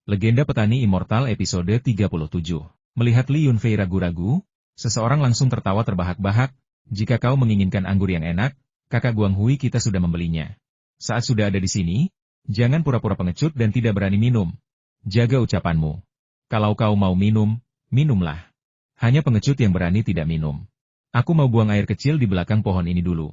Legenda Petani Immortal episode 37. Melihat Li Yunfei ragu-ragu, seseorang langsung tertawa terbahak-bahak, "Jika kau menginginkan anggur yang enak, kakak Guanghui kita sudah membelinya. Saat sudah ada di sini, jangan pura-pura pengecut dan tidak berani minum. Jaga ucapanmu. Kalau kau mau minum, minumlah. Hanya pengecut yang berani tidak minum. Aku mau buang air kecil di belakang pohon ini dulu.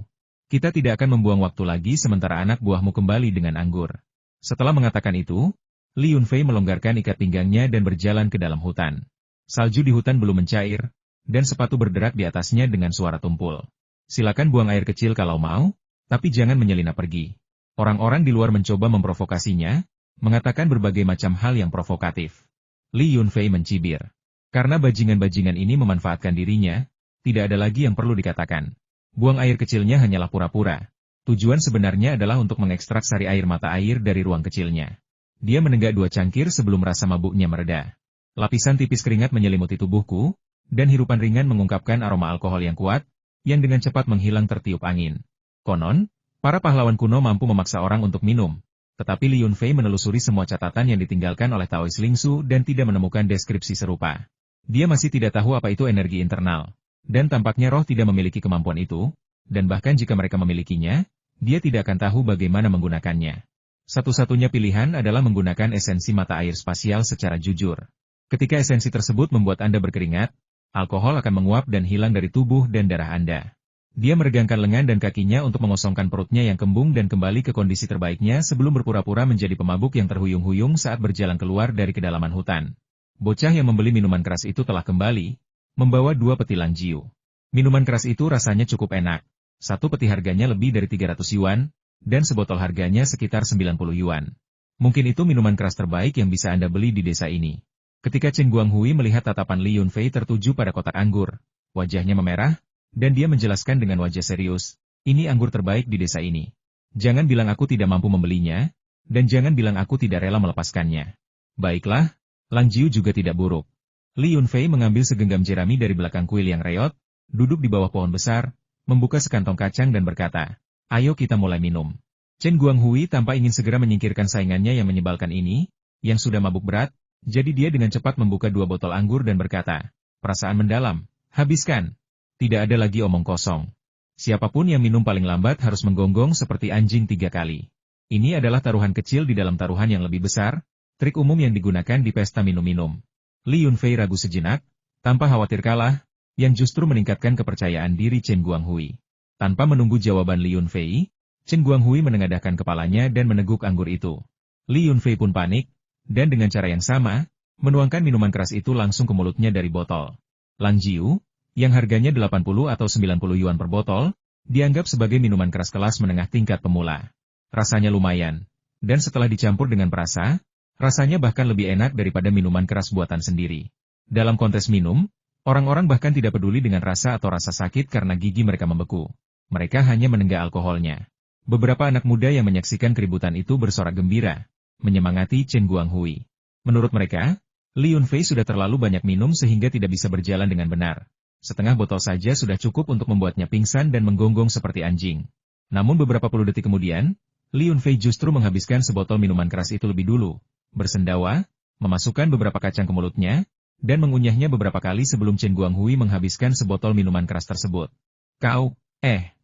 Kita tidak akan membuang waktu lagi sementara anak buahmu kembali dengan anggur." Setelah mengatakan itu, Li Yunfei melonggarkan ikat pinggangnya dan berjalan ke dalam hutan. Salju di hutan belum mencair, dan sepatu berderak di atasnya dengan suara tumpul. "Silakan buang air kecil kalau mau, tapi jangan menyelinap pergi." Orang-orang di luar mencoba memprovokasinya, mengatakan berbagai macam hal yang provokatif. Li Yunfei mencibir. Karena bajingan-bajingan ini memanfaatkan dirinya, tidak ada lagi yang perlu dikatakan. Buang air kecilnya hanyalah pura-pura. Tujuan sebenarnya adalah untuk mengekstrak sari air mata air dari ruang kecilnya. Dia menenggak 2 cangkir sebelum rasa mabuknya mereda. Lapisan tipis keringat menyelimuti tubuhku, dan hirupan ringan mengungkapkan aroma alkohol yang kuat, yang dengan cepat menghilang tertiup angin. Konon, para pahlawan kuno mampu memaksa orang untuk minum, tetapi Li Yunfei menelusuri semua catatan yang ditinggalkan oleh Taoist Lingsu dan tidak menemukan deskripsi serupa. Dia masih tidak tahu apa itu energi internal. Dan tampaknya roh tidak memiliki kemampuan itu, dan bahkan jika mereka memilikinya, dia tidak akan tahu bagaimana menggunakannya. Satu-satunya pilihan adalah menggunakan esensi mata air spasial secara jujur. Ketika esensi tersebut membuat Anda berkeringat, alkohol akan menguap dan hilang dari tubuh dan darah Anda. Dia meregangkan lengan dan kakinya untuk mengosongkan perutnya yang kembung dan kembali ke kondisi terbaiknya sebelum berpura-pura menjadi pemabuk yang terhuyung-huyung saat berjalan keluar dari kedalaman hutan. Bocah yang membeli minuman keras itu telah kembali, membawa 2 peti Langjiu. Minuman keras itu rasanya cukup enak. 1 peti harganya lebih dari 300 yuan, dan sebotol harganya sekitar 90 yuan. Mungkin itu minuman keras terbaik yang bisa Anda beli di desa ini. Ketika Chen Guanghui melihat tatapan Li Yunfei tertuju pada kotak anggur, wajahnya memerah, dan dia menjelaskan dengan wajah serius, "Ini anggur terbaik di desa ini. Jangan bilang aku tidak mampu membelinya, dan jangan bilang aku tidak rela melepaskannya." "Baiklah, Langjiu juga tidak buruk." Li Yunfei mengambil segenggam jerami dari belakang kuil yang reot, duduk di bawah pohon besar, membuka sekantong kacang dan berkata, "Ayo kita mulai minum." Chen Guanghui tanpa ingin segera menyingkirkan saingannya yang menyebalkan ini, yang sudah mabuk berat, jadi dia dengan cepat membuka 2 botol anggur dan berkata, "Perasaan mendalam, habiskan." Tidak ada lagi omong kosong. Siapapun yang minum paling lambat harus menggonggong seperti anjing 3 kali. Ini adalah taruhan kecil di dalam taruhan yang lebih besar, trik umum yang digunakan di pesta minum-minum. Li Yunfei ragu sejenak, tanpa khawatir kalah, yang justru meningkatkan kepercayaan diri Chen Guanghui. Tanpa menunggu jawaban Li Yunfei, Chen Guanghui menengadahkan kepalanya dan meneguk anggur itu. Li Yunfei pun panik, dan dengan cara yang sama, menuangkan minuman keras itu langsung ke mulutnya dari botol. Langjiu, yang harganya 80 atau 90 yuan per botol, dianggap sebagai minuman keras kelas menengah tingkat pemula. Rasanya lumayan, dan setelah dicampur dengan perasa, rasanya bahkan lebih enak daripada minuman keras buatan sendiri. Dalam kontes minum, orang-orang bahkan tidak peduli dengan rasa atau rasa sakit karena gigi mereka membeku. Mereka hanya menenggak alkoholnya. Beberapa anak muda yang menyaksikan keributan itu bersorak gembira, menyemangati Chen Guanghui. Menurut mereka, Li Yunfei sudah terlalu banyak minum sehingga tidak bisa berjalan dengan benar. Setengah botol saja sudah cukup untuk membuatnya pingsan dan menggonggong seperti anjing. Namun beberapa puluh detik kemudian, Li Yunfei justru menghabiskan sebotol minuman keras itu lebih dulu. Bersendawa, memasukkan beberapa kacang ke mulutnya, dan mengunyahnya beberapa kali sebelum Chen Guanghui menghabiskan sebotol minuman keras tersebut.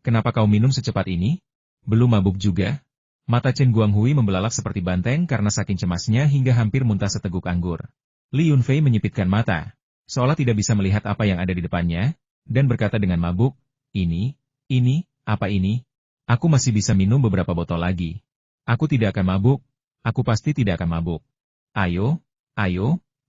Kenapa kau minum secepat ini? Belum mabuk juga?" Mata Chen Guanghui membelalak seperti banteng karena saking cemasnya hingga hampir muntah seteguk anggur. Li Yunfei menyipitkan mata, seolah tidak bisa melihat apa yang ada di depannya, dan berkata dengan mabuk, Apa ini? Aku masih bisa minum beberapa botol lagi. Aku tidak akan mabuk. Aku pasti tidak akan mabuk. Ayo,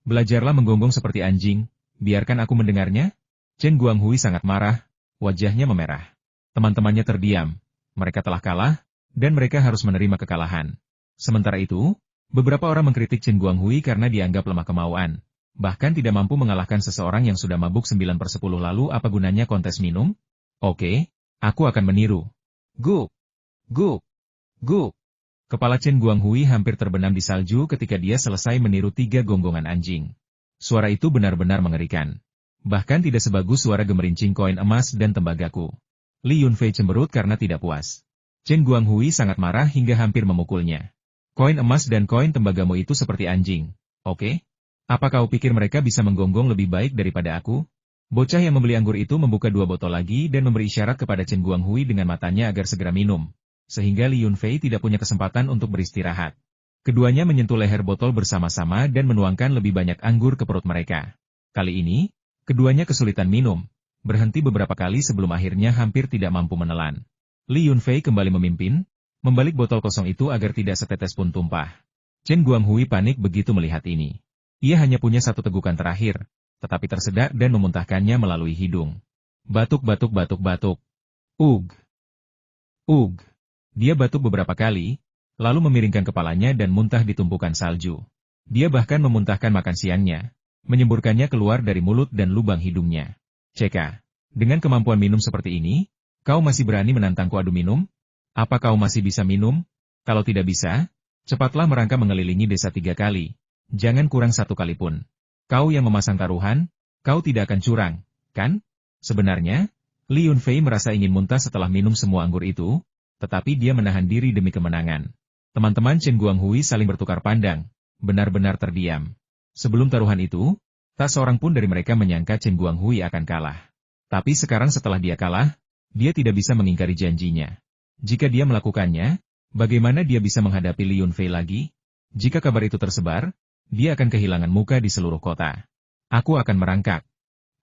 belajarlah menggonggong seperti anjing, biarkan aku mendengarnya." Chen Guanghui sangat marah, wajahnya memerah. Teman-temannya terdiam, mereka telah kalah, dan mereka harus menerima kekalahan. Sementara itu, beberapa orang mengkritik Chen Guanghui karena dianggap lemah kemauan, bahkan tidak mampu mengalahkan seseorang yang sudah mabuk 9/10 lalu apa gunanya kontes minum? Oke, aku akan meniru. Guk, guk, guk. Kepala Chen Guanghui hampir terbenam di salju ketika dia selesai meniru 3 gonggongan anjing. Suara itu benar-benar mengerikan. Bahkan tidak sebagus suara gemerincing koin emas dan tembagaku. Li Yunfei cemberut karena tidak puas. Chen Guanghui sangat marah hingga hampir memukulnya. "Koin emas dan koin tembagamu itu seperti anjing. Oke? Apa kau pikir mereka bisa menggonggong lebih baik daripada aku? Bocah yang membeli anggur itu membuka 2 botol lagi dan memberi isyarat kepada Chen Guanghui dengan matanya agar segera minum, sehingga Li Yunfei tidak punya kesempatan untuk beristirahat. Keduanya menyentuh leher botol bersama-sama dan menuangkan lebih banyak anggur ke perut mereka. Kali ini, keduanya kesulitan minum, berhenti beberapa kali sebelum akhirnya hampir tidak mampu menelan. Li Yunfei kembali memimpin, membalik botol kosong itu agar tidak setetes pun tumpah. Chen Guanghui panik begitu melihat ini. Ia hanya punya satu tegukan terakhir, tetapi tersedak dan memuntahkannya melalui hidung. Batuk batuk batuk batuk. Ug. Ug. Dia batuk beberapa kali, lalu memiringkan kepalanya dan muntah di tumpukan salju. Dia bahkan memuntahkan makan siangnya, menyemburkannya keluar dari mulut dan lubang hidungnya. Ceka, dengan kemampuan minum seperti ini, kau masih berani menantangku adu minum? Apa kau masih bisa minum? Kalau tidak bisa, cepatlah merangkak mengelilingi desa 3 kali. Jangan kurang 1 kali pun. Kau yang memasang taruhan, kau tidak akan curang, kan? Sebenarnya, Li Yunfei merasa ingin muntah setelah minum semua anggur itu, tetapi dia menahan diri demi kemenangan. Teman-teman Chen Guanghui saling bertukar pandang, benar-benar terdiam. Sebelum taruhan itu, tak seorang pun dari mereka menyangka Chen Guanghui akan kalah. Tapi sekarang setelah dia kalah, dia tidak bisa mengingkari janjinya. Jika dia melakukannya, bagaimana dia bisa menghadapi Li Yunfei lagi? Jika kabar itu tersebar, dia akan kehilangan muka di seluruh kota. Aku akan merangkak.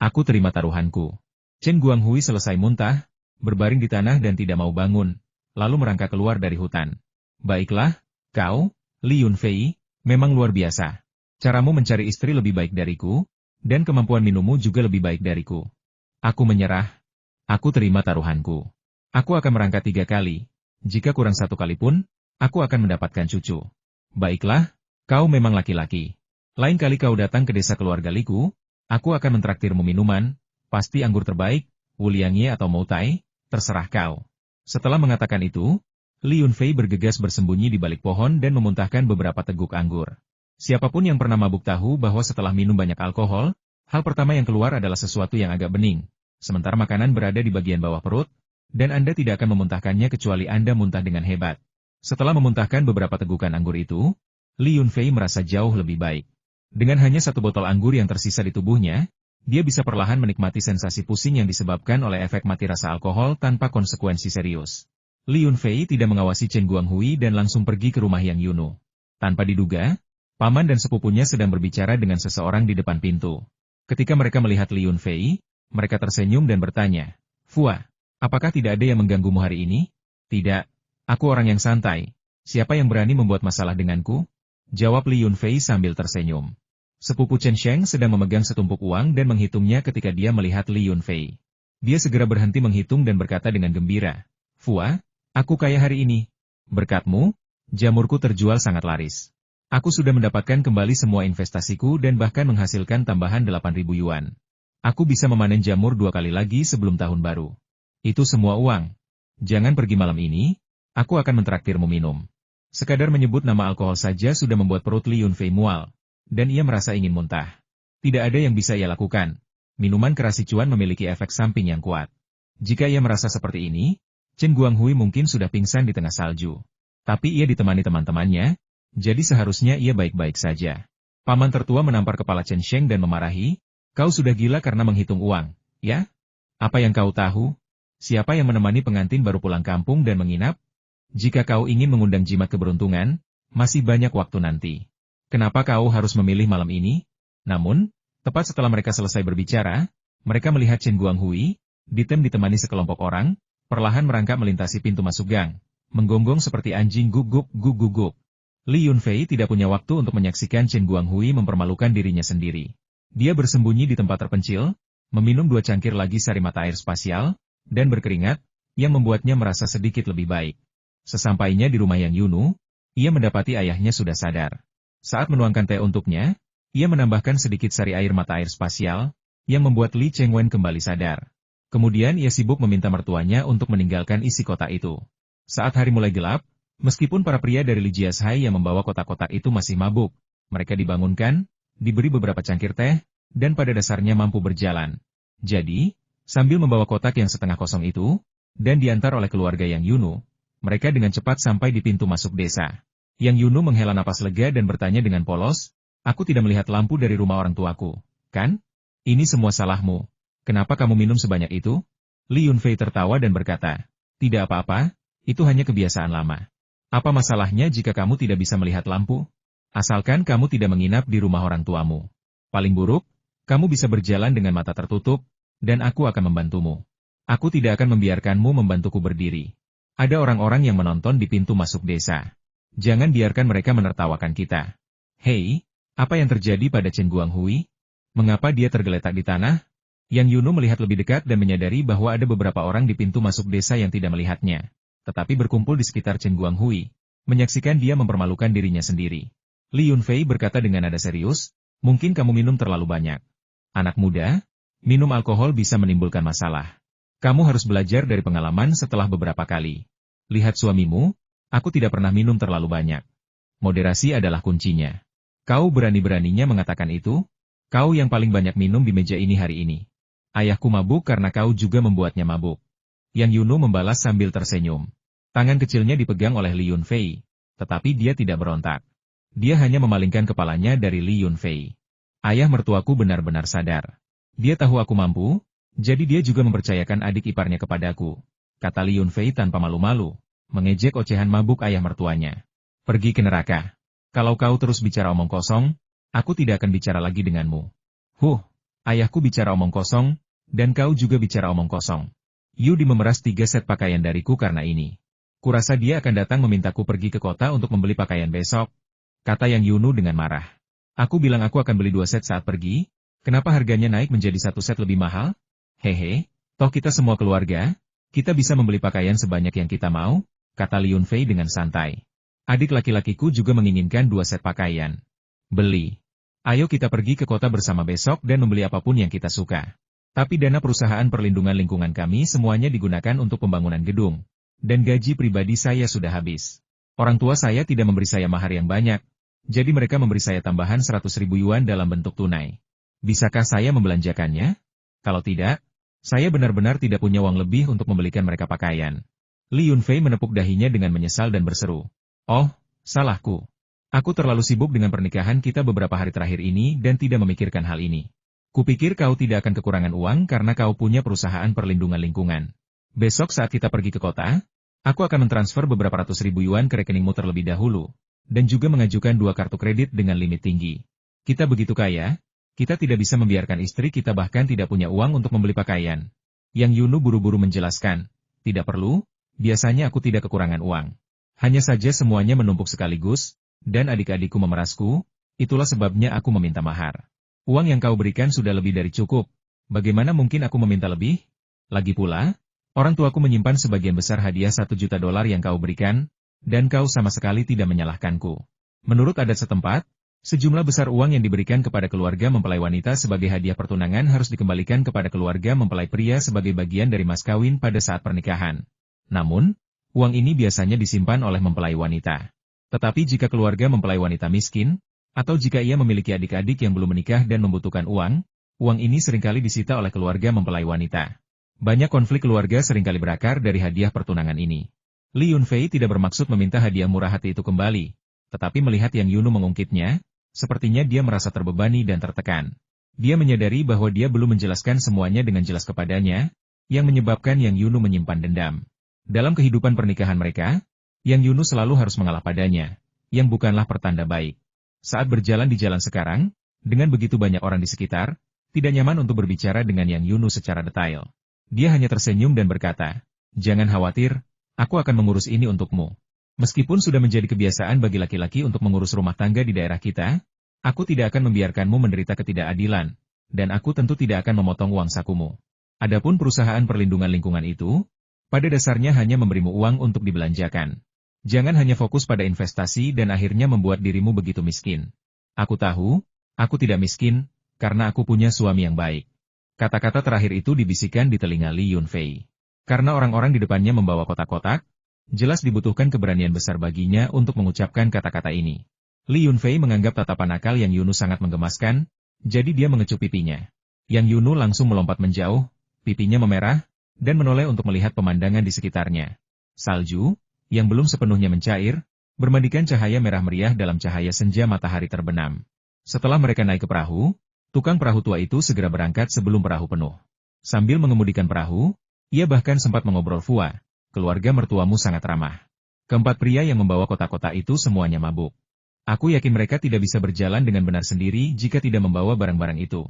Aku terima taruhanku. Chen Guanghui selesai muntah, berbaring di tanah dan tidak mau bangun, lalu merangkak keluar dari hutan. Baiklah, kau, Li Yunfei, memang luar biasa. Caramu mencari istri lebih baik dariku, dan kemampuan minummu juga lebih baik dariku. Aku menyerah. Aku terima taruhanku. Aku akan merangkak 3 kali. Jika kurang 1 kali pun, aku akan mendapatkan cucu. Baiklah, kau memang laki-laki. Lain kali kau datang ke desa keluarga Liku, aku akan mentraktirmu minuman, pasti anggur terbaik, Wuliangye atau Moutai, terserah kau. Setelah mengatakan itu, Li Yunfei bergegas bersembunyi di balik pohon dan memuntahkan beberapa teguk anggur. Siapapun yang pernah mabuk tahu bahwa setelah minum banyak alkohol, hal pertama yang keluar adalah sesuatu yang agak bening, sementara makanan berada di bagian bawah perut, dan Anda tidak akan memuntahkannya kecuali Anda muntah dengan hebat. Setelah memuntahkan beberapa tegukan anggur itu, Li Yunfei merasa jauh lebih baik. Dengan hanya 1 botol anggur yang tersisa di tubuhnya, dia bisa perlahan menikmati sensasi pusing yang disebabkan oleh efek mati rasa alkohol tanpa konsekuensi serius. Li Yunfei tidak mengawasi Chen Guanghui dan langsung pergi ke rumah Yang Yunu. Tanpa diduga, paman dan sepupunya sedang berbicara dengan seseorang di depan pintu. Ketika mereka melihat Li Yunfei, mereka tersenyum dan bertanya, "Fua, apakah tidak ada yang mengganggumu hari ini?" "Tidak, aku orang yang santai. Siapa yang berani membuat masalah denganku?" Jawab Li Yunfei sambil tersenyum. Sepupu Chen Sheng sedang memegang setumpuk uang dan menghitungnya ketika dia melihat Li Yunfei. Dia segera berhenti menghitung dan berkata dengan gembira, "Fua, aku kaya hari ini. Berkatmu, jamurku terjual sangat laris. Aku sudah mendapatkan kembali semua investasiku dan bahkan menghasilkan tambahan 8.000 yuan. Aku bisa memanen jamur 2 kali lagi sebelum tahun baru. Itu semua uang. Jangan pergi malam ini, aku akan mentraktirmu minum." Sekadar menyebut nama alkohol saja sudah membuat perut Li Yunfei mual, dan ia merasa ingin muntah. Tidak ada yang bisa ia lakukan. Minuman keras Sichuan memiliki efek samping yang kuat. Jika ia merasa seperti ini, Chen Guanghui mungkin sudah pingsan di tengah salju. Tapi ia ditemani teman-temannya, jadi seharusnya ia baik-baik saja. Paman tertua menampar kepala Chen Sheng dan memarahi, "Kau sudah gila karena menghitung uang, ya? Apa yang kau tahu? Siapa yang menemani pengantin baru pulang kampung dan menginap? Jika kau ingin mengundang jimat keberuntungan, masih banyak waktu nanti. Kenapa kau harus memilih malam ini?" Namun, tepat setelah mereka selesai berbicara, mereka melihat Chen Guanghui, ditemani sekelompok orang, perlahan merangkak melintasi pintu masuk gang, menggonggong seperti anjing guguk guguk. Li Yunfei tidak punya waktu untuk menyaksikan Chen Guanghui mempermalukan dirinya sendiri. Dia bersembunyi di tempat terpencil, meminum 2 cangkir lagi sari mata air spasial, dan berkeringat, yang membuatnya merasa sedikit lebih baik. Sesampainya di rumah Yang Yunu, ia mendapati ayahnya sudah sadar. Saat menuangkan teh untuknya, ia menambahkan sedikit sari air mata air spasial, yang membuat Li Chengwen kembali sadar. Kemudian ia sibuk meminta mertuanya untuk meninggalkan isi kotak itu. Saat hari mulai gelap, meskipun para pria dari Li Jiashai yang membawa kotak-kotak itu masih mabuk, mereka dibangunkan, diberi beberapa cangkir teh, dan pada dasarnya mampu berjalan. Jadi, sambil membawa kotak yang setengah kosong itu, dan diantar oleh keluarga Yang Yunu, mereka dengan cepat sampai di pintu masuk desa. Yang Yunu menghela napas lega dan bertanya dengan polos, Aku tidak melihat lampu dari rumah orang tuaku, kan? Ini semua salahmu. Kenapa kamu minum sebanyak itu? Li Yunfei tertawa dan berkata, tidak apa-apa, itu hanya kebiasaan lama. Apa masalahnya jika kamu tidak bisa melihat lampu? Asalkan kamu tidak menginap di rumah orang tuamu. Paling buruk, kamu bisa berjalan dengan mata tertutup, dan aku akan membantumu. Aku tidak akan membiarkanmu membantuku berdiri. Ada orang-orang yang menonton di pintu masuk desa. Jangan biarkan mereka menertawakan kita. Hei, apa yang terjadi pada Chen Guanghui? Mengapa dia tergeletak di tanah? Yang Yunu melihat lebih dekat dan menyadari bahwa ada beberapa orang di pintu masuk desa yang tidak melihatnya, tetapi berkumpul di sekitar Chen Guanghui, menyaksikan dia mempermalukan dirinya sendiri. Li Yunfei berkata dengan nada serius, mungkin kamu minum terlalu banyak. Anak muda, minum alkohol bisa menimbulkan masalah. Kamu harus belajar dari pengalaman setelah beberapa kali. Lihat suamimu, aku tidak pernah minum terlalu banyak. Moderasi adalah kuncinya. Kau berani-beraninya mengatakan itu? Kau yang paling banyak minum di meja ini hari ini. Ayahku mabuk karena kau juga membuatnya mabuk. Yang Yunu membalas sambil tersenyum. Tangan kecilnya dipegang oleh Li Yunfei, tetapi dia tidak berontak. Dia hanya memalingkan kepalanya dari Li Yunfei. Ayah mertuaku benar-benar sadar. Dia tahu aku mampu, jadi dia juga mempercayakan adik iparnya kepadaku, kata Li Yunfei tanpa malu-malu, mengejek ocehan mabuk ayah mertuanya. Pergi ke neraka. Kalau kau terus bicara omong kosong, aku tidak akan bicara lagi denganmu. Ayahku bicara omong kosong, dan kau juga bicara omong kosong. Yudi memeras 3 set pakaian dariku karena ini. Kurasa dia akan datang memintaku pergi ke kota untuk membeli pakaian besok, kata Yang Yunu dengan marah. Aku bilang aku akan beli 2 set saat pergi, kenapa harganya naik menjadi 1 set lebih mahal? Hehe, toh kita semua keluarga, kita bisa membeli pakaian sebanyak yang kita mau, kata Li Yunfei dengan santai. Adik laki-lakiku juga menginginkan 2 set pakaian. Beli. Ayo kita pergi ke kota bersama besok dan membeli apapun yang kita suka. Tapi dana perusahaan perlindungan lingkungan kami semuanya digunakan untuk pembangunan gedung. Dan gaji pribadi saya sudah habis. Orang tua saya tidak memberi saya mahar yang banyak, jadi mereka memberi saya tambahan 100.000 yuan dalam bentuk tunai. Bisakah saya membelanjakannya? Kalau tidak, saya benar-benar tidak punya uang lebih untuk membelikan mereka pakaian. Li Yunfei menepuk dahinya dengan menyesal dan berseru. Oh, salahku. Aku terlalu sibuk dengan pernikahan kita beberapa hari terakhir ini dan tidak memikirkan hal ini. Kupikir kau tidak akan kekurangan uang karena kau punya perusahaan perlindungan lingkungan. Besok saat kita pergi ke kota, aku akan mentransfer beberapa ratus ribu yuan ke rekeningmu terlebih dahulu, dan juga mengajukan 2 kartu kredit dengan limit tinggi. Kita begitu kaya, kita tidak bisa membiarkan istri kita bahkan tidak punya uang untuk membeli pakaian. Yang Yunu buru-buru menjelaskan, tidak perlu, biasanya aku tidak kekurangan uang. Hanya saja semuanya menumpuk sekaligus, dan adik-adikku memerasku, itulah sebabnya aku meminta mahar. Uang yang kau berikan sudah lebih dari cukup, bagaimana mungkin aku meminta lebih? Lagi pula, orang tuaku menyimpan sebagian besar hadiah $1 juta yang kau berikan, dan kau sama sekali tidak menyalahkanku. Menurut adat setempat, sejumlah besar uang yang diberikan kepada keluarga mempelai wanita sebagai hadiah pertunangan harus dikembalikan kepada keluarga mempelai pria sebagai bagian dari mas kawin pada saat pernikahan. Namun, uang ini biasanya disimpan oleh mempelai wanita. Tetapi jika keluarga mempelai wanita miskin, atau jika ia memiliki adik-adik yang belum menikah dan membutuhkan uang, uang ini seringkali disita oleh keluarga mempelai wanita. Banyak konflik keluarga seringkali berakar dari hadiah pertunangan ini. Li Yunfei tidak bermaksud meminta hadiah murah hati itu kembali, tetapi melihat Yang Yunu mengungkitnya, sepertinya dia merasa terbebani dan tertekan. Dia menyadari bahwa dia belum menjelaskan semuanya dengan jelas kepadanya, yang menyebabkan Yang Yunu menyimpan dendam. Dalam kehidupan pernikahan mereka, Yang Yunu selalu harus mengalah padanya, yang bukanlah pertanda baik. Saat berjalan di jalan sekarang, dengan begitu banyak orang di sekitar, tidak nyaman untuk berbicara dengan Yang Yunu secara detail. Dia hanya tersenyum dan berkata, jangan khawatir, aku akan mengurus ini untukmu. Meskipun sudah menjadi kebiasaan bagi laki-laki untuk mengurus rumah tangga di daerah kita, aku tidak akan membiarkanmu menderita ketidakadilan, dan aku tentu tidak akan memotong uang sakumu. Adapun perusahaan perlindungan lingkungan itu, pada dasarnya hanya memberimu uang untuk dibelanjakan. Jangan hanya fokus pada investasi dan akhirnya membuat dirimu begitu miskin. Aku tahu, aku tidak miskin, karena aku punya suami yang baik. Kata-kata terakhir itu dibisikkan di telinga Li Yunfei. Karena orang-orang di depannya membawa kotak-kotak, jelas dibutuhkan keberanian besar baginya untuk mengucapkan kata-kata ini. Li Yunfei menganggap tatapan nakal Yang Yunu sangat menggemaskan, jadi dia mengecup pipinya. Yang Yunu langsung melompat menjauh, pipinya memerah, dan menoleh untuk melihat pemandangan di sekitarnya. Salju, yang belum sepenuhnya mencair, bermandikan cahaya merah meriah dalam cahaya senja matahari terbenam. Setelah mereka naik ke perahu, tukang perahu tua itu segera berangkat sebelum perahu penuh. Sambil mengemudikan perahu, ia bahkan sempat mengobrol Fua, keluarga mertuamu sangat ramah. Keempat pria yang membawa kotak-kotak itu semuanya mabuk. Aku yakin mereka tidak bisa berjalan dengan benar sendiri jika tidak membawa barang-barang itu.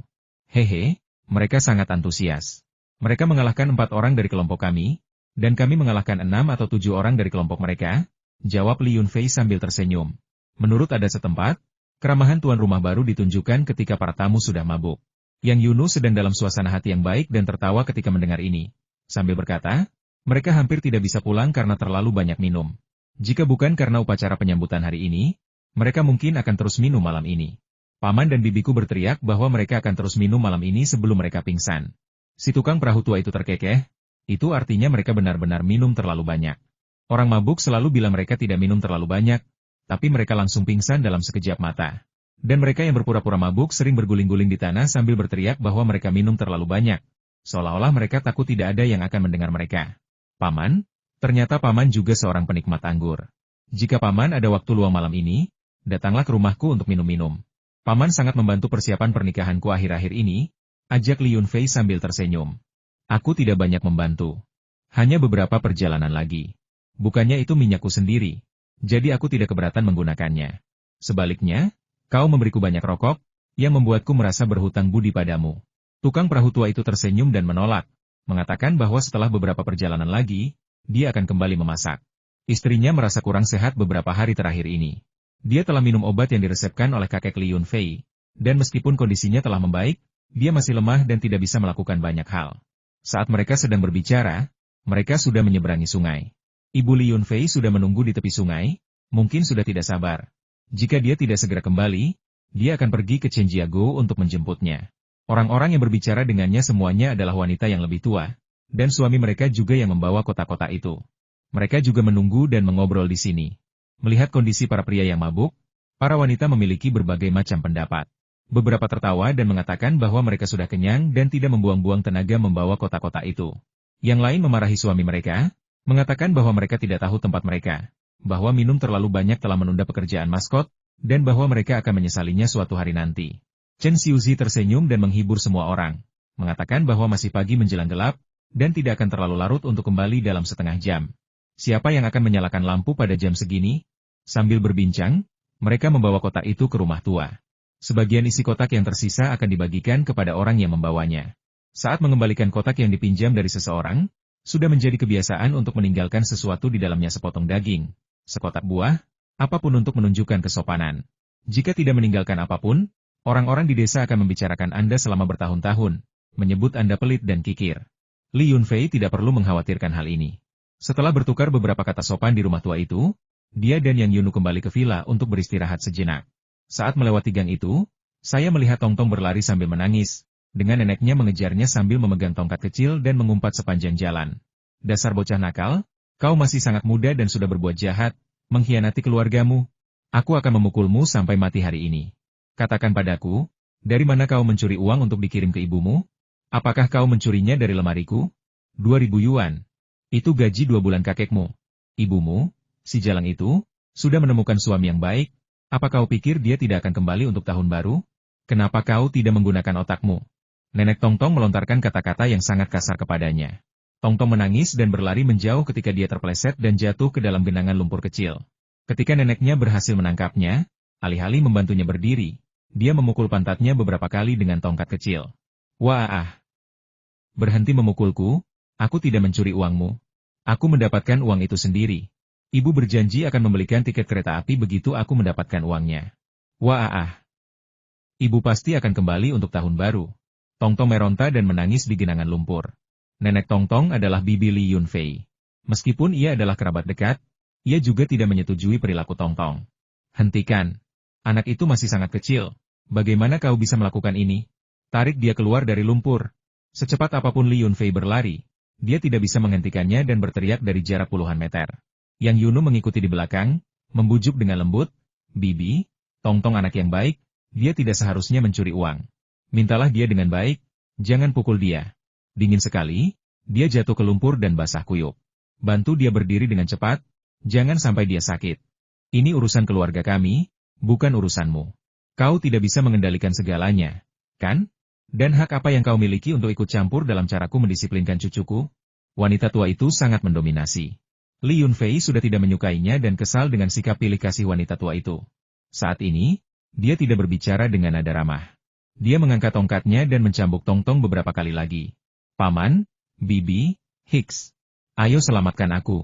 Hehe, mereka sangat antusias. Mereka mengalahkan 4 orang dari kelompok kami, dan kami mengalahkan 6 atau 7 orang dari kelompok mereka, jawab Li Yunfei sambil tersenyum. Menurut adat setempat, keramahan tuan rumah baru ditunjukkan ketika para tamu sudah mabuk. Yang Yunu sedang dalam suasana hati yang baik dan tertawa ketika mendengar ini. Sambil berkata, mereka hampir tidak bisa pulang karena terlalu banyak minum. Jika bukan karena upacara penyambutan hari ini, mereka mungkin akan terus minum malam ini. Paman dan bibiku berteriak bahwa mereka akan terus minum malam ini sebelum mereka pingsan. Si tukang perahu tua itu terkekeh, itu artinya mereka benar-benar minum terlalu banyak. Orang mabuk selalu bilang mereka tidak minum terlalu banyak, tapi mereka langsung pingsan dalam sekejap mata. Dan mereka yang berpura-pura mabuk sering berguling-guling di tanah sambil berteriak bahwa mereka minum terlalu banyak, seolah-olah mereka takut tidak ada yang akan mendengar mereka. Paman? Ternyata Paman juga seorang penikmat anggur. Jika Paman ada waktu luang malam ini, datanglah ke rumahku untuk minum-minum. Paman sangat membantu persiapan pernikahanku akhir-akhir ini, ajak Li Yunfei sambil tersenyum. Aku tidak banyak membantu. Hanya beberapa perjalanan lagi. Bukannya itu minyakku sendiri, jadi aku tidak keberatan menggunakannya. Sebaliknya, kau memberiku banyak rokok, yang membuatku merasa berhutang budi padamu. Tukang perahu tua itu tersenyum dan menolak, mengatakan bahwa setelah beberapa perjalanan lagi, dia akan kembali memasak. Istrinya merasa kurang sehat beberapa hari terakhir ini. Dia telah minum obat yang diresepkan oleh kakek Li Yunfei, dan meskipun kondisinya telah membaik, dia masih lemah dan tidak bisa melakukan banyak hal. Saat mereka sedang berbicara, mereka sudah menyeberangi sungai. Ibu Li Yunfei sudah menunggu di tepi sungai, mungkin sudah tidak sabar. Jika dia tidak segera kembali, dia akan pergi ke Chenjiago untuk menjemputnya. Orang-orang yang berbicara dengannya semuanya adalah wanita yang lebih tua, dan suami mereka juga yang membawa kotak-kotak itu. Mereka juga menunggu dan mengobrol di sini. Melihat kondisi para pria yang mabuk, para wanita memiliki berbagai macam pendapat. Beberapa tertawa dan mengatakan bahwa mereka sudah kenyang dan tidak membuang-buang tenaga membawa kotak-kotak itu. Yang lain memarahi suami mereka, mengatakan bahwa mereka tidak tahu tempat mereka, bahwa minum terlalu banyak telah menunda pekerjaan maskot, dan bahwa mereka akan menyesalinya suatu hari nanti. Chen Xiuzi tersenyum dan menghibur semua orang, mengatakan bahwa masih pagi menjelang gelap, dan tidak akan terlalu larut untuk kembali dalam setengah jam. Siapa yang akan menyalakan lampu pada jam segini? Sambil berbincang, mereka membawa kotak itu ke rumah tua. Sebagian isi kotak yang tersisa akan dibagikan kepada orang yang membawanya. Saat mengembalikan kotak yang dipinjam dari seseorang, sudah menjadi kebiasaan untuk meninggalkan sesuatu di dalamnya sepotong daging, sekotak buah, apapun untuk menunjukkan kesopanan. Jika tidak meninggalkan apapun, orang-orang di desa akan membicarakan Anda selama bertahun-tahun, menyebut Anda pelit dan kikir. Li Yunfei tidak perlu mengkhawatirkan hal ini. Setelah bertukar beberapa kata sopan di rumah tua itu, dia dan Yang Yunu kembali ke villa untuk beristirahat sejenak. Saat melewati gang itu, saya melihat Tongtong berlari sambil menangis, dengan neneknya mengejarnya sambil memegang tongkat kecil dan mengumpat sepanjang jalan. Dasar bocah nakal, kau masih sangat muda dan sudah berbuat jahat, mengkhianati keluargamu. Aku akan memukulmu sampai mati hari ini. Katakan padaku, dari mana kau mencuri uang untuk dikirim ke ibumu? Apakah kau mencurinya dari lemariku? 2.000 yuan. Itu gaji 2 bulan kakekmu. Ibumu, si jalang itu, sudah menemukan suami yang baik. Apa kau pikir dia tidak akan kembali untuk tahun baru? Kenapa kau tidak menggunakan otakmu? Nenek Tongtong melontarkan kata-kata yang sangat kasar kepadanya. Tongtong menangis dan berlari menjauh ketika dia terpeleset dan jatuh ke dalam genangan lumpur kecil. Ketika neneknya berhasil menangkapnya, alih-alih membantunya berdiri, dia memukul pantatnya beberapa kali dengan tongkat kecil. Wah! Berhenti memukulku, aku tidak mencuri uangmu. Aku mendapatkan uang itu sendiri. Ibu berjanji akan membelikan tiket kereta api begitu aku mendapatkan uangnya. Wah! Ibu pasti akan kembali untuk tahun baru. Tongtong meronta dan menangis di genangan lumpur. Nenek Tongtong adalah bibi Li Yunfei. Meskipun ia adalah kerabat dekat, ia juga tidak menyetujui perilaku Tongtong. Hentikan. Anak itu masih sangat kecil. Bagaimana kau bisa melakukan ini? Tarik dia keluar dari lumpur. Secepat apapun Li Yunfei berlari, dia tidak bisa menghentikannya dan berteriak dari jarak puluhan meter. Yang Yunu mengikuti di belakang, membujuk dengan lembut, Bibi, Tongtong anak yang baik, dia tidak seharusnya mencuri uang. Mintalah dia dengan baik, jangan pukul dia. Dingin sekali, dia jatuh ke lumpur dan basah kuyup. Bantu dia berdiri dengan cepat, jangan sampai dia sakit. Ini urusan keluarga kami, bukan urusanmu. Kau tidak bisa mengendalikan segalanya, kan? Dan hak apa yang kau miliki untuk ikut campur dalam caraku mendisiplinkan cucuku? Wanita tua itu sangat mendominasi. Li Yunfei sudah tidak menyukainya dan kesal dengan sikap pilih kasih wanita tua itu. Saat ini, dia tidak berbicara dengan nada ramah. Dia mengangkat tongkatnya dan mencambuk Tongtong beberapa kali lagi. Paman, Bibi, Hicks. Ayo selamatkan aku.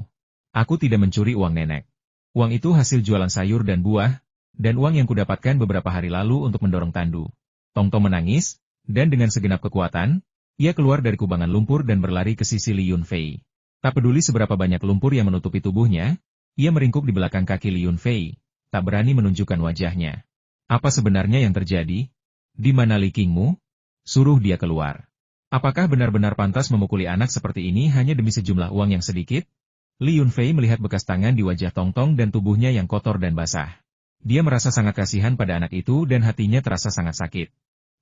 Aku tidak mencuri uang nenek. Uang itu hasil jualan sayur dan buah, dan uang yang kudapatkan beberapa hari lalu untuk mendorong tandu. Tongtong menangis, dan dengan segenap kekuatan, ia keluar dari kubangan lumpur dan berlari ke sisi Li Yunfei. Tak peduli seberapa banyak lumpur yang menutupi tubuhnya, ia meringkuk di belakang kaki Li Yunfei, tak berani menunjukkan wajahnya. Apa sebenarnya yang terjadi? Di mana Li Qingmu? Suruh dia keluar. Apakah benar-benar pantas memukuli anak seperti ini hanya demi sejumlah uang yang sedikit? Li Yunfei melihat bekas tangan di wajah Tongtong dan tubuhnya yang kotor dan basah. Dia merasa sangat kasihan pada anak itu dan hatinya terasa sangat sakit.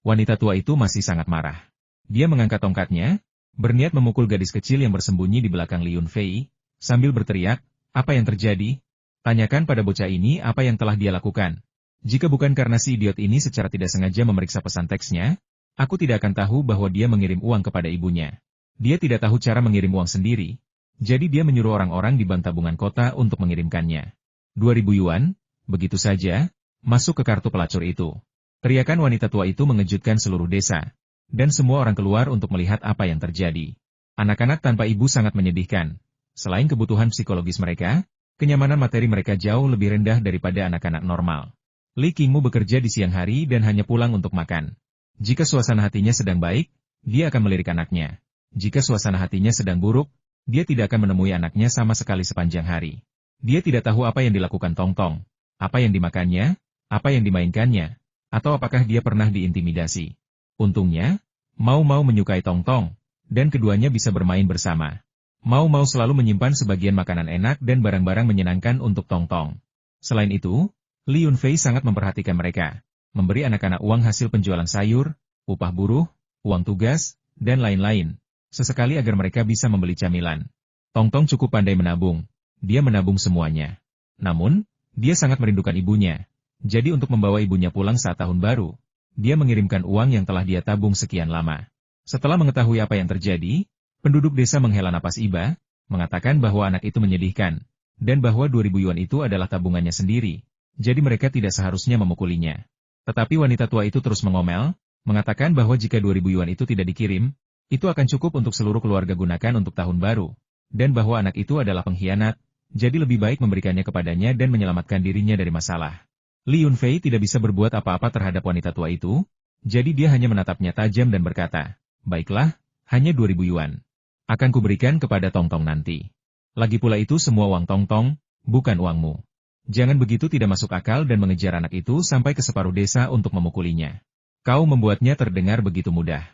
Wanita tua itu masih sangat marah. Dia mengangkat tongkatnya, berniat memukul gadis kecil yang bersembunyi di belakang Li Yunfei, sambil berteriak, "Apa yang terjadi? Tanyakan pada bocah ini apa yang telah dia lakukan. Jika bukan karena si idiot ini secara tidak sengaja memeriksa pesan teksnya, aku tidak akan tahu bahwa dia mengirim uang kepada ibunya. Dia tidak tahu cara mengirim uang sendiri. Jadi dia menyuruh orang-orang di bank tabungan kota untuk mengirimkannya. 2.000 yuan, begitu saja, masuk ke kartu pelacur itu." Teriakan wanita tua itu mengejutkan seluruh desa, dan semua orang keluar untuk melihat apa yang terjadi. Anak-anak tanpa ibu sangat menyedihkan. Selain kebutuhan psikologis mereka, kenyamanan materi mereka jauh lebih rendah daripada anak-anak normal. Li Qingmu bekerja di siang hari dan hanya pulang untuk makan. Jika suasana hatinya sedang baik, dia akan melirik anaknya. Jika suasana hatinya sedang buruk, dia tidak akan menemui anaknya sama sekali sepanjang hari. Dia tidak tahu apa yang dilakukan Tongtong, apa yang dimakannya, apa yang dimainkannya, atau apakah dia pernah diintimidasi. Untungnya, Mau menyukai Tongtong, dan keduanya bisa bermain bersama. Mau selalu menyimpan sebagian makanan enak dan barang-barang menyenangkan untuk Tongtong. Selain itu, Li Yunfei sangat memperhatikan mereka, memberi anak-anak uang hasil penjualan sayur, upah buruh, uang tugas, dan lain-lain. Sesekali agar mereka bisa membeli camilan. Tongtong cukup pandai menabung. Dia menabung semuanya. Namun, dia sangat merindukan ibunya. Jadi untuk membawa ibunya pulang saat tahun baru, dia mengirimkan uang yang telah dia tabung sekian lama. Setelah mengetahui apa yang terjadi, penduduk desa menghela napas iba, mengatakan bahwa anak itu menyedihkan, dan bahwa 2.000 yuan itu adalah tabungannya sendiri. Jadi mereka tidak seharusnya memukulinya. Tetapi wanita tua itu terus mengomel, mengatakan bahwa jika 2.000 yuan itu tidak dikirim, itu akan cukup untuk seluruh keluarga gunakan untuk tahun baru, dan bahwa anak itu adalah pengkhianat, jadi lebih baik memberikannya kepadanya dan menyelamatkan dirinya dari masalah. Li Yunfei tidak bisa berbuat apa-apa terhadap wanita tua itu, jadi dia hanya menatapnya tajam dan berkata, "Baiklah, hanya 2.000 yuan. Akan kuberikan kepada Tongtong nanti. Lagi pula itu semua uang Tongtong, bukan uangmu. Jangan begitu tidak masuk akal dan mengejar anak itu sampai ke separuh desa untuk memukulinya. Kau membuatnya terdengar begitu mudah.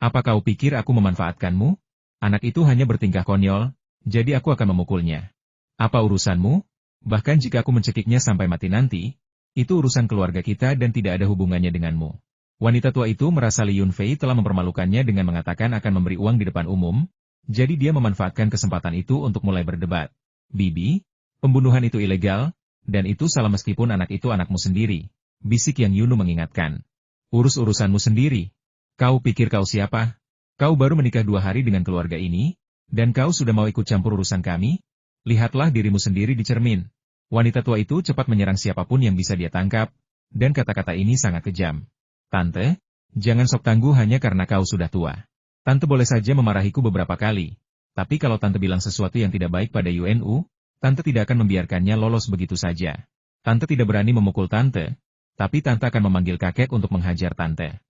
Apa kau pikir aku memanfaatkanmu? Anak itu hanya bertingkah konyol, jadi aku akan memukulnya. Apa urusanmu? Bahkan jika aku mencekiknya sampai mati nanti, itu urusan keluarga kita dan tidak ada hubungannya denganmu." Wanita tua itu merasa Li Yunfei telah mempermalukannya dengan mengatakan akan memberi uang di depan umum, jadi dia memanfaatkan kesempatan itu untuk mulai berdebat. "Bibi, pembunuhan itu ilegal, dan itu salah meskipun anak itu anakmu sendiri," bisik Yang Yunu mengingatkan. "Urus-urusanmu sendiri. Kau pikir kau siapa? Kau baru menikah 2 hari dengan keluarga ini, dan kau sudah mau ikut campur urusan kami? Lihatlah dirimu sendiri di cermin." Wanita tua itu cepat menyerang siapapun yang bisa dia tangkap, dan kata-kata ini sangat kejam. "Tante, jangan sok tangguh hanya karena kau sudah tua. Tante boleh saja memarahiku beberapa kali, tapi kalau Tante bilang sesuatu yang tidak baik pada UNU, Tante tidak akan membiarkannya lolos begitu saja. Tante tidak berani memukul Tante, tapi Tante akan memanggil kakek untuk menghajar Tante,"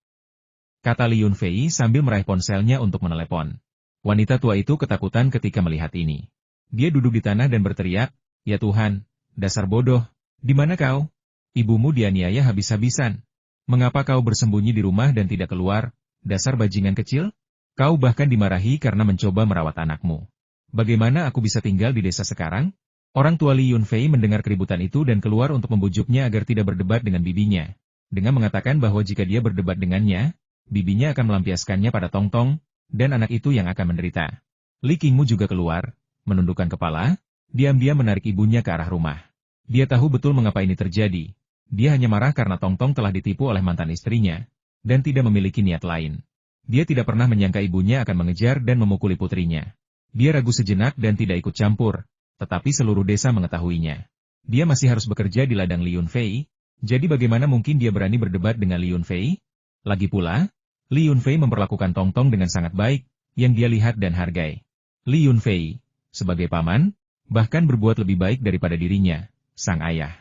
kata Li Yunfei sambil meraih ponselnya untuk menelepon. Wanita tua itu ketakutan ketika melihat ini. Dia duduk di tanah dan berteriak, "Ya Tuhan, dasar bodoh, di mana kau? Ibumu dianiaya habis-habisan. Mengapa kau bersembunyi di rumah dan tidak keluar, dasar bajingan kecil? Kau bahkan dimarahi karena mencoba merawat anakmu. Bagaimana aku bisa tinggal di desa sekarang?" Orang tua Li Yunfei mendengar keributan itu dan keluar untuk membujuknya agar tidak berdebat dengan bibinya, dengan mengatakan bahwa jika dia berdebat dengannya, bibinya akan melampiaskannya pada Tongtong, dan anak itu yang akan menderita. Li Qingmu juga keluar, menundukkan kepala, diam-diam menarik ibunya ke arah rumah. Dia tahu betul mengapa ini terjadi, Dia hanya marah karena Tongtong telah ditipu oleh mantan istrinya, dan tidak memiliki niat lain. Dia tidak pernah menyangka ibunya akan mengejar dan memukuli putrinya. Dia ragu sejenak dan tidak ikut campur, tetapi seluruh desa mengetahuinya. Dia masih harus bekerja di ladang Li Yunfei, jadi bagaimana mungkin dia berani berdebat dengan Li Yunfei? Lagi pula, Li Yunfei memperlakukan Tongtong dengan sangat baik, yang dia lihat dan hargai. Li Yunfei, sebagai paman, bahkan berbuat lebih baik daripada dirinya, sang ayah.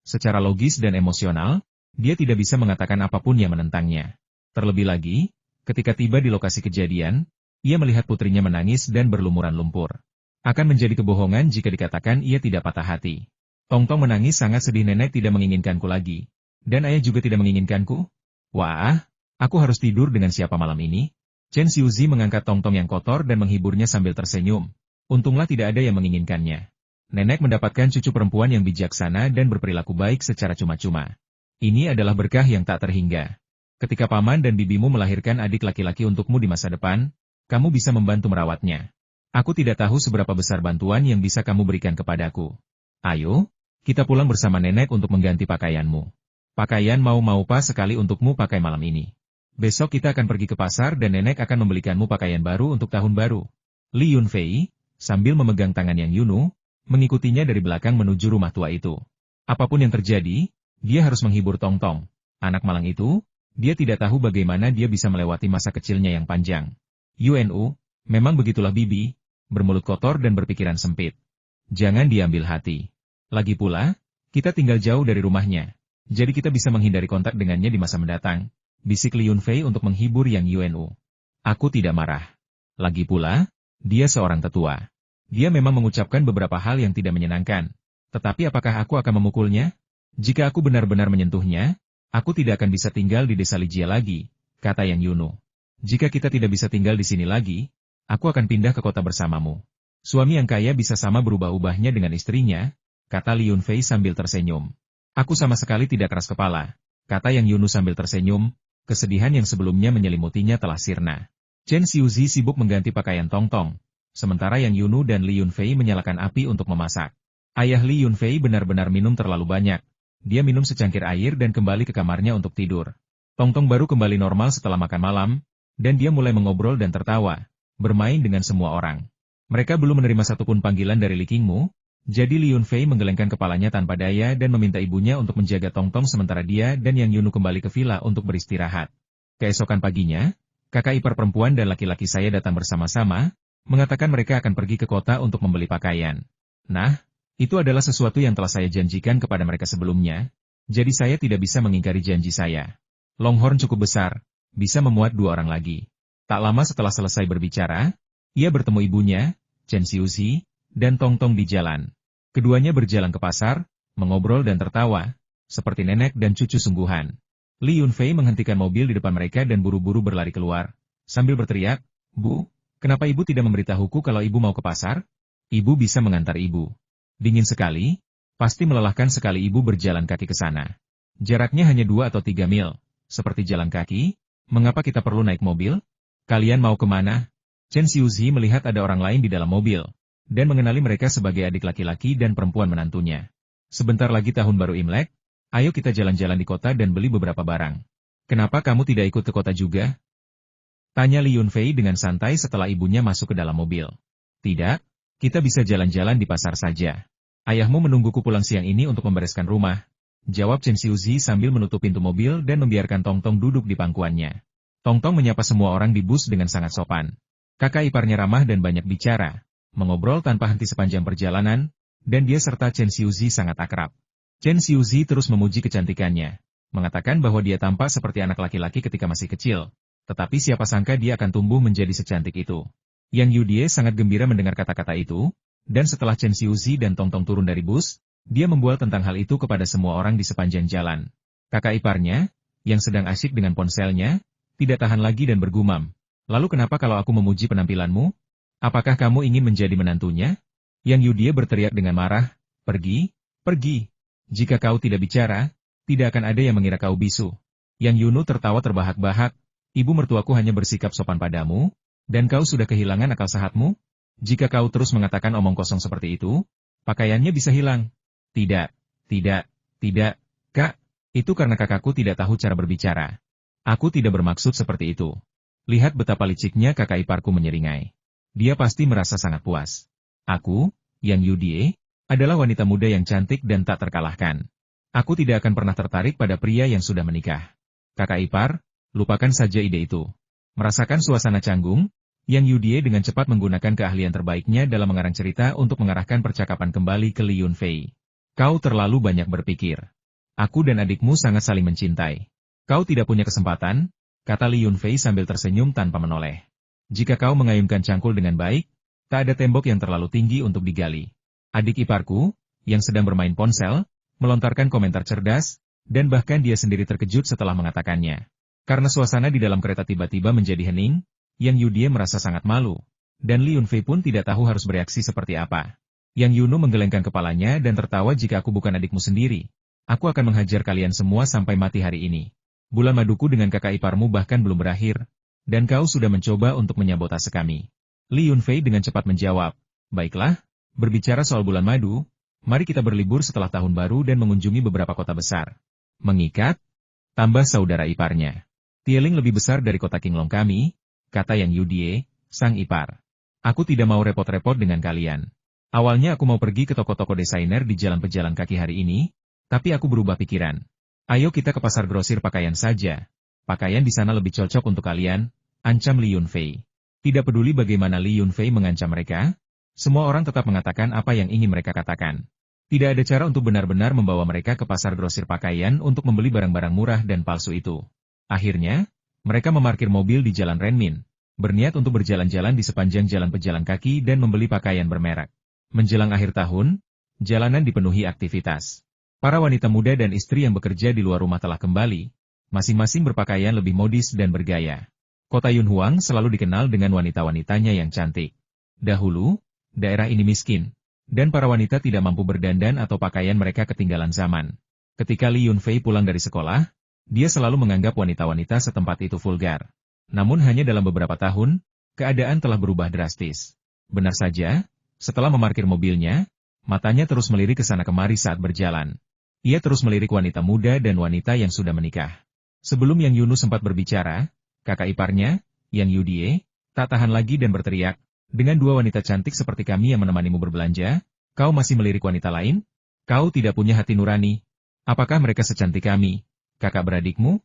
Secara logis dan emosional, dia tidak bisa mengatakan apapun yang menentangnya. Terlebih lagi, ketika tiba di lokasi kejadian, ia melihat putrinya menangis dan berlumuran lumpur. Akan menjadi kebohongan jika dikatakan ia tidak patah hati. Tongtong menangis sangat sedih, nenek tidak menginginkanku lagi. Dan ayah juga tidak menginginkanku? Wah, aku harus tidur dengan siapa malam ini? Chen Xiuzi mengangkat Tongtong yang kotor dan menghiburnya sambil tersenyum. Untunglah tidak ada yang menginginkannya. Nenek mendapatkan cucu perempuan yang bijaksana dan berperilaku baik secara cuma-cuma. Ini adalah berkah yang tak terhingga. Ketika paman dan bibimu melahirkan adik laki-laki untukmu di masa depan, kamu bisa membantu merawatnya. Aku tidak tahu seberapa besar bantuan yang bisa kamu berikan kepadaku. Ayo, kita pulang bersama nenek untuk mengganti pakaianmu. Pakaian mau pas sekali untukmu pakai malam ini. Besok kita akan pergi ke pasar dan nenek akan membelikanmu pakaian baru untuk tahun baru. Li Yunfei, sambil memegang tangan Yang Yunu, mengikutinya dari belakang menuju rumah tua itu. Apapun yang terjadi, dia harus menghibur Tongtong. Anak malang itu, dia tidak tahu bagaimana dia bisa melewati masa kecilnya yang panjang. Yunu, memang begitulah bibi, bermulut kotor dan berpikiran sempit. Jangan diambil hati. Lagi pula, kita tinggal jauh dari rumahnya, jadi kita bisa menghindari kontak dengannya di masa mendatang. Bisik Li Yunfei untuk menghibur Yang Yunu. Aku tidak marah. Lagi pula, dia seorang tetua. Dia memang mengucapkan beberapa hal yang tidak menyenangkan. Tetapi apakah aku akan memukulnya? Jika aku benar-benar menyentuhnya, aku tidak akan bisa tinggal di desa Lijia lagi, kata Yang Yunu. Jika kita tidak bisa tinggal di sini lagi, aku akan pindah ke kota bersamamu. Suami yang kaya bisa sama berubah-ubahnya dengan istrinya, kata Li Yunfei sambil tersenyum. Aku sama sekali tidak keras kepala, kata Yang Yunu sambil tersenyum. Kesedihan yang sebelumnya menyelimutinya telah sirna. Chen Xiuzi sibuk mengganti pakaian Tongtong, sementara Yang Yunu dan Li Yunfei menyalakan api untuk memasak. Ayah Li Yunfei benar-benar minum terlalu banyak. Dia minum secangkir air dan kembali ke kamarnya untuk tidur. Tongtong baru kembali normal setelah makan malam, dan dia mulai mengobrol dan tertawa, bermain dengan semua orang. Mereka belum menerima satupun panggilan dari Li Qingmu, jadi Li Yunfei menggelengkan kepalanya tanpa daya dan meminta ibunya untuk menjaga Tongtong sementara dia dan Yang Yunu kembali ke villa untuk beristirahat. Keesokan paginya, kakak ipar perempuan dan laki-laki saya datang bersama-sama, mengatakan mereka akan pergi ke kota untuk membeli pakaian. Nah, itu adalah sesuatu yang telah saya janjikan kepada mereka sebelumnya, jadi saya tidak bisa mengingkari janji saya. Longhorn cukup besar, bisa memuat 2 orang lagi. Tak lama setelah selesai berbicara, ia bertemu ibunya, Chen Xiuzi, dan Tongtong di jalan. Keduanya berjalan ke pasar, mengobrol dan tertawa, seperti nenek dan cucu sungguhan. Li Yunfei menghentikan mobil di depan mereka dan buru-buru berlari keluar, sambil berteriak, "Bu, kenapa ibu tidak memberitahuku kalau ibu mau ke pasar? Ibu bisa mengantar ibu." Dingin sekali, pasti melelahkan sekali ibu berjalan kaki ke sana. Jaraknya hanya 2 atau 3 mil, seperti jalan kaki, mengapa kita perlu naik mobil? Kalian mau kemana? Chen Xiuzi melihat ada orang lain di dalam mobil, dan mengenali mereka sebagai adik laki-laki dan perempuan menantunya. Sebentar lagi tahun baru Imlek, ayo kita jalan-jalan di kota dan beli beberapa barang. Kenapa kamu tidak ikut ke kota juga? Tanya Li Yunfei dengan santai setelah ibunya masuk ke dalam mobil. Tidak, kita bisa jalan-jalan di pasar saja. Ayahmu menungguku pulang siang ini untuk membereskan rumah, jawab Chen Xiuzi sambil menutup pintu mobil dan membiarkan Tongtong duduk di pangkuannya. Tongtong menyapa semua orang di bus dengan sangat sopan. Kakak iparnya ramah dan banyak bicara, mengobrol tanpa henti sepanjang perjalanan, dan dia serta Chen Xiuzi sangat akrab. Chen Xiuzi terus memuji kecantikannya, mengatakan bahwa dia tampak seperti anak laki-laki ketika masih kecil, tetapi siapa sangka dia akan tumbuh menjadi secantik itu. Yang Yudie sangat gembira mendengar kata-kata itu, dan setelah Chen Xiuzi dan Tongtong turun dari bus, dia membual tentang hal itu kepada semua orang di sepanjang jalan. Kakak iparnya, yang sedang asyik dengan ponselnya, tidak tahan lagi dan bergumam, "Lalu kenapa kalau aku memuji penampilanmu? Apakah kamu ingin menjadi menantunya?" Yang Yudie berteriak dengan marah, "Pergi, pergi. Jika kau tidak bicara, tidak akan ada yang mengira kau bisu." Yang Yunu tertawa terbahak-bahak, "Ibu mertuaku hanya bersikap sopan padamu, dan kau sudah kehilangan akal sehatmu? Jika kau terus mengatakan omong kosong seperti itu, pakaiannya bisa hilang." "Tidak, tidak, tidak, Kak. Itu karena kakakku tidak tahu cara berbicara. Aku tidak bermaksud seperti itu. Lihat betapa liciknya kakak iparku menyeringai. Dia pasti merasa sangat puas. Aku, Yang Yudie, adalah wanita muda yang cantik dan tak terkalahkan. Aku tidak akan pernah tertarik pada pria yang sudah menikah. Kakak ipar, lupakan saja ide itu. Merasakan suasana canggung, Yang Yudie dengan cepat menggunakan keahlian terbaiknya dalam mengarang cerita untuk mengarahkan percakapan kembali ke Li Yunfei. Kau terlalu banyak berpikir. Aku dan adikmu sangat saling mencintai. Kau tidak punya kesempatan, kata Li Yunfei sambil tersenyum tanpa menoleh. Jika kau mengayunkan cangkul dengan baik, tak ada tembok yang terlalu tinggi untuk digali. Adik iparku, yang sedang bermain ponsel, melontarkan komentar cerdas, dan bahkan dia sendiri terkejut setelah mengatakannya. Karena suasana di dalam kereta tiba-tiba menjadi hening, Yang Yudie merasa sangat malu, dan Li Yunfei pun tidak tahu harus bereaksi seperti apa. Yang Yunu menggelengkan kepalanya dan tertawa jika aku bukan adikmu sendiri. Aku akan menghajar kalian semua sampai mati hari ini. Bulan maduku dengan kakak iparmu bahkan belum berakhir, dan kau sudah mencoba untuk menyabotase kami. Li Yunfei dengan cepat menjawab, baiklah, berbicara soal bulan madu, mari kita berlibur setelah tahun baru dan mengunjungi beberapa kota besar. Mengikat? Tambah saudara iparnya. Tieling lebih besar dari kota Qinglong kami, kata Yang Yudie, sang ipar. Aku tidak mau repot-repot dengan kalian. Awalnya aku mau pergi ke toko-toko desainer di jalan pejalan kaki hari ini, tapi aku berubah pikiran. Ayo kita ke pasar grosir pakaian saja. Pakaian di sana lebih cocok untuk kalian, ancam Li Yunfei. Tidak peduli bagaimana Li Yunfei mengancam mereka, semua orang tetap mengatakan apa yang ingin mereka katakan. Tidak ada cara untuk benar-benar membawa mereka ke pasar grosir pakaian untuk membeli barang-barang murah dan palsu itu. Akhirnya, mereka memarkir mobil di Jalan Renmin, berniat untuk berjalan-jalan di sepanjang jalan pejalan kaki dan membeli pakaian bermerek. Menjelang akhir tahun, jalanan dipenuhi aktivitas. Para wanita muda dan istri yang bekerja di luar rumah telah kembali, masing-masing berpakaian lebih modis dan bergaya. Kota Yunhuang selalu dikenal dengan wanita-wanitanya yang cantik. Dahulu, daerah ini miskin, dan para wanita tidak mampu berdandan atau pakaian mereka ketinggalan zaman. Ketika Li Yunfei pulang dari sekolah, dia selalu menganggap wanita-wanita setempat itu vulgar. Namun hanya dalam beberapa tahun, keadaan telah berubah drastis. Benar saja, setelah memarkir mobilnya, matanya terus melirik ke sana kemari saat berjalan. Ia terus melirik wanita muda dan wanita yang sudah menikah. Sebelum Yang Yunu sempat berbicara, kakak iparnya, Yang Yudie, tak tahan lagi dan berteriak, dengan dua wanita cantik seperti kami yang menemanimu berbelanja, kau masih melirik wanita lain? Kau tidak punya hati nurani. Apakah mereka secantik kami? Kakak beradikmu?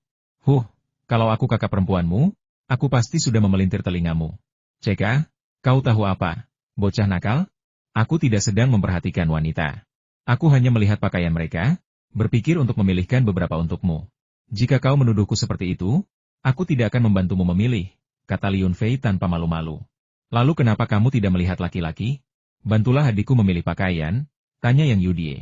Kalau aku kakak perempuanmu, aku pasti sudah memelintir telingamu. Ceka, kau tahu apa? Bocah nakal? Aku tidak sedang memperhatikan wanita. Aku hanya melihat pakaian mereka, berpikir untuk memilihkan beberapa untukmu. Jika kau menuduhku seperti itu, aku tidak akan membantumu memilih, kata Li Yunfei tanpa malu-malu. Lalu kenapa kamu tidak melihat laki-laki? Bantulah adikku memilih pakaian, tanya Yang Yudie.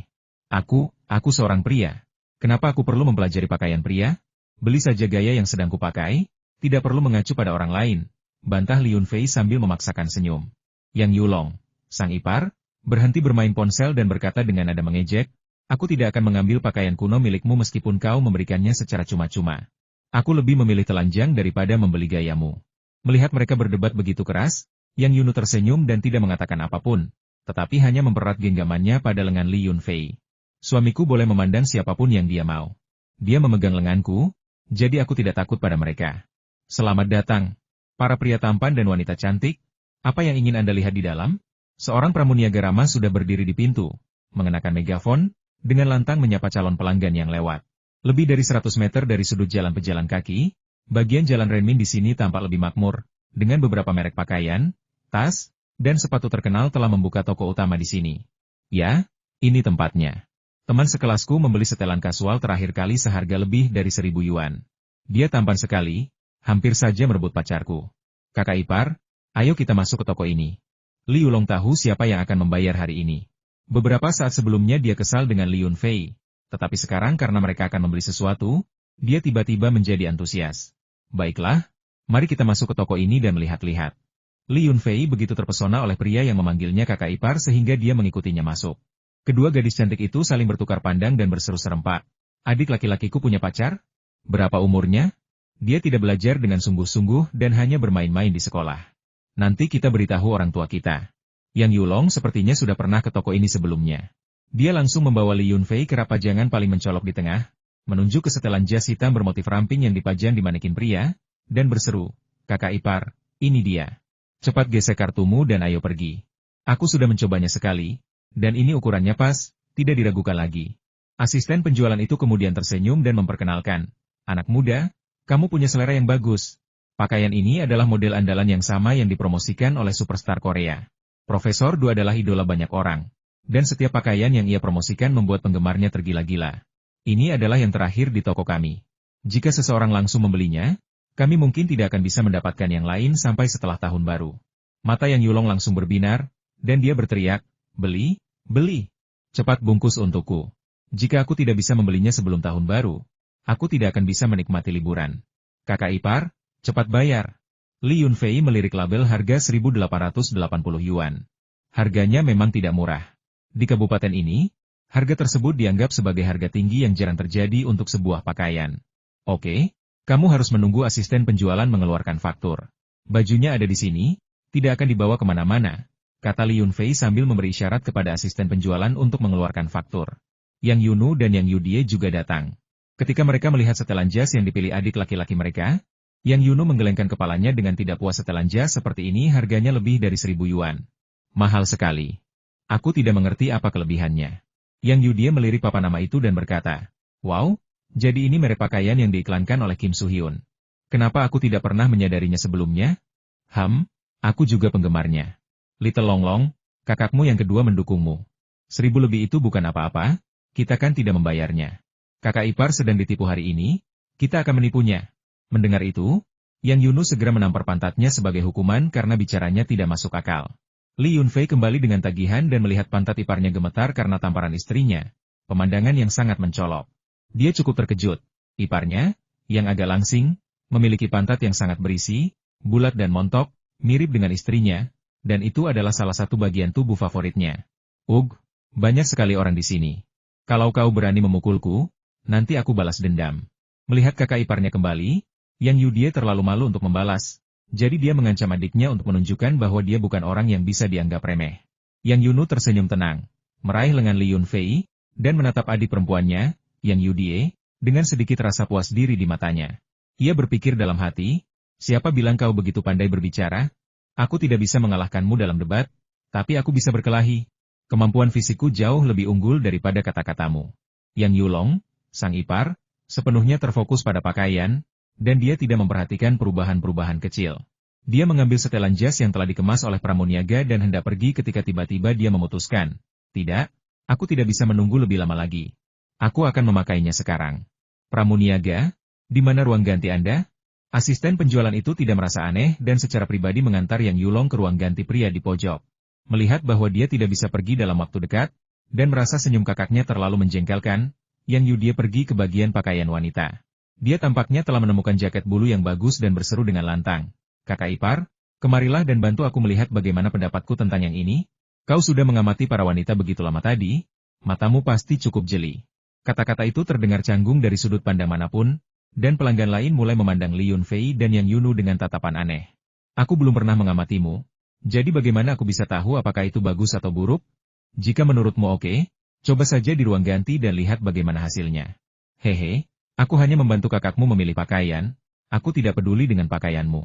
Aku seorang pria. Kenapa aku perlu mempelajari pakaian pria? Beli saja gaya yang sedang kupakai, tidak perlu mengacu pada orang lain, bantah Li Yunfei sambil memaksakan senyum. Yang Yulong, sang ipar, berhenti bermain ponsel dan berkata dengan nada mengejek, aku tidak akan mengambil pakaian kuno milikmu meskipun kau memberikannya secara cuma-cuma. Aku lebih memilih telanjang daripada membeli gayamu. Melihat mereka berdebat begitu keras, Yang Yunu tersenyum dan tidak mengatakan apapun, tetapi hanya mempererat genggamannya pada lengan Li Yunfei. Suamiku boleh memandang siapapun yang dia mau. Dia memegang lenganku, jadi aku tidak takut pada mereka. Selamat datang, para pria tampan dan wanita cantik. Apa yang ingin Anda lihat di dalam? Seorang pramuniaga ramah sudah berdiri di pintu, mengenakan megafon, dengan lantang menyapa calon pelanggan yang lewat. Lebih dari 100 meter dari sudut jalan pejalan kaki, bagian jalan Renmin di sini tampak lebih makmur, dengan beberapa merek pakaian, tas, dan sepatu terkenal telah membuka toko utama di sini. Ya, ini tempatnya. Teman sekelasku membeli setelan kasual terakhir kali seharga lebih dari 1.000 yuan. Dia tampan sekali, hampir saja merebut pacarku. Kakak ipar, ayo kita masuk ke toko ini. Li Yulong tahu siapa yang akan membayar hari ini. Beberapa saat sebelumnya dia kesal dengan Li Yunfei, tetapi sekarang karena mereka akan membeli sesuatu, dia tiba-tiba menjadi antusias. Baiklah, mari kita masuk ke toko ini dan melihat-lihat. Li Yunfei begitu terpesona oleh pria yang memanggilnya kakak ipar sehingga dia mengikutinya masuk. Kedua gadis cantik itu saling bertukar pandang dan berseru serempak. Adik laki-lakiku punya pacar? Berapa umurnya? Dia tidak belajar dengan sungguh-sungguh dan hanya bermain-main di sekolah. Nanti kita beritahu orang tua kita. Yang Yulong sepertinya sudah pernah ke toko ini sebelumnya. Dia langsung membawa Li Yunfei ke rapajangan paling mencolok di tengah, menunjuk ke setelan jas hitam bermotif ramping yang dipajang di manekin pria, dan berseru, "Kakak ipar, ini dia. Cepat gesek kartumu dan ayo pergi. Aku sudah mencobanya sekali, dan ini ukurannya pas, tidak diragukan lagi." Asisten penjualan itu kemudian tersenyum dan memperkenalkan, "Anak muda, kamu punya selera yang bagus. Pakaian ini adalah model andalan yang sama yang dipromosikan oleh superstar Korea. Profesor Du adalah idola banyak orang. Dan setiap pakaian yang ia promosikan membuat penggemarnya tergila-gila. Ini adalah yang terakhir di toko kami. Jika seseorang langsung membelinya, kami mungkin tidak akan bisa mendapatkan yang lain sampai setelah tahun baru." Mata Yang Yulong langsung berbinar, dan dia berteriak, "Beli, beli. Cepat bungkus untukku. Jika aku tidak bisa membelinya sebelum tahun baru, aku tidak akan bisa menikmati liburan. Kakak ipar, cepat bayar." Li Yunfei melirik label harga 1.880 yuan. Harganya memang tidak murah. Di kabupaten ini, harga tersebut dianggap sebagai harga tinggi yang jarang terjadi untuk sebuah pakaian. "Oke, kamu harus menunggu asisten penjualan mengeluarkan faktur. Bajunya ada di sini, tidak akan dibawa kemana-mana," kata Li Yunfei sambil memberi isyarat kepada asisten penjualan untuk mengeluarkan faktur. Yang Yunu dan Yang Yudie juga datang. Ketika mereka melihat setelan jas yang dipilih adik laki-laki mereka, Yang Yunu menggelengkan kepalanya dengan tidak puas. "Setelan jas seperti ini harganya lebih dari 1.000 yuan. Mahal sekali. Aku tidak mengerti apa kelebihannya." Yang Yudie melirik papan nama itu dan berkata, "Wow, jadi ini merek pakaian yang diiklankan oleh Kim Soo-hyun. Kenapa aku tidak pernah menyadarinya sebelumnya? Aku juga penggemarnya. Little Longlong, kakakmu yang kedua mendukungmu. 1.000 lebih itu bukan apa-apa, kita kan tidak membayarnya. Kakak ipar sedang ditipu hari ini, kita akan menipunya." Mendengar itu, Yang Yunu segera menampar pantatnya sebagai hukuman karena bicaranya tidak masuk akal. Li Yunfei kembali dengan tagihan dan melihat pantat iparnya gemetar karena tamparan istrinya, pemandangan yang sangat mencolok. Dia cukup terkejut. Iparnya, yang agak langsing, memiliki pantat yang sangat berisi, bulat dan montok, mirip dengan istrinya, dan itu adalah salah satu bagian tubuh favoritnya. Banyak sekali orang di sini. Kalau kau berani memukulku, nanti aku balas dendam." Melihat kakak iparnya kembali, Yang Yudie terlalu malu untuk membalas. Jadi dia mengancam adiknya untuk menunjukkan bahwa dia bukan orang yang bisa dianggap remeh. Yang Yunu tersenyum tenang, meraih lengan Li Yunfei, dan menatap adik perempuannya, Yang Yudie, dengan sedikit rasa puas diri di matanya. Ia berpikir dalam hati, "Siapa bilang kau begitu pandai berbicara? Aku tidak bisa mengalahkanmu dalam debat, tapi aku bisa berkelahi. Kemampuan fisikku jauh lebih unggul daripada kata-katamu." Yang Yulong, sang ipar, sepenuhnya terfokus pada pakaian, dan dia tidak memperhatikan perubahan-perubahan kecil. Dia mengambil setelan jas yang telah dikemas oleh pramuniaga dan hendak pergi ketika tiba-tiba dia memutuskan, "Tidak, aku tidak bisa menunggu lebih lama lagi. Aku akan memakainya sekarang." "Pramuniaga, di mana ruang ganti Anda?" Asisten penjualan itu tidak merasa aneh dan secara pribadi mengantar Yang Yulong ke ruang ganti pria di pojok. Melihat bahwa dia tidak bisa pergi dalam waktu dekat, dan merasa senyum kakaknya terlalu menjengkelkan, Yang Yudie pergi ke bagian pakaian wanita. Dia tampaknya telah menemukan jaket bulu yang bagus dan berseru dengan lantang, "Kakak ipar, kemarilah dan bantu aku melihat bagaimana pendapatku tentang yang ini. Kau sudah mengamati para wanita begitu lama tadi, matamu pasti cukup jeli." Kata-kata itu terdengar canggung dari sudut pandang manapun, dan pelanggan lain mulai memandang Li Yunfei dan Yang Yunu dengan tatapan aneh. "Aku belum pernah mengamatimu, jadi bagaimana aku bisa tahu apakah itu bagus atau buruk? Jika menurutmu oke, coba saja di ruang ganti dan lihat bagaimana hasilnya." "Hehe. Aku hanya membantu kakakmu memilih pakaian, aku tidak peduli dengan pakaianmu."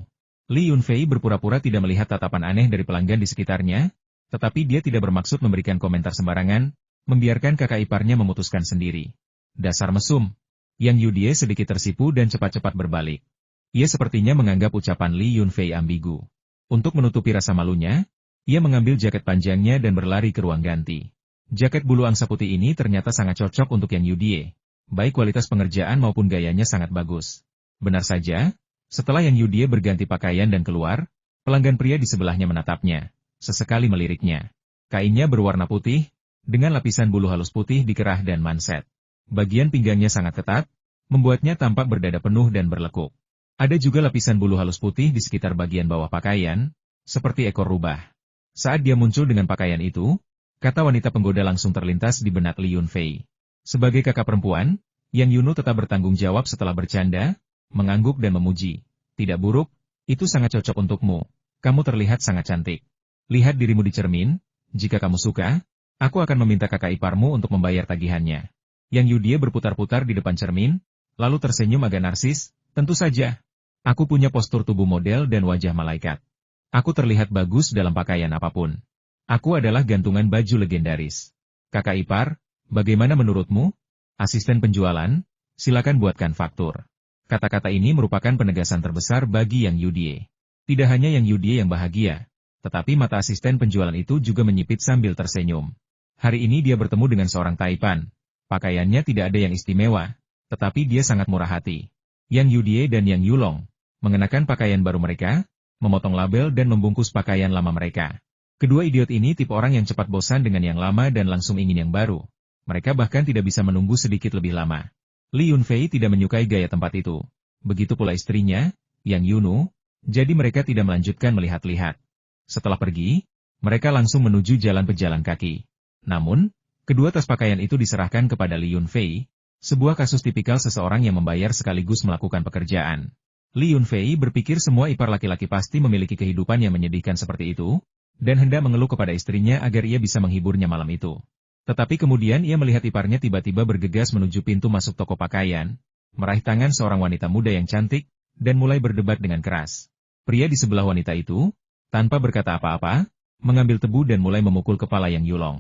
Li Yunfei berpura-pura tidak melihat tatapan aneh dari pelanggan di sekitarnya, tetapi dia tidak bermaksud memberikan komentar sembarangan, membiarkan kakak iparnya memutuskan sendiri. "Dasar mesum." Yang Yudie sedikit tersipu dan cepat-cepat berbalik. Ia sepertinya menganggap ucapan Li Yunfei ambigu. Untuk menutupi rasa malunya, ia mengambil jaket panjangnya dan berlari ke ruang ganti. Jaket bulu angsa putih ini ternyata sangat cocok untuk Yang Yudie. Baik kualitas pengerjaan maupun gayanya sangat bagus. Benar saja, setelah Yang Yudie berganti pakaian dan keluar, pelanggan pria di sebelahnya menatapnya, sesekali meliriknya. Kainnya berwarna putih, dengan lapisan bulu halus putih di kerah dan manset. Bagian pinggangnya sangat ketat, membuatnya tampak berdada penuh dan berlekuk. Ada juga lapisan bulu halus putih di sekitar bagian bawah pakaian, seperti ekor rubah. Saat dia muncul dengan pakaian itu, kata wanita penggoda langsung terlintas di benak Li Yunfei. Sebagai kakak perempuan, Yang Yunu tetap bertanggung jawab setelah bercanda, mengangguk dan memuji. "Tidak buruk, itu sangat cocok untukmu. Kamu terlihat sangat cantik. Lihat dirimu di cermin, jika kamu suka, aku akan meminta kakak iparmu untuk membayar tagihannya." Yang Yudie berputar-putar di depan cermin, lalu tersenyum agak narsis, tentu saja. Aku punya postur tubuh model dan wajah malaikat. Aku terlihat bagus dalam pakaian apapun. Aku adalah gantungan baju legendaris. Kakak ipar, bagaimana menurutmu? Asisten penjualan, silakan buatkan faktur. Kata-kata ini merupakan penegasan terbesar bagi Yang Yudie. Tidak hanya Yang Yudie yang bahagia, tetapi mata asisten penjualan itu juga menyipit sambil tersenyum. Hari ini dia bertemu dengan seorang Taipan. Pakaiannya tidak ada yang istimewa, tetapi dia sangat murah hati. Yang Yudie dan Yang Yulong mengenakan pakaian baru mereka, memotong label dan membungkus pakaian lama mereka. Kedua idiot ini tipe orang yang cepat bosan dengan yang lama dan langsung ingin yang baru. Mereka bahkan tidak bisa menunggu sedikit lebih lama. Li Yunfei tidak menyukai gaya tempat itu. Begitu pula istrinya, Yang Yunu, jadi mereka tidak melanjutkan melihat-lihat. Setelah pergi, mereka langsung menuju jalan pejalan kaki. Namun, kedua tas pakaian itu diserahkan kepada Li Yunfei, sebuah kasus tipikal seseorang yang membayar sekaligus melakukan pekerjaan. Li Yunfei berpikir semua ipar laki-laki pasti memiliki kehidupan yang menyedihkan seperti itu, dan hendak mengeluh kepada istrinya agar ia bisa menghiburnya malam itu. Tetapi kemudian ia melihat iparnya tiba-tiba bergegas menuju pintu masuk toko pakaian, meraih tangan seorang wanita muda yang cantik, dan mulai berdebat dengan keras. Pria di sebelah wanita itu, tanpa berkata apa-apa, mengambil tebu dan mulai memukul kepala Yang Yulong.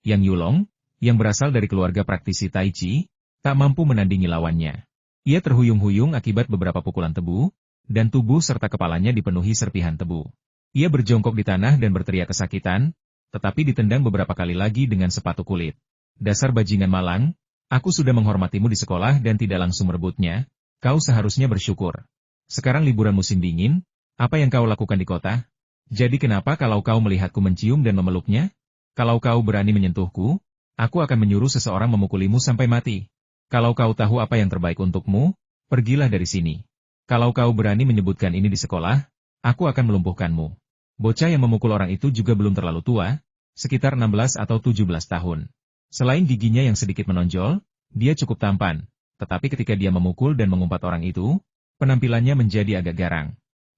Yang Yulong, yang berasal dari keluarga praktisi Tai Chi, tak mampu menandingi lawannya. Ia terhuyung-huyung akibat beberapa pukulan tebu, dan tubuh serta kepalanya dipenuhi serpihan tebu. Ia berjongkok di tanah dan berteriak kesakitan, tetapi ditendang beberapa kali lagi dengan sepatu kulit. Dasar bajingan malang, aku sudah menghormatimu di sekolah dan tidak langsung merebutnya, kau seharusnya bersyukur. Sekarang liburan musim dingin, apa yang kau lakukan di kota? Jadi kenapa kalau kau melihatku mencium dan memeluknya? Kalau kau berani menyentuhku, aku akan menyuruh seseorang memukulimu sampai mati. Kalau kau tahu apa yang terbaik untukmu, pergilah dari sini. Kalau kau berani menyebutkan ini di sekolah, aku akan melumpuhkanmu. Bocah yang memukul orang itu juga belum terlalu tua, sekitar 16 atau 17 tahun. Selain giginya yang sedikit menonjol, dia cukup tampan, tetapi ketika dia memukul dan mengumpat orang itu, penampilannya menjadi agak garang.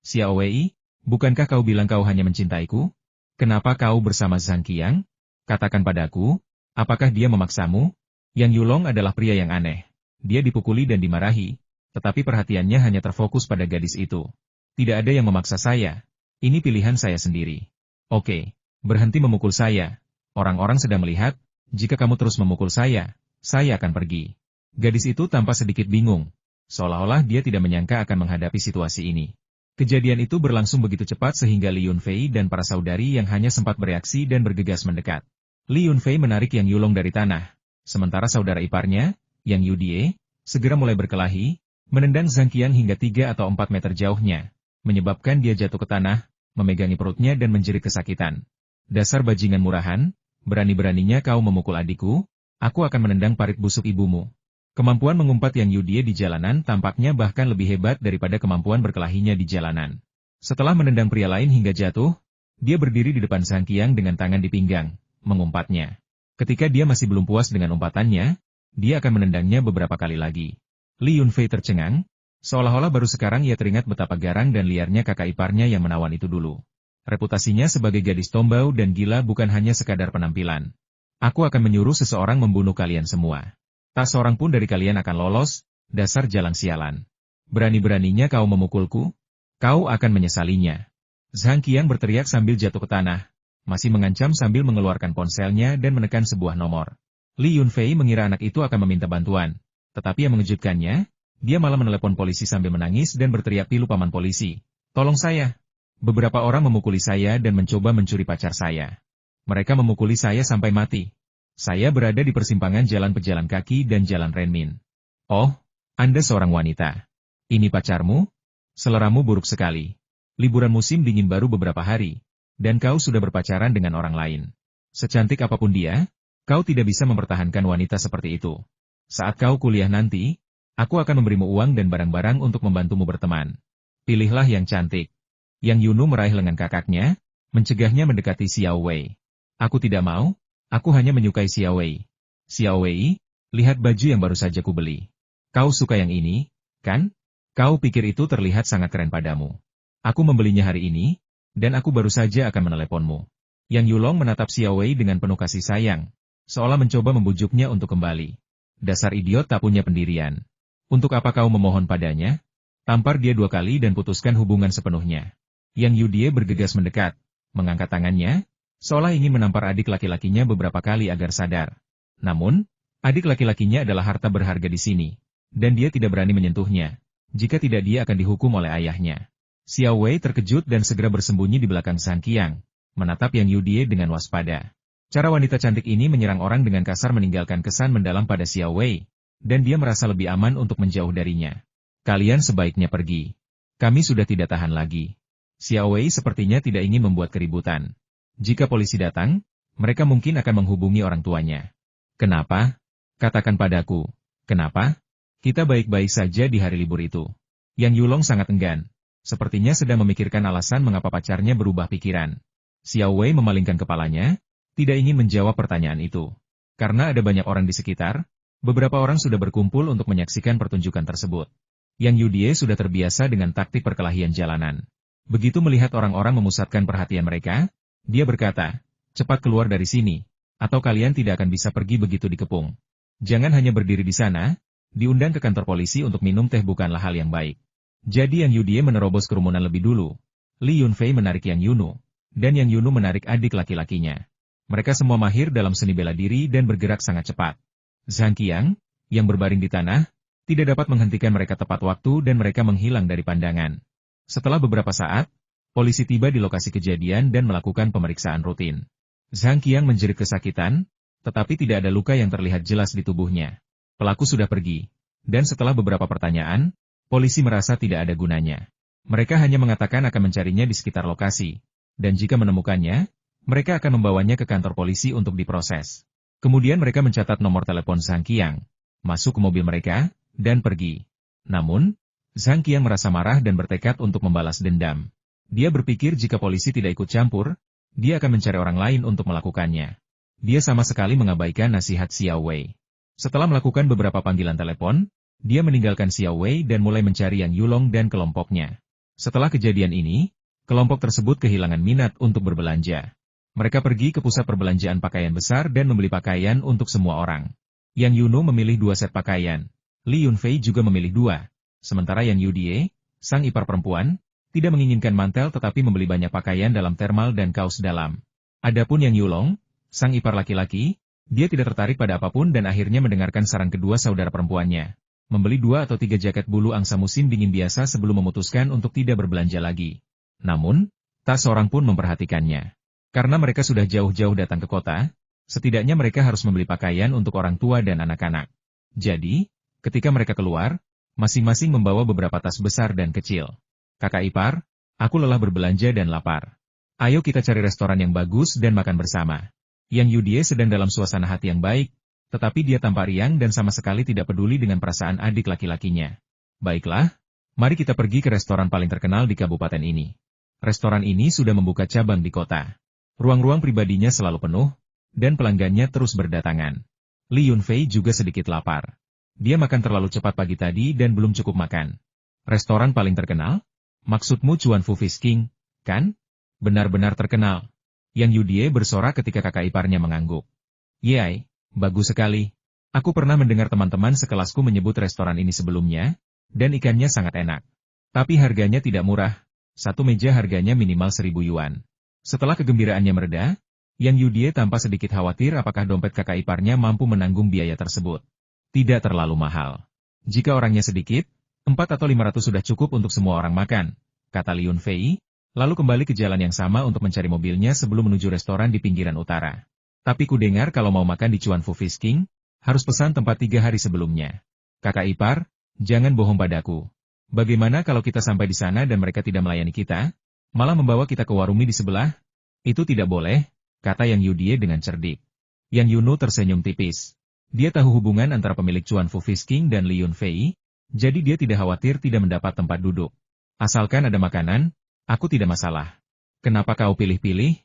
Xiao Wei, bukankah kau bilang kau hanya mencintaiku? Kenapa kau bersama Zhang Qiang? Katakan padaku, apakah dia memaksamu? Yang Yulong adalah pria yang aneh. Dia dipukuli dan dimarahi, tetapi perhatiannya hanya terfokus pada gadis itu. Tidak ada yang memaksa saya. Ini pilihan saya sendiri. Oke, berhenti memukul saya. Orang-orang sedang melihat, jika kamu terus memukul saya akan pergi. Gadis itu tampak sedikit bingung, seolah-olah dia tidak menyangka akan menghadapi situasi ini. Kejadian itu berlangsung begitu cepat sehingga Li Yunfei dan para saudari yang hanya sempat bereaksi dan bergegas mendekat. Li Yunfei menarik Yang Yulong dari tanah, sementara saudara iparnya, Yang Yudie, segera mulai berkelahi, menendang Zhang Qiang hingga 3 atau 4 meter jauhnya, menyebabkan dia jatuh ke tanah, memegangi perutnya dan menjerit kesakitan. Dasar bajingan murahan, berani-beraninya kau memukul adikku, aku akan menendang parit busuk ibumu. Kemampuan mengumpat Yang Yudie di jalanan tampaknya bahkan lebih hebat daripada kemampuan berkelahinya di jalanan. Setelah menendang pria lain hingga jatuh, dia berdiri di depan Zhang Qiang dengan tangan di pinggang, mengumpatnya. Ketika dia masih belum puas dengan umpatannya, dia akan menendangnya beberapa kali lagi. Li Yunfei tercengang, seolah-olah baru sekarang ia teringat betapa garang dan liarnya kakak iparnya yang menawan itu dulu. Reputasinya sebagai gadis tombau dan gila bukan hanya sekadar penampilan. Aku akan menyuruh seseorang membunuh kalian semua. Tak seorang pun dari kalian akan lolos, dasar jalang sialan. Berani-beraninya kau memukulku? Kau akan menyesalinya. Zhang Qiang berteriak sambil jatuh ke tanah, masih mengancam sambil mengeluarkan ponselnya dan menekan sebuah nomor. Li Yunfei mengira anak itu akan meminta bantuan, tetapi yang mengejutkannya, dia malah menelepon polisi sambil menangis dan berteriak pilu paman polisi. Tolong saya. Beberapa orang memukuli saya dan mencoba mencuri pacar saya. Mereka memukuli saya sampai mati. Saya berada di persimpangan jalan pejalan kaki dan jalan Renmin. Oh, Anda seorang wanita. Ini pacarmu? Seleramu buruk sekali. Liburan musim dingin baru beberapa hari, dan kau sudah berpacaran dengan orang lain. Secantik apapun dia, kau tidak bisa mempertahankan wanita seperti itu. Saat kau kuliah nanti, aku akan memberimu uang dan barang-barang untuk membantumu berteman. Pilihlah yang cantik. Yang Yunu meraih lengan kakaknya, mencegahnya mendekati Xiao Wei. Aku tidak mau, aku hanya menyukai Xiao Wei. Xiao Wei, lihat baju yang baru saja kubeli. Kau suka yang ini, kan? Kau pikir itu terlihat sangat keren padamu. Aku membelinya hari ini, dan aku baru saja akan meneleponmu. Yang Yulong menatap Xiao Wei dengan penuh kasih sayang, seolah mencoba membujuknya untuk kembali. Dasar idiot tak punya pendirian. Untuk apa kau memohon padanya? Tampar dia 2 kali dan putuskan hubungan sepenuhnya. Yang Yudie bergegas mendekat, mengangkat tangannya, seolah ingin menampar adik laki-lakinya beberapa kali agar sadar. Namun, adik laki-lakinya adalah harta berharga di sini, dan dia tidak berani menyentuhnya. Jika tidak dia akan dihukum oleh ayahnya. Xiao Wei terkejut dan segera bersembunyi di belakang Sang Qiang, menatap Yang Yudie dengan waspada. Cara wanita cantik ini menyerang orang dengan kasar meninggalkan kesan mendalam pada Xiao Wei, dan dia merasa lebih aman untuk menjauh darinya. Kalian sebaiknya pergi. Kami sudah tidak tahan lagi. Xiao Wei sepertinya tidak ingin membuat keributan. Jika polisi datang, mereka mungkin akan menghubungi orang tuanya. Kenapa? Katakan padaku. Kenapa? Kita baik-baik saja di hari libur itu. Yang Yulong sangat enggan. Sepertinya sedang memikirkan alasan mengapa pacarnya berubah pikiran. Xiao Wei memalingkan kepalanya, tidak ingin menjawab pertanyaan itu. Karena ada banyak orang di sekitar, beberapa orang sudah berkumpul untuk menyaksikan pertunjukan tersebut. Yang Yudie sudah terbiasa dengan taktik perkelahian jalanan. Begitu melihat orang-orang memusatkan perhatian mereka, dia berkata, cepat keluar dari sini, atau kalian tidak akan bisa pergi begitu dikepung. Jangan hanya berdiri di sana, diundang ke kantor polisi untuk minum teh bukanlah hal yang baik. Jadi Yang Yudie menerobos kerumunan lebih dulu. Li Yunfei menarik Yang Yunu, dan Yang Yunu menarik adik laki-lakinya. Mereka semua mahir dalam seni bela diri dan bergerak sangat cepat. Zhang Qiang, yang berbaring di tanah, tidak dapat menghentikan mereka tepat waktu dan mereka menghilang dari pandangan. Setelah beberapa saat, polisi tiba di lokasi kejadian dan melakukan pemeriksaan rutin. Zhang Qiang menjerit kesakitan, tetapi tidak ada luka yang terlihat jelas di tubuhnya. Pelaku sudah pergi, dan setelah beberapa pertanyaan, polisi merasa tidak ada gunanya. Mereka hanya mengatakan akan mencarinya di sekitar lokasi, dan jika menemukannya, mereka akan membawanya ke kantor polisi untuk diproses. Kemudian mereka mencatat nomor telepon Zhang Qiang, masuk ke mobil mereka, dan pergi. Namun, Zhang Qiang merasa marah dan bertekad untuk membalas dendam. Dia berpikir jika polisi tidak ikut campur, dia akan mencari orang lain untuk melakukannya. Dia sama sekali mengabaikan nasihat Xiao Wei. Setelah melakukan beberapa panggilan telepon, dia meninggalkan Xiao Wei dan mulai mencari Yang Yulong dan kelompoknya. Setelah kejadian ini, kelompok tersebut kehilangan minat untuk berbelanja. Mereka pergi ke pusat perbelanjaan pakaian besar dan membeli pakaian untuk semua orang. Yang Yunu memilih 2 set pakaian. Li Yunfei juga memilih 2, sementara Yang Yudie, sang ipar perempuan, tidak menginginkan mantel tetapi membeli banyak pakaian dalam thermal dan kaos dalam. Adapun Yang Yulong, sang ipar laki-laki, dia tidak tertarik pada apapun dan akhirnya mendengarkan saran kedua saudara perempuannya. Membeli 2 atau 3 jaket bulu angsa musim dingin biasa sebelum memutuskan untuk tidak berbelanja lagi. Namun, tak seorang pun memperhatikannya. Karena mereka sudah jauh-jauh datang ke kota, setidaknya mereka harus membeli pakaian untuk orang tua dan anak-anak. Jadi, ketika mereka keluar, masing-masing membawa beberapa tas besar dan kecil. Kakak ipar, aku lelah berbelanja dan lapar. Ayo kita cari restoran yang bagus dan makan bersama. Yang Yudie sedang dalam suasana hati yang baik, tetapi dia tampak riang dan sama sekali tidak peduli dengan perasaan adik laki-lakinya. Baiklah, mari kita pergi ke restoran paling terkenal di kabupaten ini. Restoran ini sudah membuka cabang di kota. Ruang-ruang pribadinya selalu penuh, dan pelanggannya terus berdatangan. Li Yunfei juga sedikit lapar. Dia makan terlalu cepat pagi tadi dan belum cukup makan. Restoran paling terkenal? Maksudmu Chuan Fu Fish King, kan? Benar-benar terkenal. Yang Yudie bersorak ketika kakak iparnya mengangguk. Yai, bagus sekali. Aku pernah mendengar teman-teman sekelasku menyebut restoran ini sebelumnya, dan ikannya sangat enak. Tapi harganya tidak murah. 1 meja harganya minimal 1.000 yuan. Setelah kegembiraannya mereda, Yang Yudie tampak sedikit khawatir apakah dompet kakak iparnya mampu menanggung biaya tersebut. Tidak terlalu mahal. Jika orangnya sedikit, 4 atau 500 sudah cukup untuk semua orang makan, kata Li Yunfei, lalu kembali ke jalan yang sama untuk mencari mobilnya sebelum menuju restoran di pinggiran utara. Tapi ku dengar kalau mau makan di Chuan Fu Fish King, harus pesan tempat 3 hari sebelumnya. Kakak ipar, jangan bohong padaku. Bagaimana kalau kita sampai di sana dan mereka tidak melayani kita, malah membawa kita ke warung mie di sebelah? Itu tidak boleh, kata Yang Yudie dengan cerdik. Yang Yunu tersenyum tipis. Dia tahu hubungan antara pemilik Chuan Fu Fish King dan Li Yunfei, jadi dia tidak khawatir tidak mendapat tempat duduk. Asalkan ada makanan, aku tidak masalah. Kenapa kau pilih-pilih?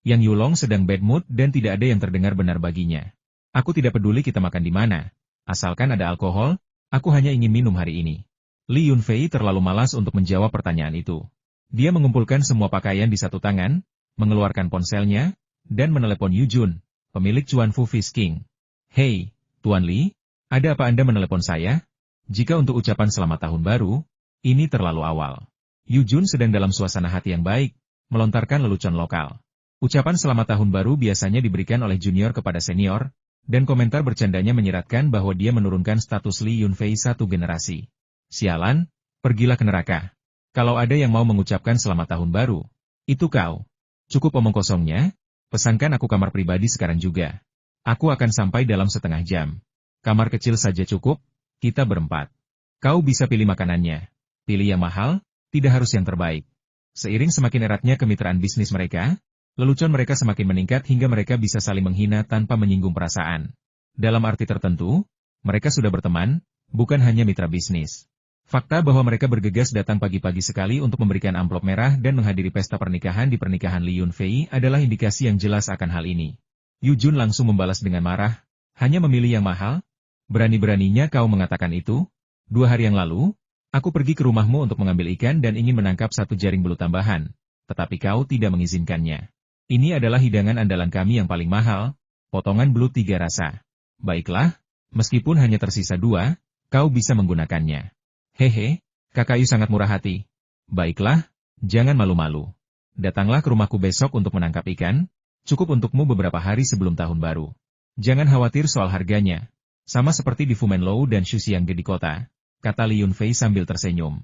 Yang Yulong sedang bad mood dan tidak ada yang terdengar benar baginya. Aku tidak peduli kita makan di mana. Asalkan ada alkohol, aku hanya ingin minum hari ini. Li Yunfei terlalu malas untuk menjawab pertanyaan itu. Dia mengumpulkan semua pakaian di satu tangan, mengeluarkan ponselnya, dan menelepon Yu Jun, pemilik Chuan Fu Fish King. Hei, Tuan Li, Ada apa Anda menelepon saya? Jika untuk ucapan selamat tahun baru, ini terlalu awal. Yu Jun sedang dalam suasana hati yang baik, melontarkan lelucon lokal. Ucapan selamat tahun baru biasanya diberikan oleh junior kepada senior, dan komentar bercandanya menyiratkan bahwa dia menurunkan status Li Yunfei satu generasi. Sialan, pergilah ke neraka. Kalau ada yang mau mengucapkan selamat tahun baru, itu kau. Cukup omong kosongnya, pesankan aku kamar pribadi sekarang juga. Aku akan sampai dalam setengah jam. Kamar kecil saja cukup, kita berempat. Kau bisa pilih makanannya. Pilih yang mahal, tidak harus yang terbaik. Seiring semakin eratnya kemitraan bisnis mereka, lelucon mereka semakin meningkat hingga mereka bisa saling menghina tanpa menyinggung perasaan. Dalam arti tertentu, mereka sudah berteman, bukan hanya mitra bisnis. Fakta bahwa mereka bergegas datang pagi-pagi sekali untuk memberikan amplop merah dan menghadiri pesta pernikahan di pernikahan Li Yunfei adalah indikasi yang jelas akan hal ini. Yu Jun langsung membalas dengan marah, hanya memilih yang mahal? Berani-beraninya kau mengatakan itu? 2 hari yang lalu, aku pergi ke rumahmu untuk mengambil ikan dan ingin menangkap 1 jaring belut tambahan, tetapi kau tidak mengizinkannya. Ini adalah hidangan andalan kami yang paling mahal, potongan belut 3 rasa. Baiklah, meskipun hanya tersisa 2, kau bisa menggunakannya. Hehe, Kakak Yu sangat murah hati. Baiklah, jangan malu-malu. Datanglah ke rumahku besok untuk menangkap ikan, cukup untukmu beberapa hari sebelum tahun baru. Jangan khawatir soal harganya. Sama seperti di Fumenlou dan Shuxiangge di kota, kata Li Yunfei sambil tersenyum.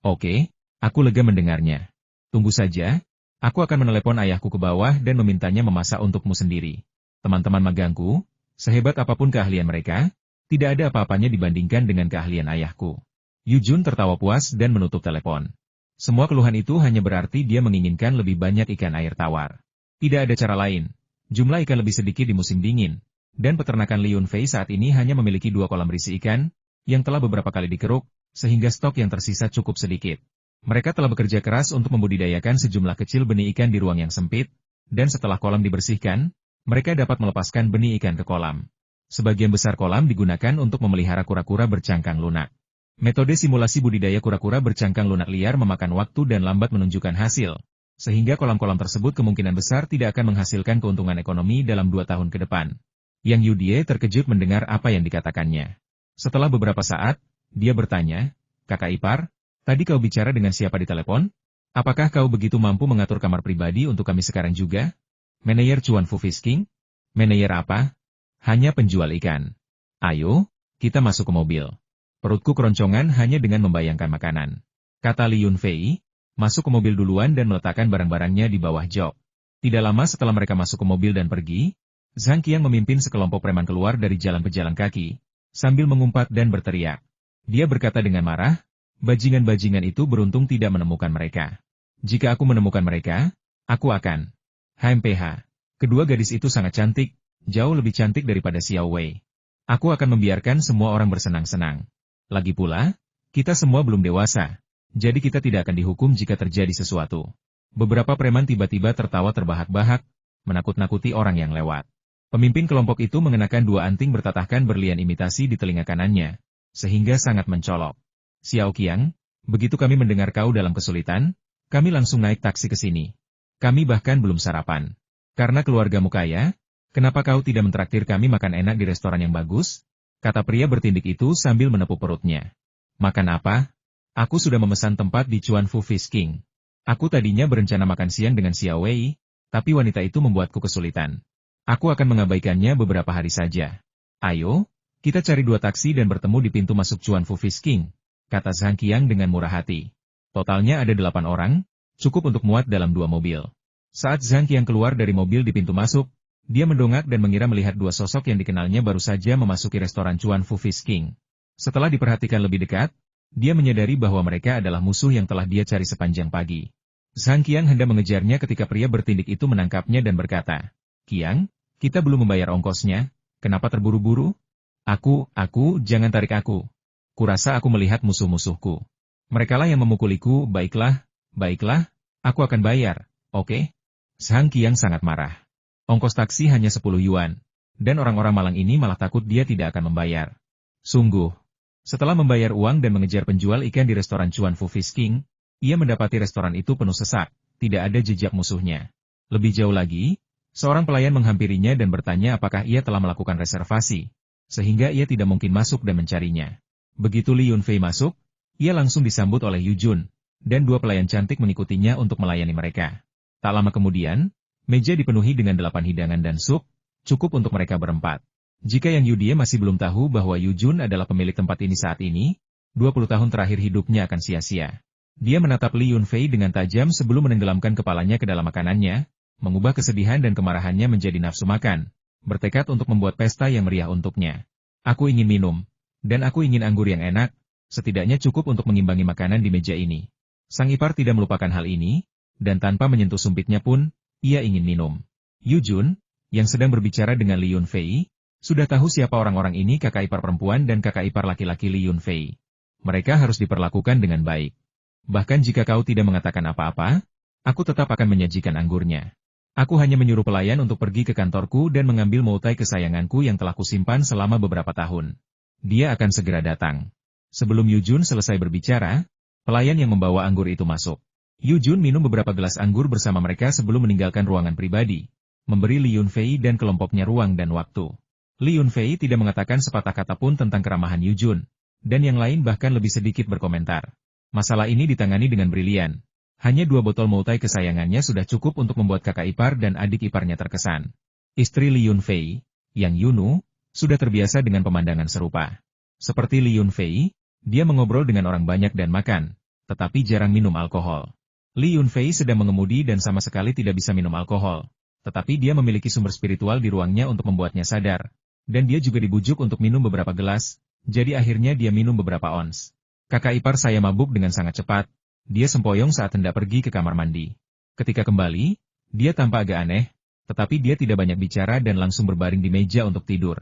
Oke, aku lega mendengarnya. Tunggu saja, aku akan menelepon ayahku ke bawah dan memintanya memasak untukmu sendiri. Teman-teman magangku, sehebat apapun keahlian mereka, tidak ada apa-apanya dibandingkan dengan keahlian ayahku. Yu Jun tertawa puas dan menutup telepon. Semua keluhan itu hanya berarti dia menginginkan lebih banyak ikan air tawar. Tidak ada cara lain. Jumlah ikan lebih sedikit di musim dingin, dan peternakan Li Yunfei saat ini hanya memiliki 2 kolam berisi ikan, yang telah beberapa kali dikeruk, sehingga stok yang tersisa cukup sedikit. Mereka telah bekerja keras untuk membudidayakan sejumlah kecil benih ikan di ruang yang sempit, dan setelah kolam dibersihkan, mereka dapat melepaskan benih ikan ke kolam. Sebagian besar kolam digunakan untuk memelihara kura-kura bercangkang lunak. Metode simulasi budidaya kura-kura bercangkang lunak liar memakan waktu dan lambat menunjukkan hasil, sehingga kolam-kolam tersebut kemungkinan besar tidak akan menghasilkan keuntungan ekonomi dalam 2 tahun ke depan. Yang Yudie terkejut mendengar apa yang dikatakannya. Setelah beberapa saat, dia bertanya, Kakak ipar, tadi kau bicara dengan siapa di telepon? Apakah kau begitu mampu mengatur kamar pribadi untuk kami sekarang juga? Manajer Chuan Fu Fisking? Manajer apa? Hanya penjual ikan. Ayo, kita masuk ke mobil. Perutku keroncongan hanya dengan membayangkan makanan. Kata Li Yunfei, masuk ke mobil duluan dan meletakkan barang-barangnya di bawah jok. Tidak lama setelah mereka masuk ke mobil dan pergi, Zhang Qiang memimpin sekelompok preman keluar dari jalan pejalan kaki, sambil mengumpat dan berteriak. Dia berkata dengan marah, bajingan-bajingan itu beruntung tidak menemukan mereka. Jika aku menemukan mereka, aku akan. HMPH. Kedua gadis itu sangat cantik, jauh lebih cantik daripada Xiao Wei. Aku akan membiarkan semua orang bersenang-senang. Lagi pula, kita semua belum dewasa, jadi kita tidak akan dihukum jika terjadi sesuatu. Beberapa preman tiba-tiba tertawa terbahak-bahak, menakut-nakuti orang yang lewat. Pemimpin kelompok itu mengenakan 2 anting bertatahkan berlian imitasi di telinga kanannya, sehingga sangat mencolok. Xiao Qiang, begitu kami mendengar kau dalam kesulitan, kami langsung naik taksi ke sini. Kami bahkan belum sarapan. Karena keluargamu kaya, kenapa kau tidak mentraktir kami makan enak di restoran yang bagus? Kata pria bertindik itu sambil menepuk perutnya. Makan apa? Aku sudah memesan tempat di Chuan Fu Fisking. Aku tadinya berencana makan siang dengan Xiao Wei, tapi wanita itu membuatku kesulitan. Aku akan mengabaikannya beberapa hari saja. Ayo, kita cari 2 taksi dan bertemu di pintu masuk Chuan Fu Fisking, kata Zhang Qiang dengan murah hati. Totalnya ada 8 orang, cukup untuk muat dalam 2 mobil. Saat Zhang Qiang keluar dari mobil di pintu masuk, dia mendongak dan mengira melihat 2 sosok yang dikenalnya baru saja memasuki restoran Chuan Fu Fisking. Setelah diperhatikan lebih dekat, dia menyadari bahwa mereka adalah musuh yang telah dia cari sepanjang pagi. Zhang Qiang hendak mengejarnya ketika pria bertindik itu menangkapnya dan berkata, Qiang, kita belum membayar ongkosnya, kenapa terburu-buru? Aku, jangan tarik aku. Kurasa aku melihat musuh-musuhku. Merekalah yang memukuliku, baiklah, aku akan bayar, oke? Zhang Qiang sangat marah. Ongkos taksi hanya 10 yuan, dan orang-orang malang ini malah takut dia tidak akan membayar. Sungguh. Setelah membayar uang dan mengejar penjual ikan di restoran Chuan Fu Fisking, ia mendapati restoran itu penuh sesak, tidak ada jejak musuhnya. Lebih jauh lagi, seorang pelayan menghampirinya dan bertanya apakah ia telah melakukan reservasi. sehingga ia tidak mungkin masuk dan mencarinya. Begitu Li Yunfei masuk, ia langsung disambut oleh Yu Jun, dan dua pelayan cantik mengikutinya untuk melayani mereka. Tak lama kemudian, meja dipenuhi dengan 8 hidangan dan sup, cukup untuk mereka berempat. Jika Yang Yudie masih belum tahu bahwa Yu Jun adalah pemilik tempat ini saat ini, 20 tahun terakhir hidupnya akan sia-sia. Dia menatap Li Yunfei dengan tajam sebelum menenggelamkan kepalanya ke dalam makanannya, mengubah kesedihan dan kemarahannya menjadi nafsu makan, bertekad untuk membuat pesta yang meriah untuknya. Aku ingin minum, dan aku ingin anggur yang enak, setidaknya cukup untuk mengimbangi makanan di meja ini. Sang ipar tidak melupakan hal ini, dan tanpa menyentuh sumpitnya pun, ia ingin minum. Yu Jun, yang sedang berbicara dengan Li Yunfei, sudah tahu siapa orang-orang ini, kakak ipar perempuan dan kakak ipar laki-laki Li Yunfei. Mereka harus diperlakukan dengan baik. Bahkan jika kau tidak mengatakan apa-apa, aku tetap akan menyajikan anggurnya. Aku hanya menyuruh pelayan untuk pergi ke kantorku dan mengambil moutai kesayanganku yang telah kusimpan selama beberapa tahun. Dia akan segera datang. Sebelum Yu Jun selesai berbicara, pelayan yang membawa anggur itu masuk. Yu Jun minum beberapa gelas anggur bersama mereka sebelum meninggalkan ruangan pribadi, memberi Li Yunfei dan kelompoknya ruang dan waktu. Li Yunfei tidak mengatakan sepatah kata pun tentang keramahan Yu Jun, dan yang lain bahkan lebih sedikit berkomentar. Masalah ini ditangani dengan brilian. Hanya 2 botol moutai kesayangannya sudah cukup untuk membuat kakak ipar dan adik iparnya terkesan. Istri Li Yunfei, Yang Yunu, sudah terbiasa dengan pemandangan serupa. Seperti Li Yunfei, dia mengobrol dengan orang banyak dan makan, tetapi jarang minum alkohol. Li Yunfei sedang mengemudi dan sama sekali tidak bisa minum alkohol, tetapi dia memiliki sumber spiritual di ruangnya untuk membuatnya sadar. Dan dia juga dibujuk untuk minum beberapa gelas, jadi akhirnya dia minum beberapa ons. Kakak ipar saya mabuk dengan sangat cepat, dia sempoyong saat hendak pergi ke kamar mandi. Ketika kembali, dia tampak agak aneh, tetapi dia tidak banyak bicara dan langsung berbaring di meja untuk tidur.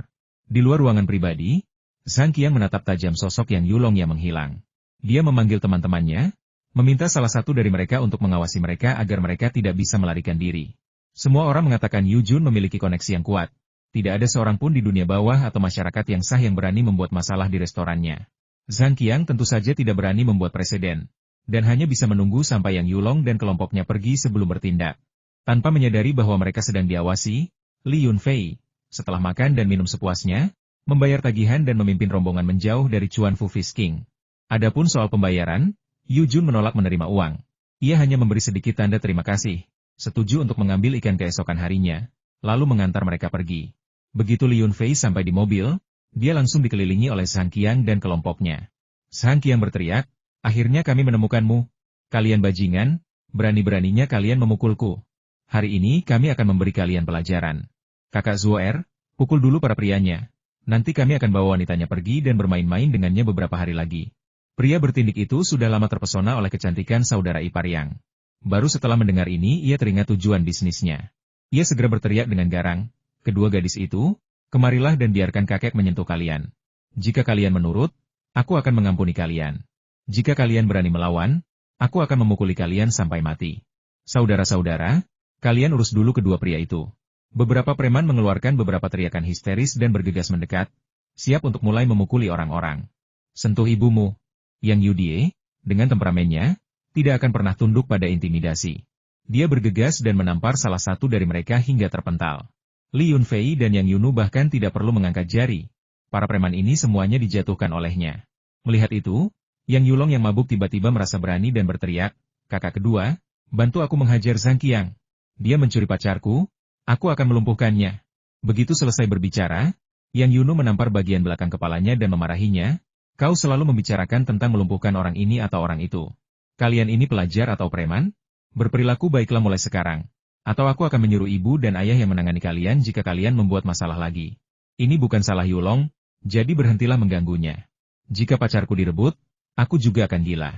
Di luar ruangan pribadi, Zhang Qiang menatap tajam sosok Yang Yulong yang menghilang. Dia memanggil teman-temannya, meminta salah satu dari mereka untuk mengawasi mereka agar mereka tidak bisa melarikan diri. Semua orang mengatakan Yu Jun memiliki koneksi yang kuat. Tidak ada seorang pun di dunia bawah atau masyarakat yang sah yang berani membuat masalah di restorannya. Zhang Qiang tentu saja tidak berani membuat presiden, dan hanya bisa menunggu sampai Yang Yulong dan kelompoknya pergi sebelum bertindak. Tanpa menyadari bahwa mereka sedang diawasi, Li Yunfei, setelah makan dan minum sepuasnya, membayar tagihan dan memimpin rombongan menjauh dari Chuan Fu Fish King. Adapun soal pembayaran, Yu Jun menolak menerima uang. Ia hanya memberi sedikit tanda terima kasih, setuju untuk mengambil ikan keesokan harinya, lalu mengantar mereka pergi. Begitu Li Yunfei sampai di mobil, dia langsung dikelilingi oleh Zhang Qiang dan kelompoknya. Zhang Qiang berteriak, "Akhirnya kami menemukanmu. Kalian bajingan, berani-beraninya kalian memukulku. Hari ini kami akan memberi kalian pelajaran. Kakak Zuoer, pukul dulu para prianya. Nanti kami akan bawa wanitanya pergi dan bermain-main dengannya beberapa hari lagi." Pria bertindik itu sudah lama terpesona oleh kecantikan saudara ipar Yang. Baru setelah mendengar ini ia teringat tujuan bisnisnya. Ia segera berteriak dengan garang, "Kedua gadis itu, kemarilah dan biarkan kakek menyentuh kalian. Jika kalian menurut, aku akan mengampuni kalian. Jika kalian berani melawan, aku akan memukuli kalian sampai mati." Saudara-saudara, kalian urus dulu kedua pria itu. Beberapa preman mengeluarkan beberapa teriakan histeris dan bergegas mendekat, siap untuk mulai memukuli orang-orang. "Sentuh ibumu." Yang Yudie, dengan temperamennya, tidak akan pernah tunduk pada intimidasi. Dia bergegas dan menampar salah satu dari mereka hingga terpental. Li Yunfei dan Yang Yunu bahkan tidak perlu mengangkat jari. Para preman ini semuanya dijatuhkan olehnya. Melihat itu, Yang Yulong yang mabuk tiba-tiba merasa berani dan berteriak, "Kakak kedua, bantu aku menghajar Zhang Qiang. Dia mencuri pacarku, aku akan melumpuhkannya." Begitu selesai berbicara, Yang Yunu menampar bagian belakang kepalanya dan memarahinya, "Kau selalu membicarakan tentang melumpuhkan orang ini atau orang itu. Kalian ini pelajar atau preman? Berperilaku baiklah mulai sekarang. Atau aku akan menyuruh ibu dan ayah yang menangani kalian jika kalian membuat masalah lagi. Ini bukan salah Yulong, jadi berhentilah mengganggunya. Jika pacarku direbut, aku juga akan gila.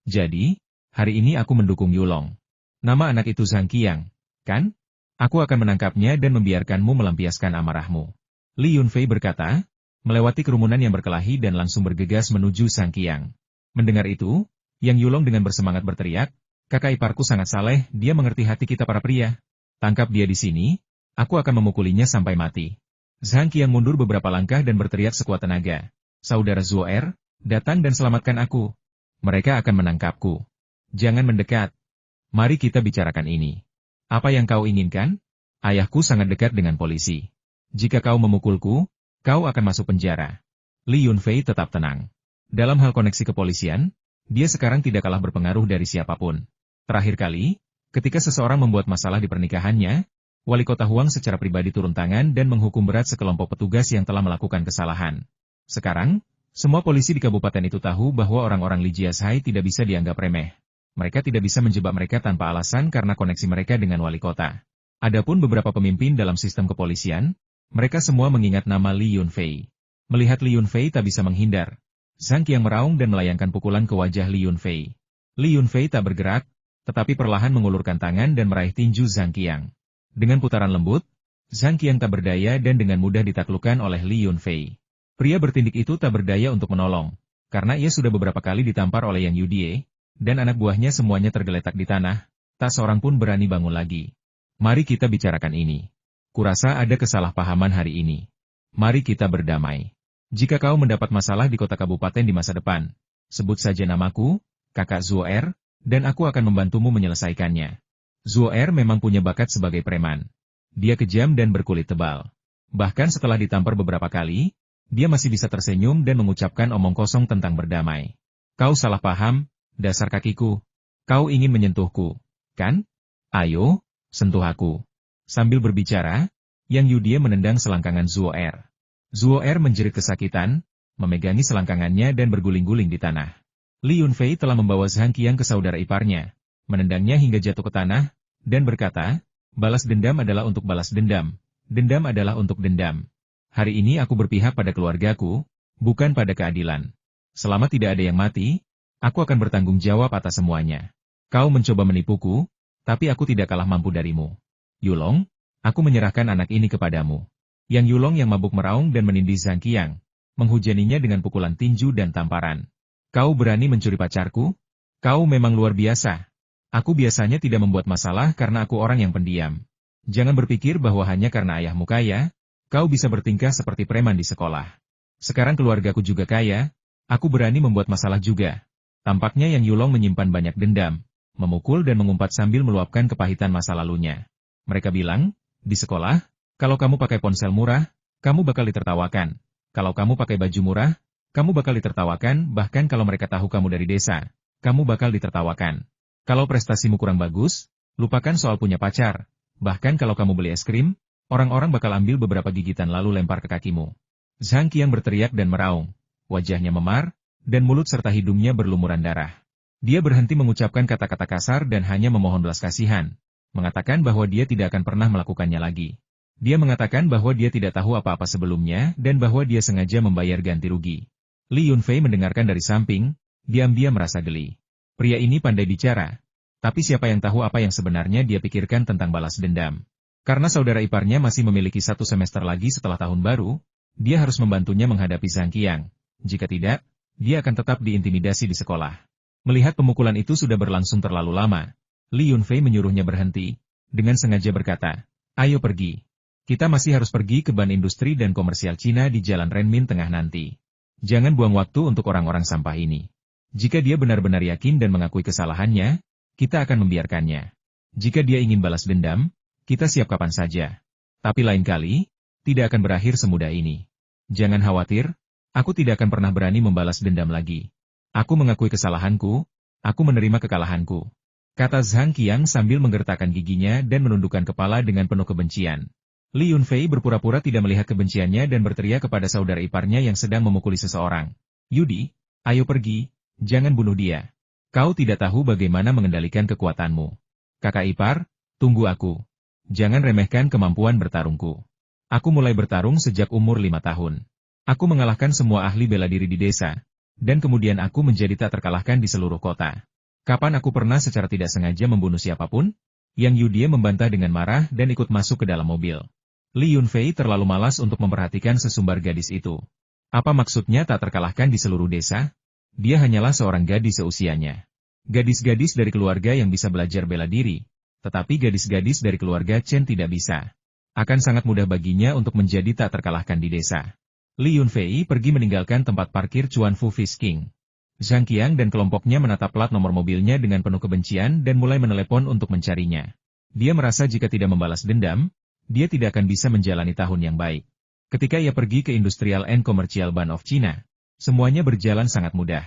Jadi, hari ini aku mendukung Yulong. Nama anak itu Zhang Qiang, kan? Aku akan menangkapnya dan membiarkanmu melampiaskan amarahmu." Li Yunfei berkata, melewati kerumunan yang berkelahi dan langsung bergegas menuju Zhang Qiang. Mendengar itu, Yang Yulong dengan bersemangat berteriak, "Kakak iparku sangat saleh, dia mengerti hati kita para pria. Tangkap dia di sini, aku akan memukulinya sampai mati." Zhang Qiang mundur beberapa langkah dan berteriak sekuat tenaga, "Saudara Zuoer, datang dan selamatkan aku. Mereka akan menangkapku. Jangan mendekat. Mari kita bicarakan ini. Apa yang kau inginkan? Ayahku sangat dekat dengan polisi. Jika kau memukulku, Kau akan masuk penjara. Li Yunfei tetap tenang. Dalam hal koneksi kepolisian, dia sekarang tidak kalah berpengaruh dari siapapun. Terakhir kali, ketika seseorang membuat masalah di pernikahannya, Wali Kota Huang secara pribadi turun tangan dan menghukum berat sekelompok petugas yang telah melakukan kesalahan. Sekarang, semua polisi di kabupaten itu tahu bahwa orang-orang Li Jiashai tidak bisa dianggap remeh. Mereka tidak bisa menjebak mereka tanpa alasan karena koneksi mereka dengan wali kota. Adapun beberapa pemimpin dalam sistem kepolisian, mereka semua mengingat nama Li Yunfei. Melihat Li Yunfei tak bisa menghindar, Zhang Qiang meraung dan melayangkan pukulan ke wajah Li Yunfei. Li Yunfei tak bergerak, tetapi perlahan mengulurkan tangan dan meraih tinju Zhang Qiang. Dengan putaran lembut, Zhang Qiang tak berdaya dan dengan mudah ditaklukkan oleh Li Yunfei. Pria bertindik itu tak berdaya untuk menolong, karena ia sudah beberapa kali ditampar oleh Yang Yudie, dan anak buahnya semuanya tergeletak di tanah, tak seorang pun berani bangun lagi. Mari kita bicarakan ini. Kurasa ada kesalahpahaman hari ini. Mari kita berdamai. Jika kau mendapat masalah di kota kabupaten di masa depan, sebut saja namaku, kakak Zuo'er, dan aku akan membantumu menyelesaikannya. Zuo'er memang punya bakat sebagai preman. Dia kejam dan berkulit tebal. Bahkan setelah ditampar beberapa kali, dia masih bisa tersenyum dan mengucapkan omong kosong tentang berdamai. Kau salah paham, dasar kakiku. Kau ingin menyentuhku, kan? Ayo, sentuh aku. Sambil berbicara, Yang Yudie menendang selangkangan Zuo'er. Zuo'er menjerit kesakitan, memegangi selangkangannya dan berguling-guling di tanah. Li Yunfei telah membawa Zhang Qiang ke saudara iparnya, menendangnya hingga jatuh ke tanah, dan berkata, balas dendam adalah untuk balas dendam, dendam adalah untuk dendam. Hari ini aku berpihak pada keluargaku, bukan pada keadilan. Selama tidak ada yang mati, aku akan bertanggung jawab atas semuanya. Kau mencoba menipuku, tapi aku tidak kalah mampu darimu. Yulong, aku menyerahkan anak ini kepadamu. Yang Yulong yang mabuk meraung dan menindih Zhang Qiang, menghujaninya dengan pukulan tinju dan tamparan. Kau berani mencuri pacarku? Kau memang luar biasa. Aku biasanya tidak membuat masalah karena aku orang yang pendiam. Jangan berpikir bahwa hanya karena ayahmu kaya, kau bisa bertingkah seperti preman di sekolah. Sekarang keluargaku juga kaya, aku berani membuat masalah juga. Tampaknya Yang Yulong menyimpan banyak dendam, memukul dan mengumpat sambil meluapkan kepahitan masa lalunya. Mereka bilang, di sekolah, kalau kamu pakai ponsel murah, kamu bakal ditertawakan. Kalau kamu pakai baju murah, kamu bakal ditertawakan, bahkan kalau mereka tahu kamu dari desa, kamu bakal ditertawakan. Kalau prestasimu kurang bagus, lupakan soal punya pacar. Bahkan kalau kamu beli es krim, orang-orang bakal ambil beberapa gigitan lalu lempar ke kakimu. Zhang Qiang berteriak dan meraung. Wajahnya memar, dan mulut serta hidungnya berlumuran darah. Dia berhenti mengucapkan kata-kata kasar dan hanya memohon belas kasihan, mengatakan bahwa dia tidak akan pernah melakukannya lagi. Dia mengatakan bahwa dia tidak tahu apa-apa sebelumnya dan bahwa dia sengaja membayar ganti rugi. Li Yunfei mendengarkan dari samping, diam-diam merasa geli. Pria ini pandai bicara, tapi siapa yang tahu apa yang sebenarnya dia pikirkan tentang balas dendam. Karena saudara iparnya masih memiliki 1 semester lagi setelah tahun baru, dia harus membantunya menghadapi Zhang Qiang. Jika tidak, dia akan tetap diintimidasi di sekolah. Melihat pemukulan itu sudah berlangsung terlalu lama, Li Yunfei menyuruhnya berhenti, dengan sengaja berkata, ayo pergi. Kita masih harus pergi ke ban industri dan komersial Cina di Jalan Renmin Tengah nanti. Jangan buang waktu untuk orang-orang sampah ini. Jika dia benar-benar yakin dan mengakui kesalahannya, kita akan membiarkannya. Jika dia ingin balas dendam, kita siap kapan saja. Tapi lain kali, tidak akan berakhir semudah ini. Jangan khawatir, aku tidak akan pernah berani membalas dendam lagi. Aku mengakui kesalahanku, aku menerima kekalahanku. Kata Zhang Qiang sambil menggertakkan giginya dan menundukkan kepala dengan penuh kebencian. Li Yunfei berpura-pura tidak melihat kebenciannya dan berteriak kepada saudara iparnya yang sedang memukuli seseorang. Yudi, ayo pergi, jangan bunuh dia. Kau tidak tahu bagaimana mengendalikan kekuatanmu. Kakak ipar, tunggu aku. Jangan remehkan kemampuan bertarungku. Aku mulai bertarung sejak umur 5 tahun. Aku mengalahkan semua ahli bela diri di desa, dan kemudian aku menjadi tak terkalahkan di seluruh kota. Kapan aku pernah secara tidak sengaja membunuh siapapun? Yang Yudie membantah dengan marah dan ikut masuk ke dalam mobil. Li Yunfei terlalu malas untuk memperhatikan sesumbar gadis itu. Apa maksudnya tak terkalahkan di seluruh desa? Dia hanyalah seorang gadis seusianya. Gadis-gadis dari keluarga yang bisa belajar bela diri, tetapi gadis-gadis dari keluarga Chen tidak bisa. Akan sangat mudah baginya untuk menjadi tak terkalahkan di desa. Li Yunfei pergi meninggalkan tempat parkir Chuan Fu Fish King. Zhang Qiang dan kelompoknya menatap plat nomor mobilnya dengan penuh kebencian dan mulai menelepon untuk mencarinya. Dia merasa jika tidak membalas dendam, dia tidak akan bisa menjalani tahun yang baik. Ketika ia pergi ke Industrial and Commercial Bank of China, semuanya berjalan sangat mudah.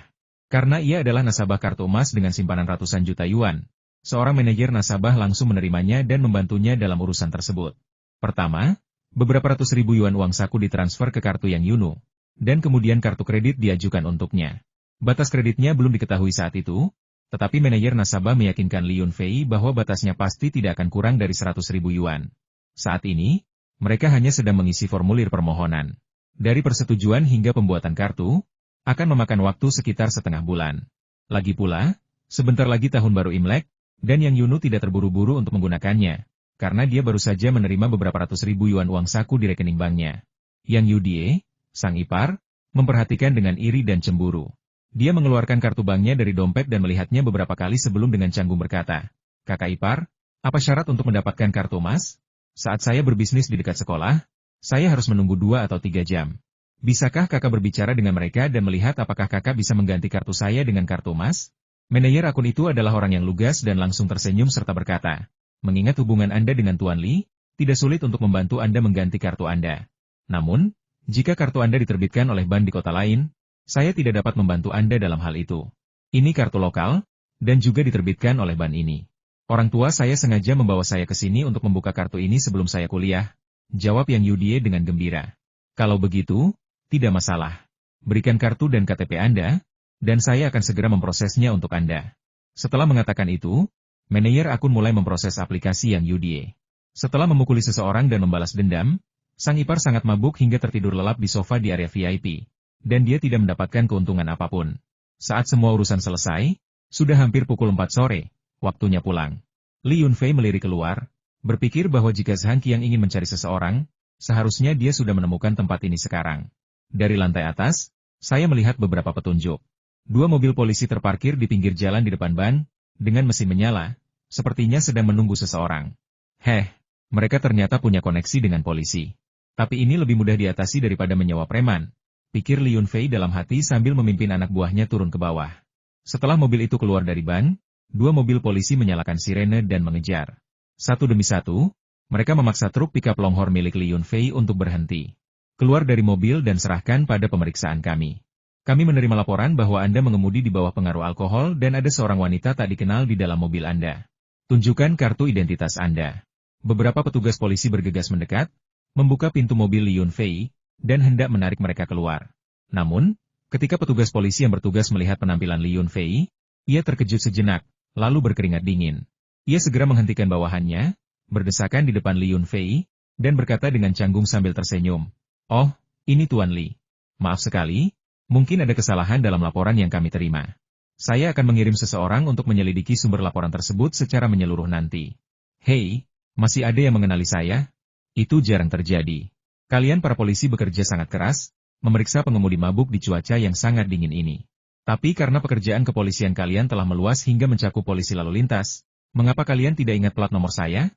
Karena ia adalah nasabah kartu emas dengan simpanan ratusan juta yuan, seorang manajer nasabah langsung menerimanya dan membantunya dalam urusan tersebut. Pertama, beberapa ratus ribu yuan uang saku ditransfer ke kartu Yang Yunu, dan kemudian kartu kredit diajukan untuknya. Batas kreditnya belum diketahui saat itu, tetapi manajer nasabah meyakinkan Li Yunfei bahwa batasnya pasti tidak akan kurang dari 100 ribu yuan. Saat ini, mereka hanya sedang mengisi formulir permohonan. Dari persetujuan hingga pembuatan kartu, akan memakan waktu sekitar setengah bulan. Lagi pula, sebentar lagi tahun baru Imlek, dan Yang Yunu tidak terburu-buru untuk menggunakannya, karena dia baru saja menerima beberapa ratus ribu yuan uang saku di rekening banknya. Yang Yudie, sang ipar, memperhatikan dengan iri dan cemburu. Dia mengeluarkan kartu banknya dari dompet dan melihatnya beberapa kali sebelum dengan canggung berkata, "Kakak ipar, apa syarat untuk mendapatkan kartu emas? Saat saya berbisnis di dekat sekolah, saya harus menunggu 2 atau 3 jam. Bisakah kakak berbicara dengan mereka dan melihat apakah kakak bisa mengganti kartu saya dengan kartu emas?" Manajer akun itu adalah orang yang lugas dan langsung tersenyum serta berkata, "Mengingat hubungan Anda dengan Tuan Li, tidak sulit untuk membantu Anda mengganti kartu Anda. Namun, jika kartu Anda diterbitkan oleh bank di kota lain, saya tidak dapat membantu Anda dalam hal itu. Ini kartu lokal, dan juga diterbitkan oleh bank ini. Orang tua saya sengaja membawa saya ke sini untuk membuka kartu ini sebelum saya kuliah," jawab Yang Yudie dengan gembira. "Kalau begitu, tidak masalah. Berikan kartu dan KTP Anda, dan saya akan segera memprosesnya untuk Anda." Setelah mengatakan itu, manajer akun mulai memproses aplikasi Yang Yudie. Setelah memukuli seseorang dan membalas dendam, sang ipar sangat mabuk hingga tertidur lelap di sofa di area VIP, dan dia tidak mendapatkan keuntungan apapun. Saat semua urusan selesai, sudah hampir pukul 4 sore, waktunya pulang. Li Yunfei melirik keluar, berpikir bahwa jika Zhang Qiang ingin mencari seseorang, seharusnya dia sudah menemukan tempat ini sekarang. Dari lantai atas, saya melihat beberapa petunjuk. 2 mobil polisi terparkir di pinggir jalan di depan ban, dengan mesin menyala, sepertinya sedang menunggu seseorang. Mereka ternyata punya koneksi dengan polisi. Tapi ini lebih mudah diatasi daripada menyewa preman, pikir Li Yunfei dalam hati sambil memimpin anak buahnya turun ke bawah. Setelah mobil itu keluar dari ban, 2 mobil polisi menyalakan sirene dan mengejar. Satu demi satu, mereka memaksa truk pickup Longhorn milik Li Yunfei untuk berhenti. "Keluar dari mobil dan serahkan pada pemeriksaan kami. Kami menerima laporan bahwa Anda mengemudi di bawah pengaruh alkohol dan ada seorang wanita tak dikenal di dalam mobil Anda. Tunjukkan kartu identitas Anda." Beberapa petugas polisi bergegas mendekat, membuka pintu mobil Li Yunfei, dan hendak menarik mereka keluar. Namun, ketika petugas polisi yang bertugas melihat penampilan Li Yunfei, ia terkejut sejenak, lalu berkeringat dingin. Ia segera menghentikan bawahannya, berdesakan di depan Li Yunfei, dan berkata dengan canggung sambil tersenyum, "Oh, ini Tuan Li. Maaf sekali, mungkin ada kesalahan dalam laporan yang kami terima. Saya akan mengirim seseorang untuk menyelidiki sumber laporan tersebut secara menyeluruh nanti." "Hei, masih ada yang mengenali saya? Itu jarang terjadi. Kalian para polisi bekerja sangat keras, memeriksa pengemudi mabuk di cuaca yang sangat dingin ini. Tapi karena pekerjaan kepolisian kalian telah meluas hingga mencakup polisi lalu lintas, mengapa kalian tidak ingat plat nomor saya?"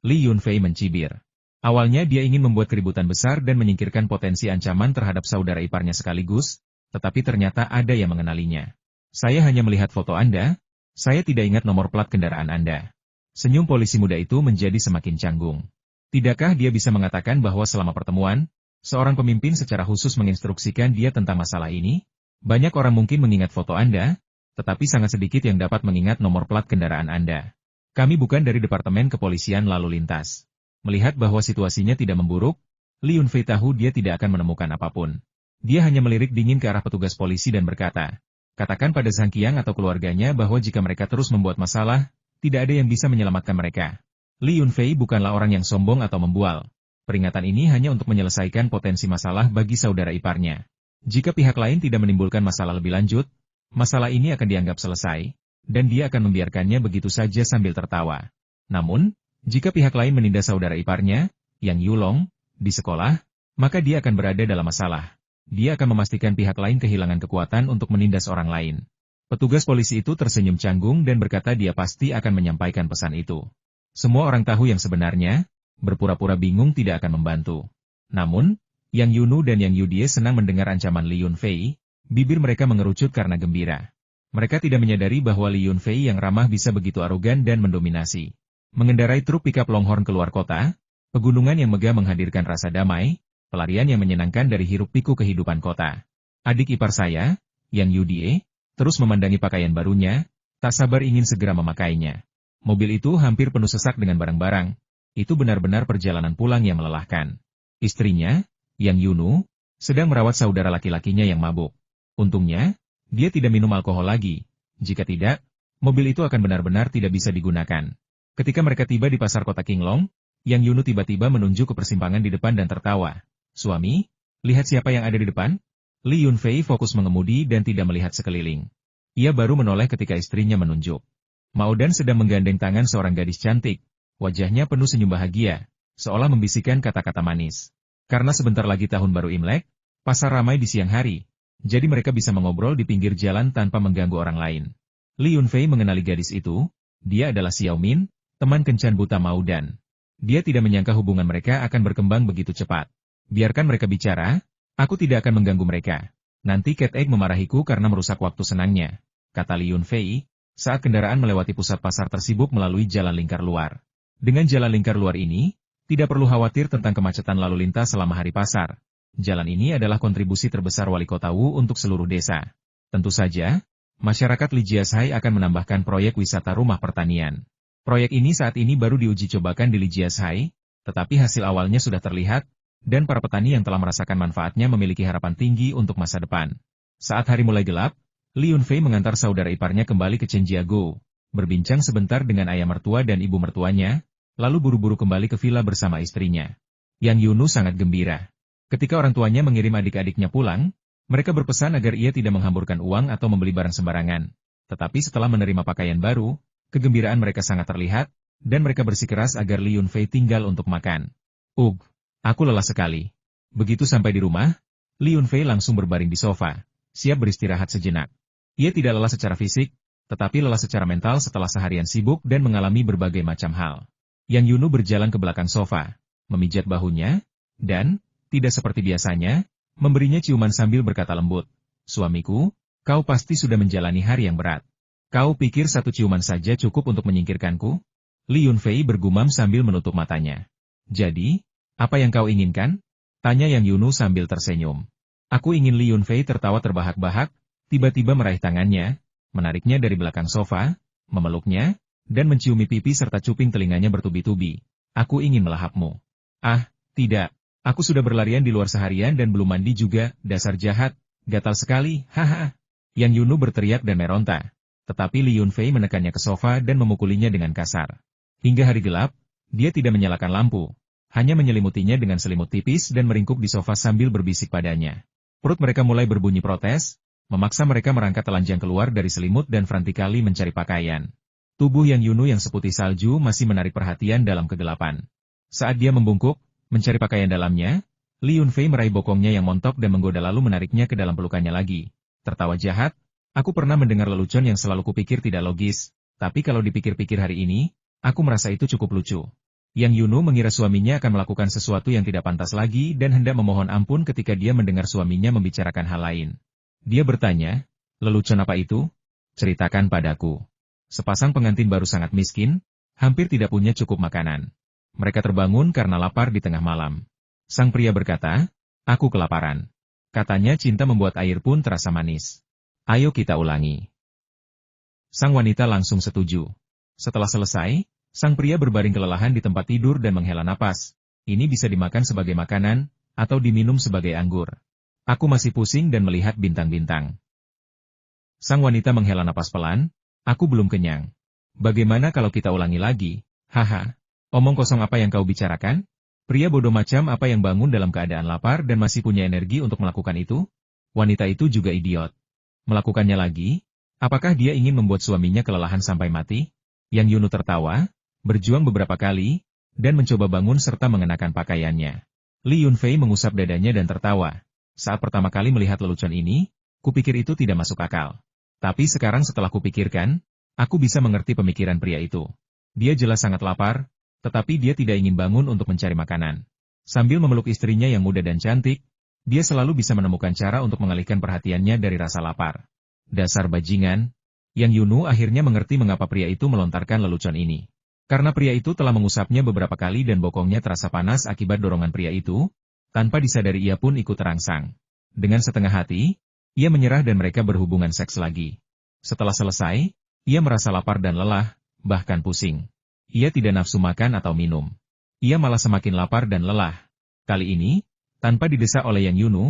Li Yunfei mencibir. Awalnya dia ingin membuat keributan besar dan menyingkirkan potensi ancaman terhadap saudara iparnya sekaligus, tetapi ternyata ada yang mengenalinya. "Saya hanya melihat foto Anda, saya tidak ingat nomor plat kendaraan Anda." Senyum polisi muda itu menjadi semakin canggung. Tidakkah dia bisa mengatakan bahwa selama pertemuan, seorang pemimpin secara khusus menginstruksikan dia tentang masalah ini? "Banyak orang mungkin mengingat foto Anda, tetapi sangat sedikit yang dapat mengingat nomor plat kendaraan Anda. Kami bukan dari Departemen Kepolisian Lalu Lintas." Melihat bahwa situasinya tidak memburuk, Li Yunfei tahu dia tidak akan menemukan apapun. Dia hanya melirik dingin ke arah petugas polisi dan berkata, "Katakan pada Zhang Qiang atau keluarganya bahwa jika mereka terus membuat masalah, tidak ada yang bisa menyelamatkan mereka." Li Yunfei bukanlah orang yang sombong atau membual. Peringatan ini hanya untuk menyelesaikan potensi masalah bagi saudara iparnya. Jika pihak lain tidak menimbulkan masalah lebih lanjut, masalah ini akan dianggap selesai, dan dia akan membiarkannya begitu saja sambil tertawa. Namun, jika pihak lain menindas saudara iparnya, Yang Yulong, di sekolah, maka dia akan berada dalam masalah. Dia akan memastikan pihak lain kehilangan kekuatan untuk menindas orang lain. Petugas polisi itu tersenyum canggung dan berkata dia pasti akan menyampaikan pesan itu. Semua orang tahu yang sebenarnya, berpura-pura bingung tidak akan membantu. Namun, Yang Yunu dan Yang Yudie senang mendengar ancaman Li Yunfei, bibir mereka mengerucut karena gembira. Mereka tidak menyadari bahwa Li Yunfei yang ramah bisa begitu arogan dan mendominasi. Mengendarai truk pickup Longhorn keluar kota, pegunungan yang megah menghadirkan rasa damai, pelarian yang menyenangkan dari hiruk-pikuk kehidupan kota. Adik ipar saya, Yang Yudie, terus memandangi pakaian barunya, tak sabar ingin segera memakainya. Mobil itu hampir penuh sesak dengan barang-barang. Itu benar-benar perjalanan pulang yang melelahkan. Istrinya, Yang Yunu, sedang merawat saudara laki-lakinya yang mabuk. Untungnya, dia tidak minum alkohol lagi. Jika tidak, mobil itu akan benar-benar tidak bisa digunakan. Ketika mereka tiba di pasar kota Qinglong, Yang Yunu tiba-tiba menunjuk ke persimpangan di depan dan tertawa. Suami, lihat siapa yang ada di depan? Li Yunfei fokus mengemudi dan tidak melihat sekeliling. Ia baru menoleh ketika istrinya menunjuk. Mao Dan sedang menggandeng tangan seorang gadis cantik. Wajahnya penuh senyum bahagia, seolah membisikkan kata-kata manis. Karena sebentar lagi tahun baru Imlek, pasar ramai di siang hari, jadi mereka bisa mengobrol di pinggir jalan tanpa mengganggu orang lain. Li Yunfei mengenali gadis itu, dia adalah Xiao Min, teman kencan buta Mao Dan. Dia tidak menyangka hubungan mereka akan berkembang begitu cepat. Biarkan mereka bicara, aku tidak akan mengganggu mereka. Nanti Cat Egg memarahiku karena merusak waktu senangnya, kata Li Yunfei, saat kendaraan melewati pusat pasar tersibuk melalui jalan lingkar luar. Dengan jalan lingkar luar ini, tidak perlu khawatir tentang kemacetan lalu lintas selama hari pasar. Jalan ini adalah kontribusi terbesar wali kota Wu untuk seluruh desa. Tentu saja, masyarakat Li Jiashai akan menambahkan proyek wisata rumah pertanian. Proyek ini saat ini baru diuji cobakan di Li Jiashai, tetapi hasil awalnya sudah terlihat, dan para petani yang telah merasakan manfaatnya memiliki harapan tinggi untuk masa depan. Saat hari mulai gelap, Li Yunfei mengantar saudara iparnya kembali ke Chenjiago, berbincang sebentar dengan ayah mertua dan ibu mertuanya, lalu buru-buru kembali ke villa bersama istrinya. Yang Yunu sangat gembira. Ketika orang tuanya mengirim adik-adiknya pulang, mereka berpesan agar ia tidak menghamburkan uang atau membeli barang sembarangan. Tetapi setelah menerima pakaian baru, kegembiraan mereka sangat terlihat, dan mereka bersikeras agar Li Yunfei tinggal untuk makan. Aku lelah sekali. Begitu sampai di rumah, Li Yunfei langsung berbaring di sofa, siap beristirahat sejenak. Ia tidak lelah secara fisik, tetapi lelah secara mental setelah seharian sibuk dan mengalami berbagai macam hal. Yang Yunu berjalan ke belakang sofa, memijat bahunya, dan, tidak seperti biasanya, memberinya ciuman sambil berkata lembut, "Suamiku, kau pasti sudah menjalani hari yang berat. Kau pikir satu ciuman saja cukup untuk menyingkirkanku?" Li Yunfei bergumam sambil menutup matanya. "Jadi, apa yang kau inginkan?" tanya Yang Yunu sambil tersenyum. "Aku ingin." Li Yunfei tertawa terbahak-bahak, tiba-tiba meraih tangannya, menariknya dari belakang sofa, memeluknya, dan menciumi pipi serta cuping telinganya bertubi-tubi. "Aku ingin melahapmu." "Ah, tidak. Aku sudah berlarian di luar seharian dan belum mandi juga, dasar jahat, gatal sekali, haha." Yang Yunu berteriak dan meronta. Tetapi Li Yunfei menekannya ke sofa dan memukulinya dengan kasar. Hingga hari gelap, dia tidak menyalakan lampu. Hanya menyelimutinya dengan selimut tipis dan meringkuk di sofa sambil berbisik padanya. Perut mereka mulai berbunyi protes, memaksa mereka merangkak telanjang keluar dari selimut dan frantikali mencari pakaian. Tubuh Yang Yunu yang seputih salju masih menarik perhatian dalam kegelapan. Saat dia membungkuk, mencari pakaian dalamnya, Li Yunfei meraih bokongnya yang montok dan menggoda lalu menariknya ke dalam pelukannya lagi. Tertawa jahat, "Aku pernah mendengar lelucon yang selalu kupikir tidak logis, tapi kalau dipikir-pikir hari ini, aku merasa itu cukup lucu." Yang Yunu mengira suaminya akan melakukan sesuatu yang tidak pantas lagi dan hendak memohon ampun ketika dia mendengar suaminya membicarakan hal lain. Dia bertanya, "Lelucon apa itu? Ceritakan padaku." Sepasang pengantin baru sangat miskin, hampir tidak punya cukup makanan. Mereka terbangun karena lapar di tengah malam. Sang pria berkata, "Aku kelaparan." Katanya cinta membuat air pun terasa manis. "Ayo kita ulangi." Sang wanita langsung setuju. Setelah selesai, sang pria berbaring kelelahan di tempat tidur dan menghela napas. Ini bisa dimakan sebagai makanan, atau diminum sebagai anggur. "Aku masih pusing dan melihat bintang-bintang." Sang wanita menghela napas pelan, "Aku belum kenyang. Bagaimana kalau kita ulangi lagi?" "Haha, omong kosong apa yang kau bicarakan? Pria bodoh macam apa yang bangun dalam keadaan lapar dan masih punya energi untuk melakukan itu?" Wanita itu juga idiot. Melakukannya lagi? Apakah dia ingin membuat suaminya kelelahan sampai mati? Yang Yunu tertawa, berjuang beberapa kali, dan mencoba bangun serta mengenakan pakaiannya. Li Yunfei mengusap dadanya dan tertawa. Saat pertama kali melihat lelucon ini, kupikir itu tidak masuk akal. Tapi sekarang setelah kupikirkan, aku bisa mengerti pemikiran pria itu. Dia jelas sangat lapar, tetapi dia tidak ingin bangun untuk mencari makanan. Sambil memeluk istrinya yang muda dan cantik, dia selalu bisa menemukan cara untuk mengalihkan perhatiannya dari rasa lapar. Dasar bajingan. Yang Yunu akhirnya mengerti mengapa pria itu melontarkan lelucon ini. Karena pria itu telah mengusapnya beberapa kali dan bokongnya terasa panas akibat dorongan pria itu, Tanpa disadari ia pun ikut terangsang. Dengan setengah hati, ia menyerah dan mereka berhubungan seks lagi. Setelah selesai, ia merasa lapar dan lelah, bahkan pusing. Ia tidak nafsu makan atau minum. Ia malah semakin lapar dan lelah. Kali ini, tanpa didesak oleh Yang Yunu,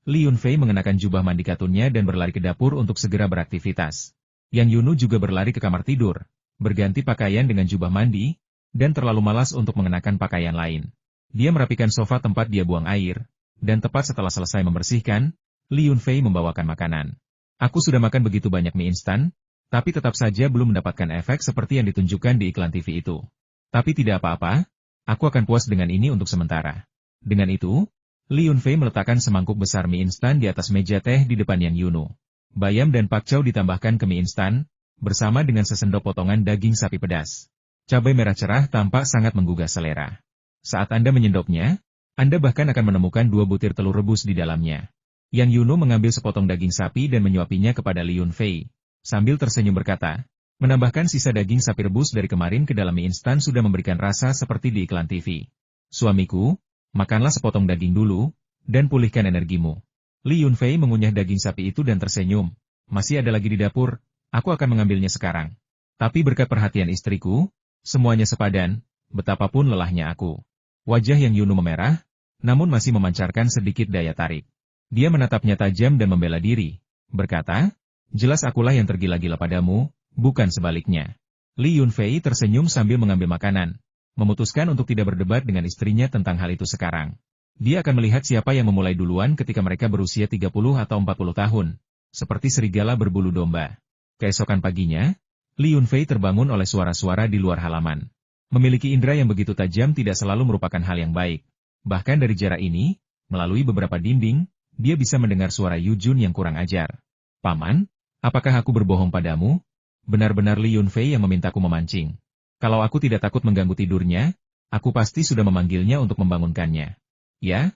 Li Yunfei mengenakan jubah mandi katunnya dan berlari ke dapur untuk segera beraktivitas. Yang Yunu juga berlari ke kamar tidur, berganti pakaian dengan jubah mandi, dan terlalu malas untuk mengenakan pakaian lain. Dia merapikan sofa tempat dia buang air, dan tepat setelah selesai membersihkan, Li Yunfei membawakan makanan. Aku sudah makan begitu banyak mie instan, tapi tetap saja belum mendapatkan efek seperti yang ditunjukkan di iklan TV itu. Tapi tidak apa-apa, aku akan puas dengan ini untuk sementara. Dengan itu, Li Yunfei meletakkan semangkuk besar mie instan di atas meja teh di depan Yang Yunu. Bayam dan pakcow ditambahkan ke mie instan, bersama dengan sesendok potongan daging sapi pedas. Cabai merah cerah tampak sangat menggugah selera. Saat Anda menyendoknya, Anda bahkan akan menemukan 2 butir telur rebus di dalamnya. Yang Yunu mengambil sepotong daging sapi dan menyuapinya kepada Li Yunfei, sambil tersenyum berkata, menambahkan sisa daging sapi rebus dari kemarin ke dalam mie instan sudah memberikan rasa seperti di iklan TV. Suamiku, makanlah sepotong daging dulu, dan pulihkan energimu. Li Yunfei mengunyah daging sapi itu dan tersenyum. Masih ada lagi di dapur, aku akan mengambilnya sekarang. Tapi berkat perhatian istriku, semuanya sepadan, betapapun lelahnya aku. Wajah Yang Yunu memerah, namun masih memancarkan sedikit daya tarik. Dia menatapnya tajam dan membela diri, berkata, jelas akulah yang tergila-gila padamu, bukan sebaliknya. Li Yunfei tersenyum sambil mengambil makanan, memutuskan untuk tidak berdebat dengan istrinya tentang hal itu sekarang. Dia akan melihat siapa yang memulai duluan ketika mereka berusia 30 atau 40 tahun, seperti serigala berbulu domba. Keesokan paginya, Li Yunfei terbangun oleh suara-suara di luar halaman. Memiliki indera yang begitu tajam tidak selalu merupakan hal yang baik. Bahkan dari jarak ini, melalui beberapa dinding, dia bisa mendengar suara Yu Jun yang kurang ajar. Paman, apakah aku berbohong padamu? Benar-benar Li Yunfei yang memintaku memancing. Kalau aku tidak takut mengganggu tidurnya, aku pasti sudah memanggilnya untuk membangunkannya. Ya,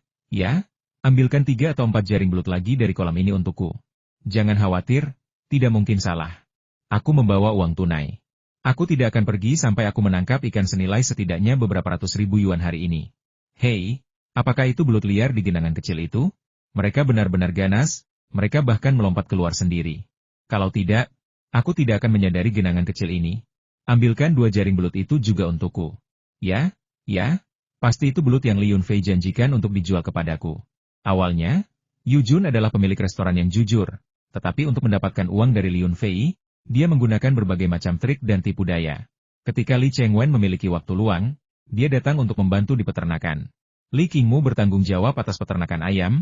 ambilkan 3 atau 4 jaring belut lagi dari kolam ini untukku. Jangan khawatir, tidak mungkin salah. Aku membawa uang tunai. Aku tidak akan pergi sampai aku menangkap ikan senilai setidaknya beberapa ratus ribu yuan hari ini. Hei, apakah itu belut liar di genangan kecil itu? Mereka benar-benar ganas, mereka bahkan melompat keluar sendiri. Kalau tidak, aku tidak akan menyadari genangan kecil ini. Ambilkan 2 jaring belut itu juga untukku. Ya, pasti itu belut yang Li Yunfei janjikan untuk dijual kepadaku. Awalnya, Yu Jun adalah pemilik restoran yang jujur, tetapi untuk mendapatkan uang dari Li Yunfei, dia menggunakan berbagai macam trik dan tipu daya. Ketika Li Chengwen memiliki waktu luang, dia datang untuk membantu di peternakan. Li Qingmu bertanggung jawab atas peternakan ayam,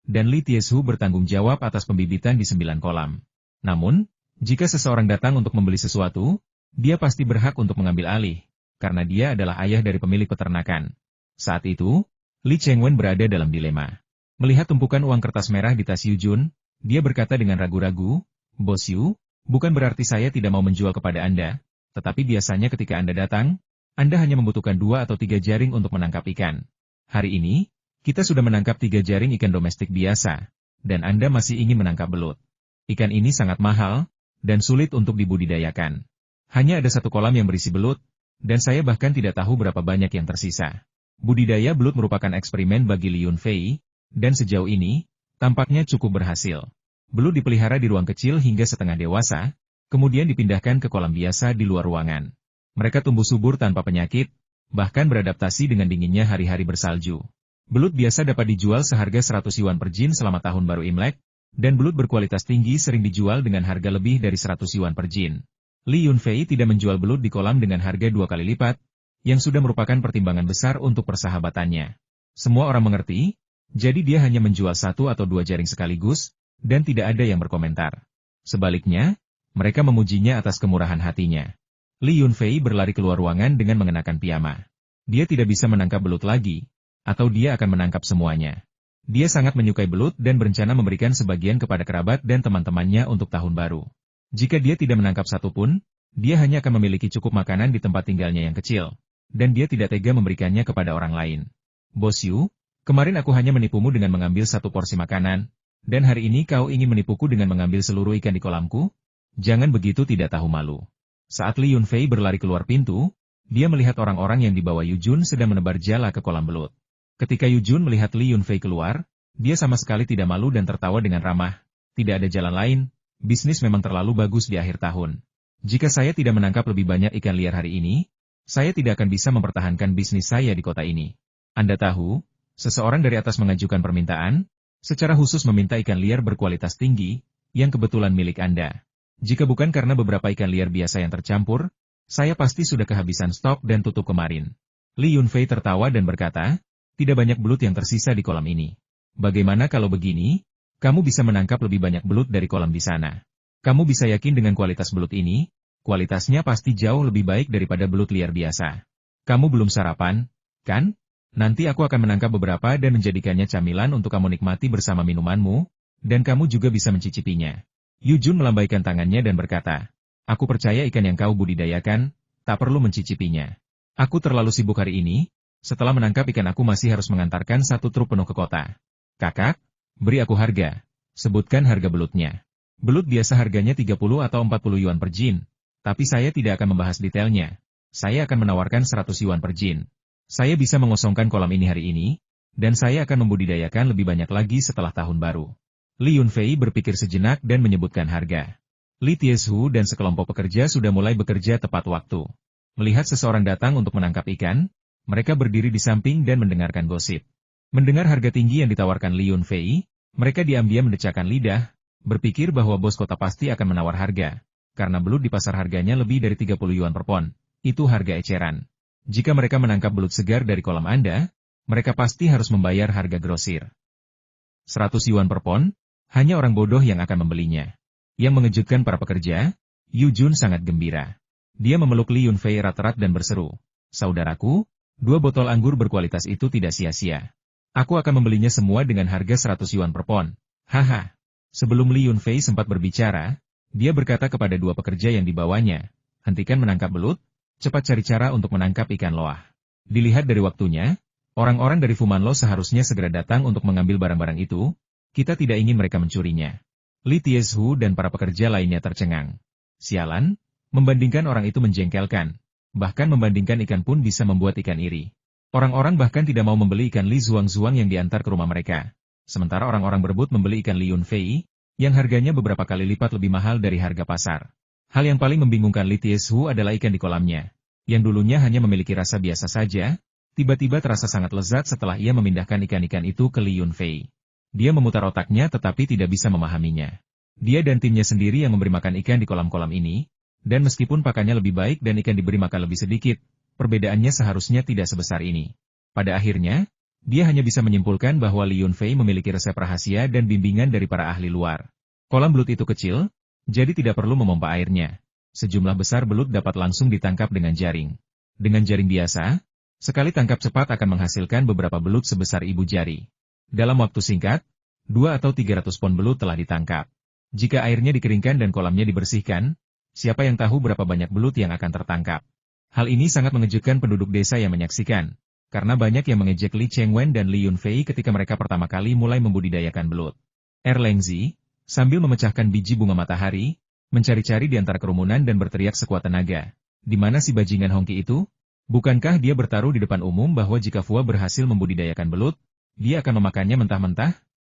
dan Li Tieshu bertanggung jawab atas pembibitan di 9 kolam. Namun, jika seseorang datang untuk membeli sesuatu, dia pasti berhak untuk mengambil alih, karena dia adalah ayah dari pemilik peternakan. Saat itu, Li Chengwen berada dalam dilema. Melihat tumpukan uang kertas merah di tas Yu Jun, dia berkata dengan ragu-ragu, Bos Yu, bukan berarti saya tidak mau menjual kepada Anda, tetapi biasanya ketika Anda datang, Anda hanya membutuhkan 2 atau 3 jaring untuk menangkap ikan. Hari ini, kita sudah menangkap 3 jaring ikan domestik biasa, dan Anda masih ingin menangkap belut. Ikan ini sangat mahal, dan sulit untuk dibudidayakan. Hanya ada 1 kolam yang berisi belut, dan saya bahkan tidak tahu berapa banyak yang tersisa. Budidaya belut merupakan eksperimen bagi Li Yunfei, dan sejauh ini, tampaknya cukup berhasil. Belut dipelihara di ruang kecil hingga setengah dewasa, kemudian dipindahkan ke kolam biasa di luar ruangan. Mereka tumbuh subur tanpa penyakit, bahkan beradaptasi dengan dinginnya hari-hari bersalju. Belut biasa dapat dijual seharga 100 yuan per jin selama tahun baru Imlek, dan belut berkualitas tinggi sering dijual dengan harga lebih dari 100 yuan per jin. Li Yunfei tidak menjual belut di kolam dengan harga 2 kali lipat, yang sudah merupakan pertimbangan besar untuk persahabatannya. Semua orang mengerti, jadi dia hanya menjual 1 atau 2 jaring sekaligus, dan tidak ada yang berkomentar. Sebaliknya, mereka memujinya atas kemurahan hatinya. Li Yunfei berlari keluar ruangan dengan mengenakan piyama. Dia tidak bisa menangkap belut lagi, atau dia akan menangkap semuanya. Dia sangat menyukai belut dan berencana memberikan sebagian kepada kerabat dan teman-temannya untuk tahun baru. Jika dia tidak menangkap satu pun, dia hanya akan memiliki cukup makanan di tempat tinggalnya yang kecil, dan dia tidak tega memberikannya kepada orang lain. Bos Yu, kemarin aku hanya menipumu dengan mengambil 1 porsi makanan, dan hari ini kau ingin menipuku dengan mengambil seluruh ikan di kolamku? Jangan begitu tidak tahu malu. Saat Li Yunfei berlari keluar pintu, dia melihat orang-orang yang dibawa Yu Jun sedang menebar jala ke kolam belut. Ketika Yu Jun melihat Li Yunfei keluar, dia sama sekali tidak malu dan tertawa dengan ramah. Tidak ada jalan lain, bisnis memang terlalu bagus di akhir tahun. Jika saya tidak menangkap lebih banyak ikan liar hari ini, saya tidak akan bisa mempertahankan bisnis saya di kota ini. Anda tahu, seseorang dari atas mengajukan permintaan, secara khusus meminta ikan liar berkualitas tinggi, yang kebetulan milik Anda. Jika bukan karena beberapa ikan liar biasa yang tercampur, saya pasti sudah kehabisan stok dan tutup kemarin. Li Yunfei tertawa dan berkata, tidak banyak belut yang tersisa di kolam ini. Bagaimana kalau begini? Kamu bisa menangkap lebih banyak belut dari kolam di sana. Kamu bisa yakin dengan kualitas belut ini, kualitasnya pasti jauh lebih baik daripada belut liar biasa. Kamu belum sarapan, kan? Nanti aku akan menangkap beberapa dan menjadikannya camilan untuk kamu nikmati bersama minumanmu, dan kamu juga bisa mencicipinya. Yu Jun melambaikan tangannya dan berkata, aku percaya ikan yang kau budidayakan, tak perlu mencicipinya. Aku terlalu sibuk hari ini, setelah menangkap ikan aku masih harus mengantarkan 1 truk penuh ke kota. Kakak, beri aku harga. Sebutkan harga belutnya. Belut biasa harganya 30 atau 40 yuan per jin. Tapi saya tidak akan membahas detailnya. Saya akan menawarkan 100 yuan per jin. Saya bisa mengosongkan kolam ini hari ini, dan saya akan membudidayakan lebih banyak lagi setelah tahun baru. Li Yunfei berpikir sejenak dan menyebutkan harga. Li Tieshu dan sekelompok pekerja sudah mulai bekerja tepat waktu. Melihat seseorang datang untuk menangkap ikan, mereka berdiri di samping dan mendengarkan gosip. Mendengar harga tinggi yang ditawarkan Li Yunfei, mereka diam-diam mendecakkan lidah, berpikir bahwa bos kota pasti akan menawar harga, karena belut di pasar harganya lebih dari 30 yuan per pon. Itu harga eceran. Jika mereka menangkap belut segar dari kolam Anda, mereka pasti harus membayar harga grosir. 100 yuan per pon, hanya orang bodoh yang akan membelinya. Yang mengejutkan para pekerja, Yu Jun sangat gembira. Dia memeluk Li Yunfei erat-erat dan berseru, saudaraku, 2 botol anggur berkualitas itu tidak sia-sia. Aku akan membelinya semua dengan harga 100 yuan per pon. Haha. Sebelum Li Yunfei sempat berbicara, dia berkata kepada 2 pekerja yang dibawanya, hentikan menangkap belut, cepat cari cara untuk menangkap ikan loah. Dilihat dari waktunya, orang-orang dari Fumanlo seharusnya segera datang untuk mengambil barang-barang itu, kita tidak ingin mereka mencurinya. Li Tieshu dan para pekerja lainnya tercengang. Sialan, membandingkan orang itu menjengkelkan. Bahkan membandingkan ikan pun bisa membuat ikan iri. Orang-orang bahkan tidak mau membeli ikan Li Zuang-Zuang yang diantar ke rumah mereka. Sementara orang-orang berebut membeli ikan Li Yunfei, yang harganya beberapa kali lipat lebih mahal dari harga pasar. Hal yang paling membingungkan Li Tieshu adalah ikan di kolamnya. Yang dulunya hanya memiliki rasa biasa saja, tiba-tiba terasa sangat lezat setelah ia memindahkan ikan-ikan itu ke Li Yunfei. Dia memutar otaknya tetapi tidak bisa memahaminya. Dia dan timnya sendiri yang memberi makan ikan di kolam-kolam ini, dan meskipun pakannya lebih baik dan ikan diberi makan lebih sedikit, perbedaannya seharusnya tidak sebesar ini. Pada akhirnya, dia hanya bisa menyimpulkan bahwa Li Yunfei memiliki resep rahasia dan bimbingan dari para ahli luar. Kolam belut itu kecil, jadi tidak perlu memompa airnya. Sejumlah besar belut dapat langsung ditangkap dengan jaring. Dengan jaring biasa, sekali tangkap cepat akan menghasilkan beberapa belut sebesar ibu jari. Dalam waktu singkat, 2 atau 300 pon belut telah ditangkap. Jika airnya dikeringkan dan kolamnya dibersihkan, siapa yang tahu berapa banyak belut yang akan tertangkap. Hal ini sangat mengejutkan penduduk desa yang menyaksikan, karena banyak yang mengejek Li Chengwen dan Li Yunfei ketika mereka pertama kali mulai membudidayakan belut. Lengzi, sambil memecahkan biji bunga matahari, mencari-cari di antara kerumunan dan berteriak sekuat tenaga. Di mana si bajingan Hongki itu? Bukankah dia bertaruh di depan umum bahwa jika Fua berhasil membudidayakan belut, dia akan memakannya mentah-mentah?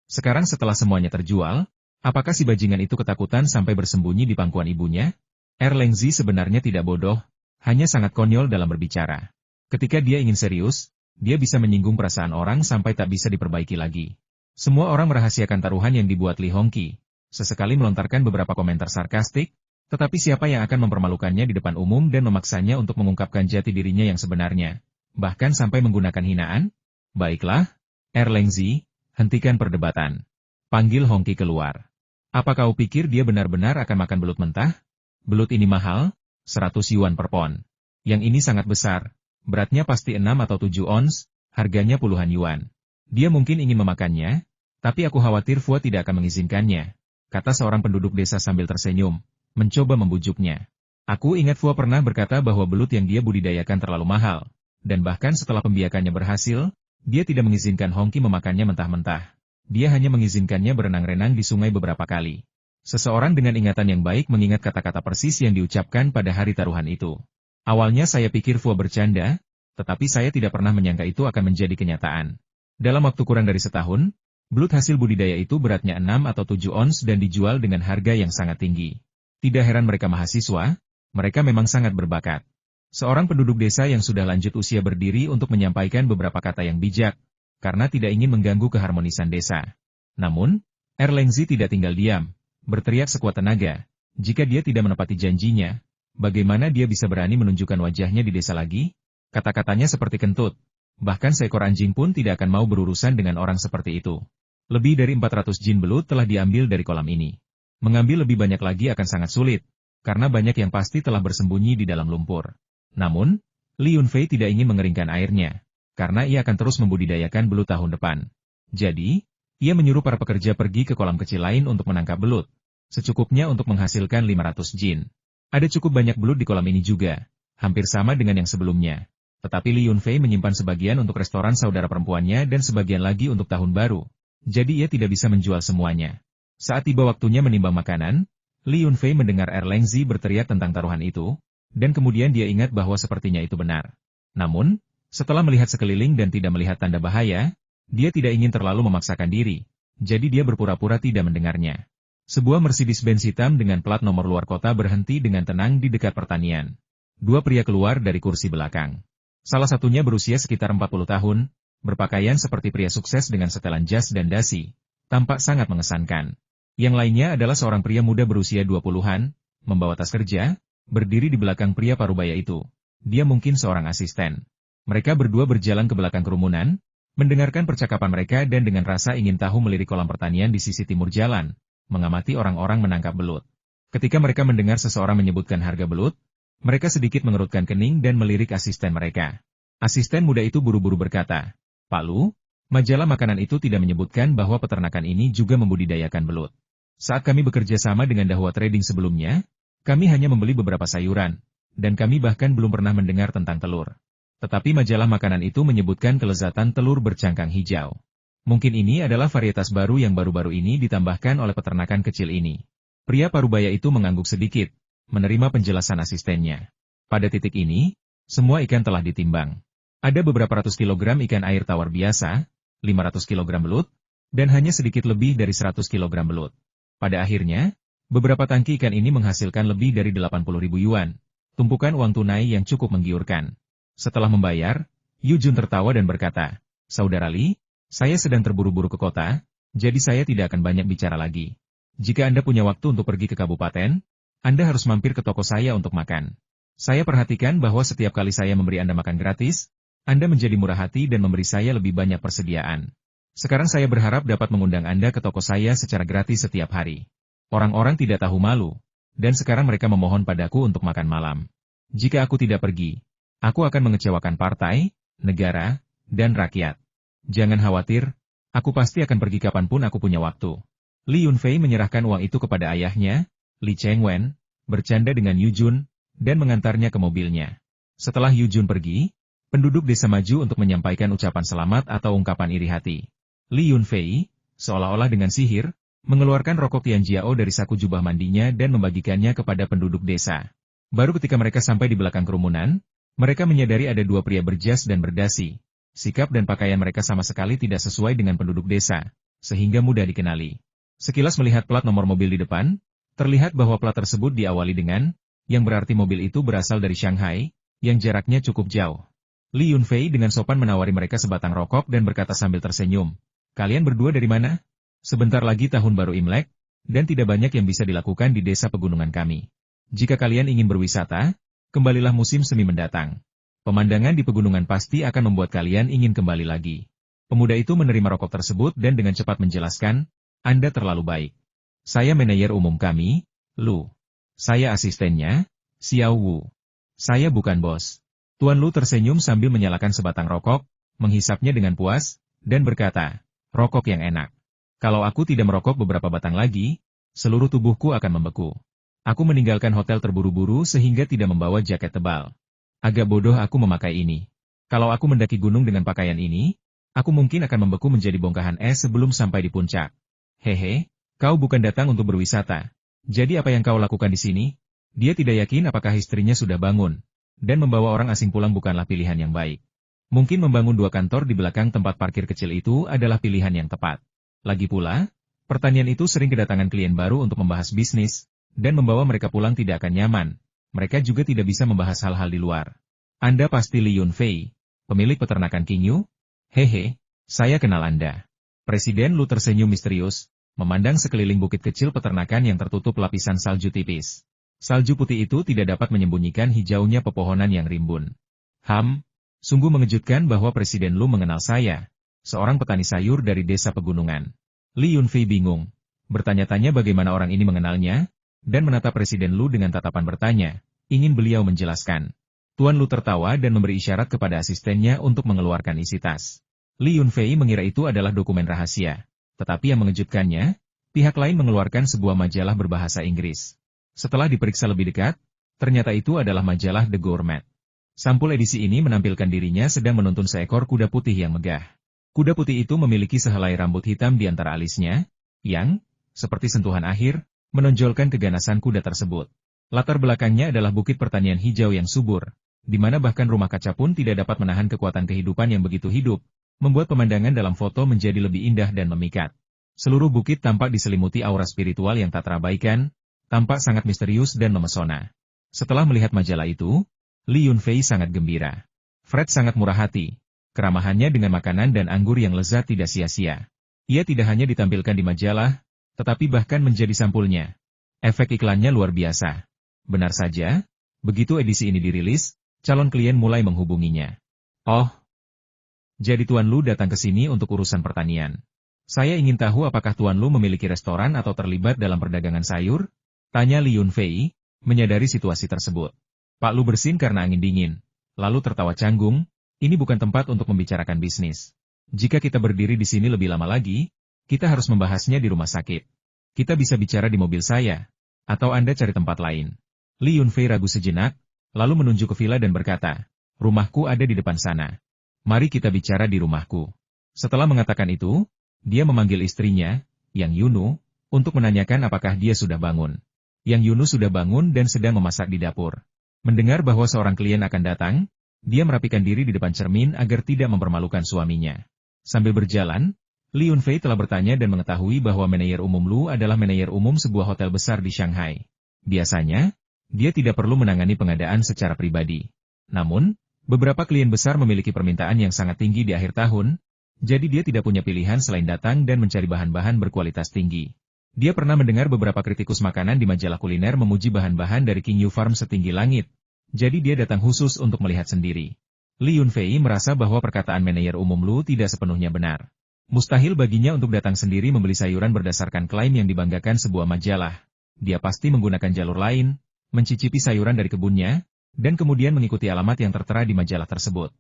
Sekarang setelah semuanya terjual, apakah si bajingan itu ketakutan sampai bersembunyi di pangkuan ibunya? Lengzi sebenarnya tidak bodoh, hanya sangat konyol dalam berbicara. Ketika dia ingin serius, dia bisa menyinggung perasaan orang sampai tak bisa diperbaiki lagi. Semua orang merahasiakan taruhan yang dibuat Li Hongki. Sesekali melontarkan beberapa komentar sarkastik, tetapi siapa yang akan mempermalukannya di depan umum dan memaksanya untuk mengungkapkan jati dirinya yang sebenarnya? Bahkan sampai menggunakan hinaan? Baiklah, Lengzi, hentikan perdebatan. Panggil Hongki keluar. Apa kau pikir dia benar-benar akan makan belut mentah? Belut ini mahal, 100 yuan per pon. Yang ini sangat besar, beratnya pasti 6 atau 7 ons, harganya puluhan yuan. Dia mungkin ingin memakannya, tapi aku khawatir Fua tidak akan mengizinkannya, kata seorang penduduk desa sambil tersenyum, mencoba membujuknya. Aku ingat Fua pernah berkata bahwa belut yang dia budidayakan terlalu mahal, dan bahkan setelah pembiakannya berhasil, dia tidak mengizinkan Hongki memakannya mentah-mentah. Dia hanya mengizinkannya berenang-renang di sungai beberapa kali. Seseorang dengan ingatan yang baik mengingat kata-kata persis yang diucapkan pada hari taruhan itu. Awalnya saya pikir Fua bercanda, tetapi saya tidak pernah menyangka itu akan menjadi kenyataan. Dalam waktu kurang dari setahun, belut hasil budidaya itu beratnya 6 atau 7 ons dan dijual dengan harga yang sangat tinggi. Tidak heran mereka mahasiswa, mereka memang sangat berbakat. Seorang penduduk desa yang sudah lanjut usia berdiri untuk menyampaikan beberapa kata yang bijak, karena tidak ingin mengganggu keharmonisan desa. Namun, Erlengzi tidak tinggal diam, berteriak sekuat tenaga. Jika dia tidak menepati janjinya, bagaimana dia bisa berani menunjukkan wajahnya di desa lagi? Kata-katanya seperti kentut. Bahkan seekor anjing pun tidak akan mau berurusan dengan orang seperti itu. Lebih dari 400 jin belut telah diambil dari kolam ini. Mengambil lebih banyak lagi akan sangat sulit, karena banyak yang pasti telah bersembunyi di dalam lumpur. Namun, Li Yunfei tidak ingin mengeringkan airnya, karena ia akan terus membudidayakan belut tahun depan. Jadi, ia menyuruh para pekerja pergi ke kolam kecil lain untuk menangkap belut, secukupnya untuk menghasilkan 500 jin. Ada cukup banyak belut di kolam ini juga, hampir sama dengan yang sebelumnya. Tetapi Li Yunfei menyimpan sebagian untuk restoran saudara perempuannya dan sebagian lagi untuk tahun baru. Jadi ia tidak bisa menjual semuanya. Saat tiba waktunya menimbang makanan, Li Yunfei mendengar Erlengzi berteriak tentang taruhan itu, dan kemudian dia ingat bahwa sepertinya itu benar. Namun, setelah melihat sekeliling dan tidak melihat tanda bahaya, dia tidak ingin terlalu memaksakan diri, jadi dia berpura-pura tidak mendengarnya. Sebuah Mercedes-Benz hitam dengan plat nomor luar kota berhenti dengan tenang di dekat pertanian. Dua pria keluar dari kursi belakang. Salah satunya berusia sekitar 40 tahun, berpakaian seperti pria sukses dengan setelan jas dan dasi, tampak sangat mengesankan. Yang lainnya adalah seorang pria muda berusia 20-an, membawa tas kerja, berdiri di belakang pria parubaya itu. Dia mungkin seorang asisten. Mereka berdua berjalan ke belakang kerumunan, mendengarkan percakapan mereka dan dengan rasa ingin tahu melirik kolam pertanian di sisi timur jalan, mengamati orang-orang menangkap belut. Ketika mereka mendengar seseorang menyebutkan harga belut, mereka sedikit mengerutkan kening dan melirik asisten mereka. Asisten muda itu buru-buru berkata, "Pak Lu, majalah makanan itu tidak menyebutkan bahwa peternakan ini juga membudidayakan belut. Saat kami bekerja sama dengan Dahua Trading sebelumnya, kami hanya membeli beberapa sayuran, dan kami bahkan belum pernah mendengar tentang telur. Tetapi majalah makanan itu menyebutkan kelezatan telur bercangkang hijau. Mungkin ini adalah varietas baru yang baru-baru ini ditambahkan oleh peternakan kecil ini." Pria parubaya itu mengangguk sedikit, menerima penjelasan asistennya. Pada titik ini, semua ikan telah ditimbang. Ada beberapa ratus kilogram ikan air tawar biasa, 500 kilogram belut, dan hanya sedikit lebih dari 100 kilogram belut. Pada akhirnya, beberapa tangki ikan ini menghasilkan lebih dari 80.000 yuan, tumpukan uang tunai yang cukup menggiurkan. Setelah membayar, Yu Jun tertawa dan berkata, "Saudara Li, saya sedang terburu-buru ke kota, jadi saya tidak akan banyak bicara lagi. Jika Anda punya waktu untuk pergi ke kabupaten, Anda harus mampir ke toko saya untuk makan. Saya perhatikan bahwa setiap kali saya memberi Anda makan gratis, Anda menjadi murah hati dan memberi saya lebih banyak persediaan. Sekarang saya berharap dapat mengundang Anda ke toko saya secara gratis setiap hari." Orang-orang tidak tahu malu, dan sekarang mereka memohon padaku untuk makan malam. Jika aku tidak pergi, aku akan mengecewakan partai, negara, dan rakyat. Jangan khawatir, aku pasti akan pergi kapanpun aku punya waktu. Li Yunfei menyerahkan uang itu kepada ayahnya, Li Chengwen, bercanda dengan Yu Jun, dan mengantarnya ke mobilnya. Setelah Yu Jun pergi, penduduk desa maju untuk menyampaikan ucapan selamat atau ungkapan iri hati. Li Yunfei, seolah-olah dengan sihir, mengeluarkan rokok Tianjiao dari saku jubah mandinya dan membagikannya kepada penduduk desa. Baru ketika mereka sampai di belakang kerumunan, mereka menyadari ada dua pria berjas dan berdasi. Sikap dan pakaian mereka sama sekali tidak sesuai dengan penduduk desa, sehingga mudah dikenali. Sekilas melihat plat nomor mobil di depan, terlihat bahwa plat tersebut diawali dengan, yang berarti mobil itu berasal dari Shanghai, yang jaraknya cukup jauh. Li Yunfei dengan sopan menawari mereka sebatang rokok dan berkata sambil tersenyum, "Kalian berdua dari mana? Sebentar lagi tahun baru Imlek, dan tidak banyak yang bisa dilakukan di desa pegunungan kami. Jika kalian ingin berwisata, kembalilah musim semi mendatang. Pemandangan di pegunungan pasti akan membuat kalian ingin kembali lagi." Pemuda itu menerima rokok tersebut dan dengan cepat menjelaskan, "Anda terlalu baik. Saya manajer umum kami, Lu. Saya asistennya, Xiao Wu. Saya bukan bos." Tuan Lu tersenyum sambil menyalakan sebatang rokok, menghisapnya dengan puas, dan berkata, "Rokok yang enak. Kalau aku tidak merokok beberapa batang lagi, seluruh tubuhku akan membeku. Aku meninggalkan hotel terburu-buru sehingga tidak membawa jaket tebal. Agak bodoh aku memakai ini. Kalau aku mendaki gunung dengan pakaian ini, aku mungkin akan membeku menjadi bongkahan es sebelum sampai di puncak. Hehe, kau bukan datang untuk berwisata. Jadi apa yang kau lakukan di sini?" Dia tidak yakin apakah istrinya sudah bangun, dan membawa orang asing pulang bukanlah pilihan yang baik. Mungkin membangun 2 kantor di belakang tempat parkir kecil itu adalah pilihan yang tepat. Lagi pula, pertanian itu sering kedatangan klien baru untuk membahas bisnis, dan membawa mereka pulang tidak akan nyaman. Mereka juga tidak bisa membahas hal-hal di luar. Anda pasti Li Yunfei, pemilik peternakan Qingyu? Hehe, saya kenal Anda. Presiden Lu tersenyum misterius, memandang sekeliling bukit kecil peternakan yang tertutup lapisan salju tipis. Salju putih itu tidak dapat menyembunyikan hijaunya pepohonan yang rimbun. Sungguh mengejutkan bahwa Presiden Lu mengenal saya, seorang petani sayur dari desa pegunungan. Li Yunfei bingung, bertanya-tanya bagaimana orang ini mengenalnya, dan menatap Presiden Lu dengan tatapan bertanya, ingin beliau menjelaskan. Tuan Lu tertawa dan memberi isyarat kepada asistennya untuk mengeluarkan isi tas. Li Yunfei mengira itu adalah dokumen rahasia, tetapi yang mengejutkannya, pihak lain mengeluarkan sebuah majalah berbahasa Inggris. Setelah diperiksa lebih dekat, ternyata itu adalah majalah The Gourmet. Sampul edisi ini menampilkan dirinya sedang menuntun seekor kuda putih yang megah. Kuda putih itu memiliki sehelai rambut hitam di antara alisnya, yang, seperti sentuhan akhir, menonjolkan keganasan kuda tersebut. Latar belakangnya adalah bukit pertanian hijau yang subur, di mana bahkan rumah kaca pun tidak dapat menahan kekuatan kehidupan yang begitu hidup, membuat pemandangan dalam foto menjadi lebih indah dan memikat. Seluruh bukit tampak diselimuti aura spiritual yang tak terabaikan, tampak sangat misterius dan memesona. Setelah melihat majalah itu, Li Yunfei sangat gembira. Fred sangat murah hati. Keramahannya dengan makanan dan anggur yang lezat tidak sia-sia. Ia tidak hanya ditampilkan di majalah, tetapi bahkan menjadi sampulnya. Efek iklannya luar biasa. Benar saja, begitu edisi ini dirilis, calon klien mulai menghubunginya. Oh, jadi Tuan Lu datang ke sini untuk urusan pertanian. Saya ingin tahu apakah Tuan Lu memiliki restoran atau terlibat dalam perdagangan sayur? Tanya Li Yunfei, menyadari situasi tersebut. Pak Lu bersin karena angin dingin, lalu tertawa canggung, ini bukan tempat untuk membicarakan bisnis. Jika kita berdiri di sini lebih lama lagi, kita harus membahasnya di rumah sakit. Kita bisa bicara di mobil saya, atau Anda cari tempat lain. Li Yunfei ragu sejenak, lalu menunjuk ke villa dan berkata, rumahku ada di depan sana. Mari kita bicara di rumahku. Setelah mengatakan itu, dia memanggil istrinya, Yang Yunu, untuk menanyakan apakah dia sudah bangun. Yang Yunu sudah bangun dan sedang memasak di dapur. Mendengar bahwa seorang klien akan datang, dia merapikan diri di depan cermin agar tidak mempermalukan suaminya. Sambil berjalan, Li Yunfei telah bertanya dan mengetahui bahwa manajer umum Lu adalah manajer umum sebuah hotel besar di Shanghai. Biasanya, dia tidak perlu menangani pengadaan secara pribadi. Namun, beberapa klien besar memiliki permintaan yang sangat tinggi di akhir tahun, jadi dia tidak punya pilihan selain datang dan mencari bahan-bahan berkualitas tinggi. Dia pernah mendengar beberapa kritikus makanan di majalah kuliner memuji bahan-bahan dari Qingyu Farm setinggi langit, jadi dia datang khusus untuk melihat sendiri. Li Yunfei merasa bahwa perkataan manajer umum Lu tidak sepenuhnya benar. Mustahil baginya untuk datang sendiri membeli sayuran berdasarkan klaim yang dibanggakan sebuah majalah. Dia pasti menggunakan jalur lain, mencicipi sayuran dari kebunnya, dan kemudian mengikuti alamat yang tertera di majalah tersebut.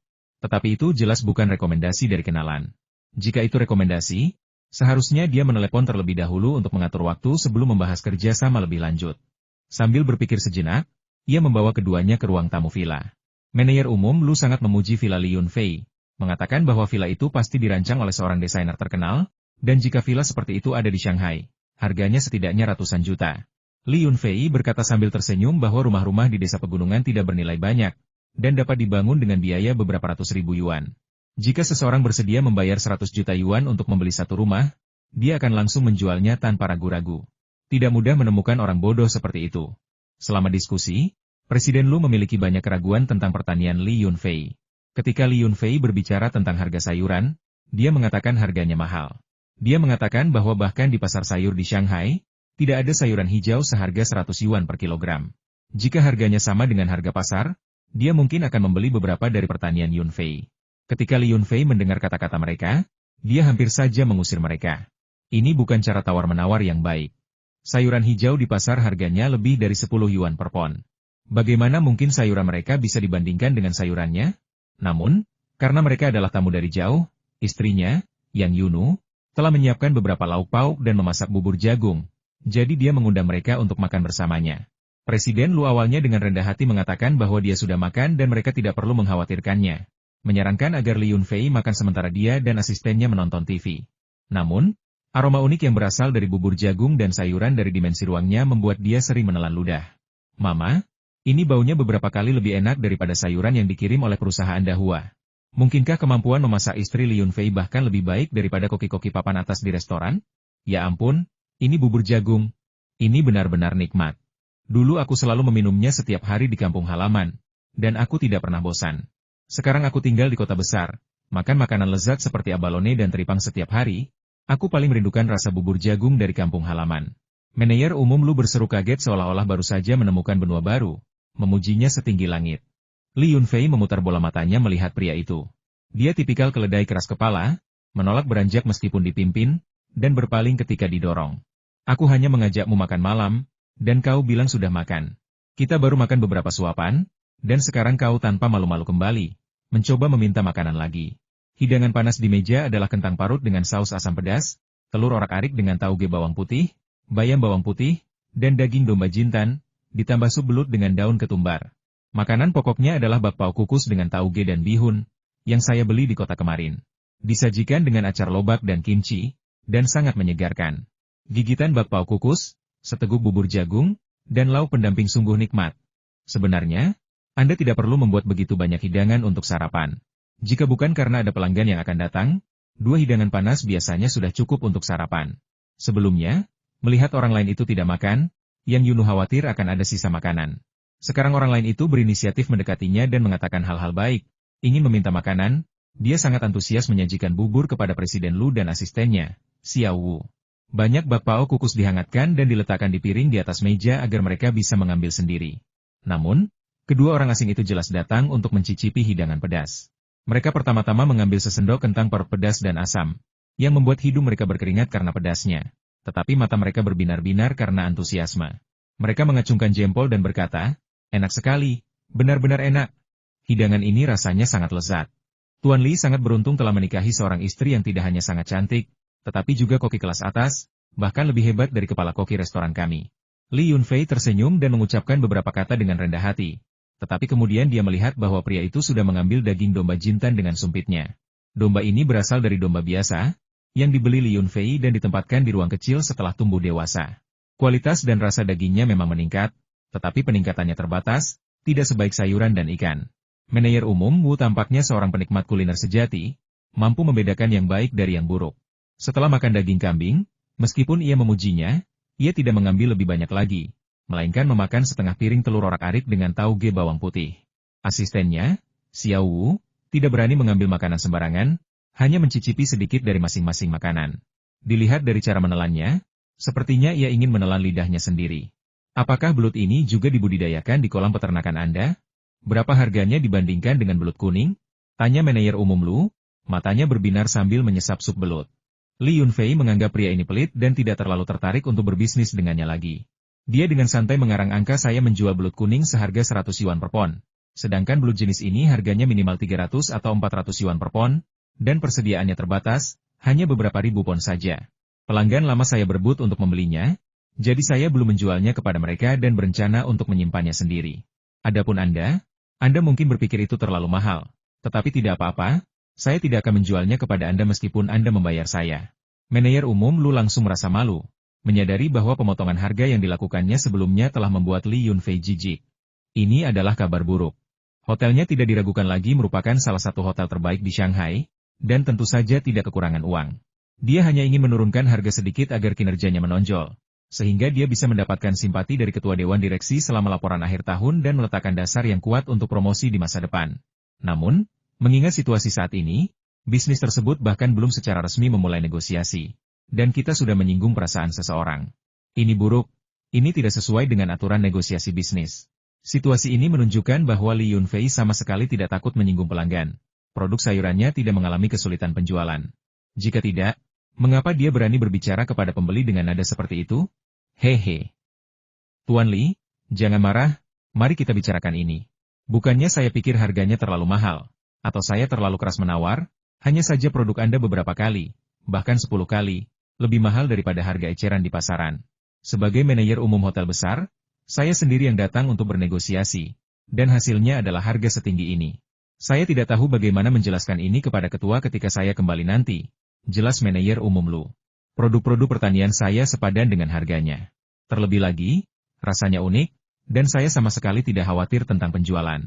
Tetapi itu jelas bukan rekomendasi dari kenalan. Jika itu rekomendasi, seharusnya dia menelepon terlebih dahulu untuk mengatur waktu sebelum membahas kerja sama lebih lanjut. Sambil berpikir sejenak, ia membawa keduanya ke ruang tamu villa. Manajer umum Lu sangat memuji villa Li Yunfei, mengatakan bahwa villa itu pasti dirancang oleh seorang desainer terkenal, dan jika villa seperti itu ada di Shanghai, harganya setidaknya ratusan juta. Li Yunfei berkata sambil tersenyum bahwa rumah-rumah di desa pegunungan tidak bernilai banyak, dan dapat dibangun dengan biaya beberapa ratus ribu yuan. Jika seseorang bersedia membayar 100 juta yuan untuk membeli satu rumah, dia akan langsung menjualnya tanpa ragu-ragu. Tidak mudah menemukan orang bodoh seperti itu. Selama diskusi, Presiden Lu memiliki banyak keraguan tentang pertanian Li Yunfei. Ketika Li Yunfei berbicara tentang harga sayuran, dia mengatakan harganya mahal. Dia mengatakan bahwa bahkan di pasar sayur di Shanghai, tidak ada sayuran hijau seharga 100 yuan per kilogram. Jika harganya sama dengan harga pasar, dia mungkin akan membeli beberapa dari pertanian Yunfei. Ketika Li Yunfei mendengar kata-kata mereka, dia hampir saja mengusir mereka. Ini bukan cara tawar-menawar yang baik. Sayuran hijau di pasar harganya lebih dari 10 yuan per pon. Bagaimana mungkin sayuran mereka bisa dibandingkan dengan sayurannya? Namun, karena mereka adalah tamu dari jauh, istrinya, Yang Yunu, telah menyiapkan beberapa lauk pauk dan memasak bubur jagung, jadi dia mengundang mereka untuk makan bersamanya. Presiden Lu awalnya dengan rendah hati mengatakan bahwa dia sudah makan dan mereka tidak perlu mengkhawatirkannya. Menyarankan agar Li Yunfei makan sementara dia dan asistennya menonton TV. Namun, aroma unik yang berasal dari bubur jagung dan sayuran dari dimensi ruangnya membuat dia sering menelan ludah. Mama, ini baunya beberapa kali lebih enak daripada sayuran yang dikirim oleh perusahaan Dahua. Mungkinkah kemampuan memasak istri Li Yunfei bahkan lebih baik daripada koki-koki papan atas di restoran? Ya ampun, ini bubur jagung. Ini benar-benar nikmat. Dulu aku selalu meminumnya setiap hari di kampung halaman, dan aku tidak pernah bosan. Sekarang aku tinggal di kota besar, makan makanan lezat seperti abalone dan teripang setiap hari, aku paling merindukan rasa bubur jagung dari kampung halaman. Manajer umum Lu berseru kaget seolah-olah baru saja menemukan benua baru, memujinya setinggi langit. Li Yunfei memutar bola matanya melihat pria itu. Dia tipikal keledai keras kepala, menolak beranjak meskipun dipimpin, dan berpaling ketika didorong. Aku hanya mengajakmu makan malam, dan kau bilang sudah makan. Kita baru makan beberapa suapan, dan sekarang kau tanpa malu-malu kembali, mencoba meminta makanan lagi. Hidangan panas di meja adalah kentang parut dengan saus asam pedas, telur orak-arik dengan tauge bawang putih, bayam bawang putih, dan daging domba jintan, ditambah sup belut dengan daun ketumbar. Makanan pokoknya adalah bakpao kukus dengan tauge dan bihun, yang saya beli di kota kemarin. Disajikan dengan acar lobak dan kimchi, dan sangat menyegarkan. Gigitan bakpao kukus, seteguk bubur jagung, dan lauk pendamping sungguh nikmat. Sebenarnya, Anda tidak perlu membuat begitu banyak hidangan untuk sarapan. Jika bukan karena ada pelanggan yang akan datang, 2 hidangan panas biasanya sudah cukup untuk sarapan. Sebelumnya, melihat orang lain itu tidak makan, Yang Yunu khawatir akan ada sisa makanan. Sekarang orang lain itu berinisiatif mendekatinya dan mengatakan hal-hal baik, ingin meminta makanan, dia sangat antusias menyajikan bubur kepada Presiden Lu dan asistennya, Xiao Wu. Banyak bakpao kukus dihangatkan dan diletakkan di piring di atas meja agar mereka bisa mengambil sendiri. Namun, kedua orang asing itu jelas datang untuk mencicipi hidangan pedas. Mereka pertama-tama mengambil sesendok kentang parut pedas dan asam, yang membuat hidung mereka berkeringat karena pedasnya. Tetapi mata mereka berbinar-binar karena antusiasme. Mereka mengacungkan jempol dan berkata, enak sekali, benar-benar enak. Hidangan ini rasanya sangat lezat. Tuan Li sangat beruntung telah menikahi seorang istri yang tidak hanya sangat cantik, tetapi juga koki kelas atas, bahkan lebih hebat dari kepala koki restoran kami. Li Yunfei tersenyum dan mengucapkan beberapa kata dengan rendah hati. Tetapi kemudian dia melihat bahwa pria itu sudah mengambil daging domba jintan dengan sumpitnya. Domba ini berasal dari domba biasa, yang dibeli Li Yunfei dan ditempatkan di ruang kecil setelah tumbuh dewasa. Kualitas dan rasa dagingnya memang meningkat, tetapi peningkatannya terbatas, tidak sebaik sayuran dan ikan. Manajer umum Wu tampaknya seorang penikmat kuliner sejati, mampu membedakan yang baik dari yang buruk. Setelah makan daging kambing, meskipun ia memujinya, ia tidak mengambil lebih banyak lagi, melainkan memakan setengah piring telur orak-arik dengan tauge bawang putih. Asistennya, Xiao Wu, tidak berani mengambil makanan sembarangan, hanya mencicipi sedikit dari masing-masing makanan. Dilihat dari cara menelannya, sepertinya ia ingin menelan lidahnya sendiri. Apakah belut ini juga dibudidayakan di kolam peternakan Anda? Berapa harganya dibandingkan dengan belut kuning? Tanya manajer umum Lu, matanya berbinar sambil menyesap sup belut. Li Yunfei menganggap pria ini pelit dan tidak terlalu tertarik untuk berbisnis dengannya lagi. Dia dengan santai mengarang angka saya menjual belut kuning seharga 100 yuan per pon. Sedangkan belut jenis ini harganya minimal 300 atau 400 yuan per pon, dan persediaannya terbatas, hanya beberapa ribu pon saja. Pelanggan lama saya berebut untuk membelinya, jadi saya belum menjualnya kepada mereka dan berencana untuk menyimpannya sendiri. Adapun Anda mungkin berpikir itu terlalu mahal, tetapi tidak apa-apa, saya tidak akan menjualnya kepada Anda meskipun Anda membayar saya. Manajer umum Lu langsung merasa malu, menyadari bahwa pemotongan harga yang dilakukannya sebelumnya telah membuat Li Yunfei jijik. Ini adalah kabar buruk. Hotelnya tidak diragukan lagi merupakan salah satu hotel terbaik di Shanghai, dan tentu saja tidak kekurangan uang. Dia hanya ingin menurunkan harga sedikit agar kinerjanya menonjol, sehingga dia bisa mendapatkan simpati dari ketua dewan direksi selama laporan akhir tahun dan meletakkan dasar yang kuat untuk promosi di masa depan. Namun, mengingat situasi saat ini, bisnis tersebut bahkan belum secara resmi memulai negosiasi, dan kita sudah menyinggung perasaan seseorang. Ini buruk, ini tidak sesuai dengan aturan negosiasi bisnis. Situasi ini menunjukkan bahwa Li Yunfei sama sekali tidak takut menyinggung pelanggan. Produk sayurannya tidak mengalami kesulitan penjualan. Jika tidak, mengapa dia berani berbicara kepada pembeli dengan nada seperti itu? Hehe. Tuan Li, jangan marah, mari kita bicarakan ini. Bukannya saya pikir harganya terlalu mahal, atau saya terlalu keras menawar, hanya saja produk Anda beberapa kali, bahkan 10 kali, lebih mahal daripada harga eceran di pasaran. Sebagai manajer umum hotel besar, saya sendiri yang datang untuk bernegosiasi, dan hasilnya adalah harga setinggi ini. Saya tidak tahu bagaimana menjelaskan ini kepada ketua ketika saya kembali nanti, jelas manajer umum Lu. Produk-produk pertanian saya sepadan dengan harganya. Terlebih lagi, rasanya unik, dan saya sama sekali tidak khawatir tentang penjualan.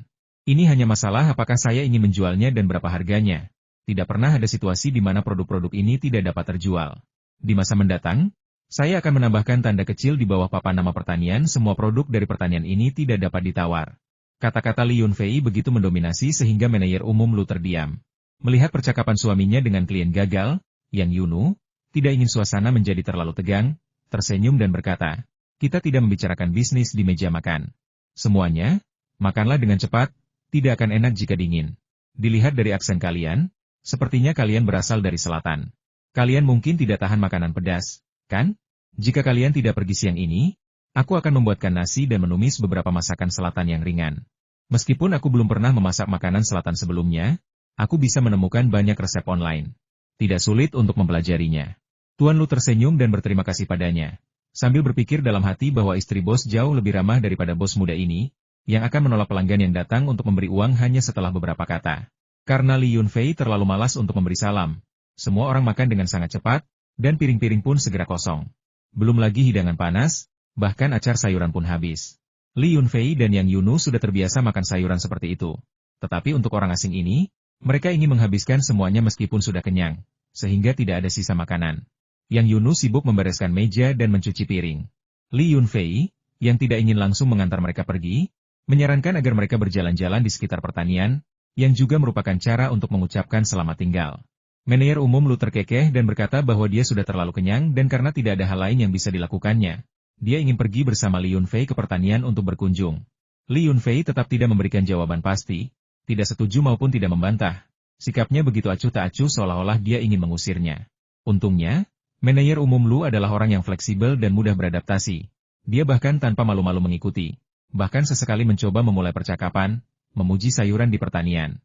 Ini hanya masalah apakah saya ingin menjualnya dan berapa harganya. Tidak pernah ada situasi di mana produk-produk ini tidak dapat terjual. Di masa mendatang, saya akan menambahkan tanda kecil di bawah papan nama pertanian. Semua produk dari pertanian ini tidak dapat ditawar. Kata-kata Li Yunfei begitu mendominasi sehingga manajer umum Lu terdiam. Melihat percakapan suaminya dengan klien gagal, Yang Yunu tidak ingin suasana menjadi terlalu tegang, tersenyum dan berkata, kita tidak membicarakan bisnis di meja makan. Semuanya, makanlah dengan cepat, tidak akan enak jika dingin. Dilihat dari aksen kalian, sepertinya kalian berasal dari selatan. Kalian mungkin tidak tahan makanan pedas, kan? Jika kalian tidak pergi siang ini, aku akan membuatkan nasi dan menumis beberapa masakan selatan yang ringan. Meskipun aku belum pernah memasak makanan selatan sebelumnya, aku bisa menemukan banyak resep online. Tidak sulit untuk mempelajarinya. Tuan Lu tersenyum dan berterima kasih padanya, sambil berpikir dalam hati bahwa istri bos jauh lebih ramah daripada bos muda ini, yang akan menolak pelanggan yang datang untuk memberi uang hanya setelah beberapa kata. Karena Li Yunfei terlalu malas untuk memberi salam, semua orang makan dengan sangat cepat, dan piring-piring pun segera kosong. Belum lagi hidangan panas, bahkan acar sayuran pun habis. Li Yunfei dan Yang Yunu sudah terbiasa makan sayuran seperti itu. Tetapi untuk orang asing ini, mereka ingin menghabiskan semuanya meskipun sudah kenyang, sehingga tidak ada sisa makanan. Yang Yunu sibuk membereskan meja dan mencuci piring. Li Yunfei, yang tidak ingin langsung mengantar mereka pergi, menyarankan agar mereka berjalan-jalan di sekitar pertanian, yang juga merupakan cara untuk mengucapkan selamat tinggal. Manajer umum Lu terkekeh dan berkata bahwa dia sudah terlalu kenyang dan karena tidak ada hal lain yang bisa dilakukannya, dia ingin pergi bersama Li Yunfei ke pertanian untuk berkunjung. Li Yunfei tetap tidak memberikan jawaban pasti, tidak setuju maupun tidak membantah. Sikapnya begitu acuh tak acuh seolah-olah dia ingin mengusirnya. Untungnya, manajer umum Lu adalah orang yang fleksibel dan mudah beradaptasi. Dia bahkan tanpa malu-malu mengikuti. Bahkan sesekali mencoba memulai percakapan, memuji sayuran di pertanian.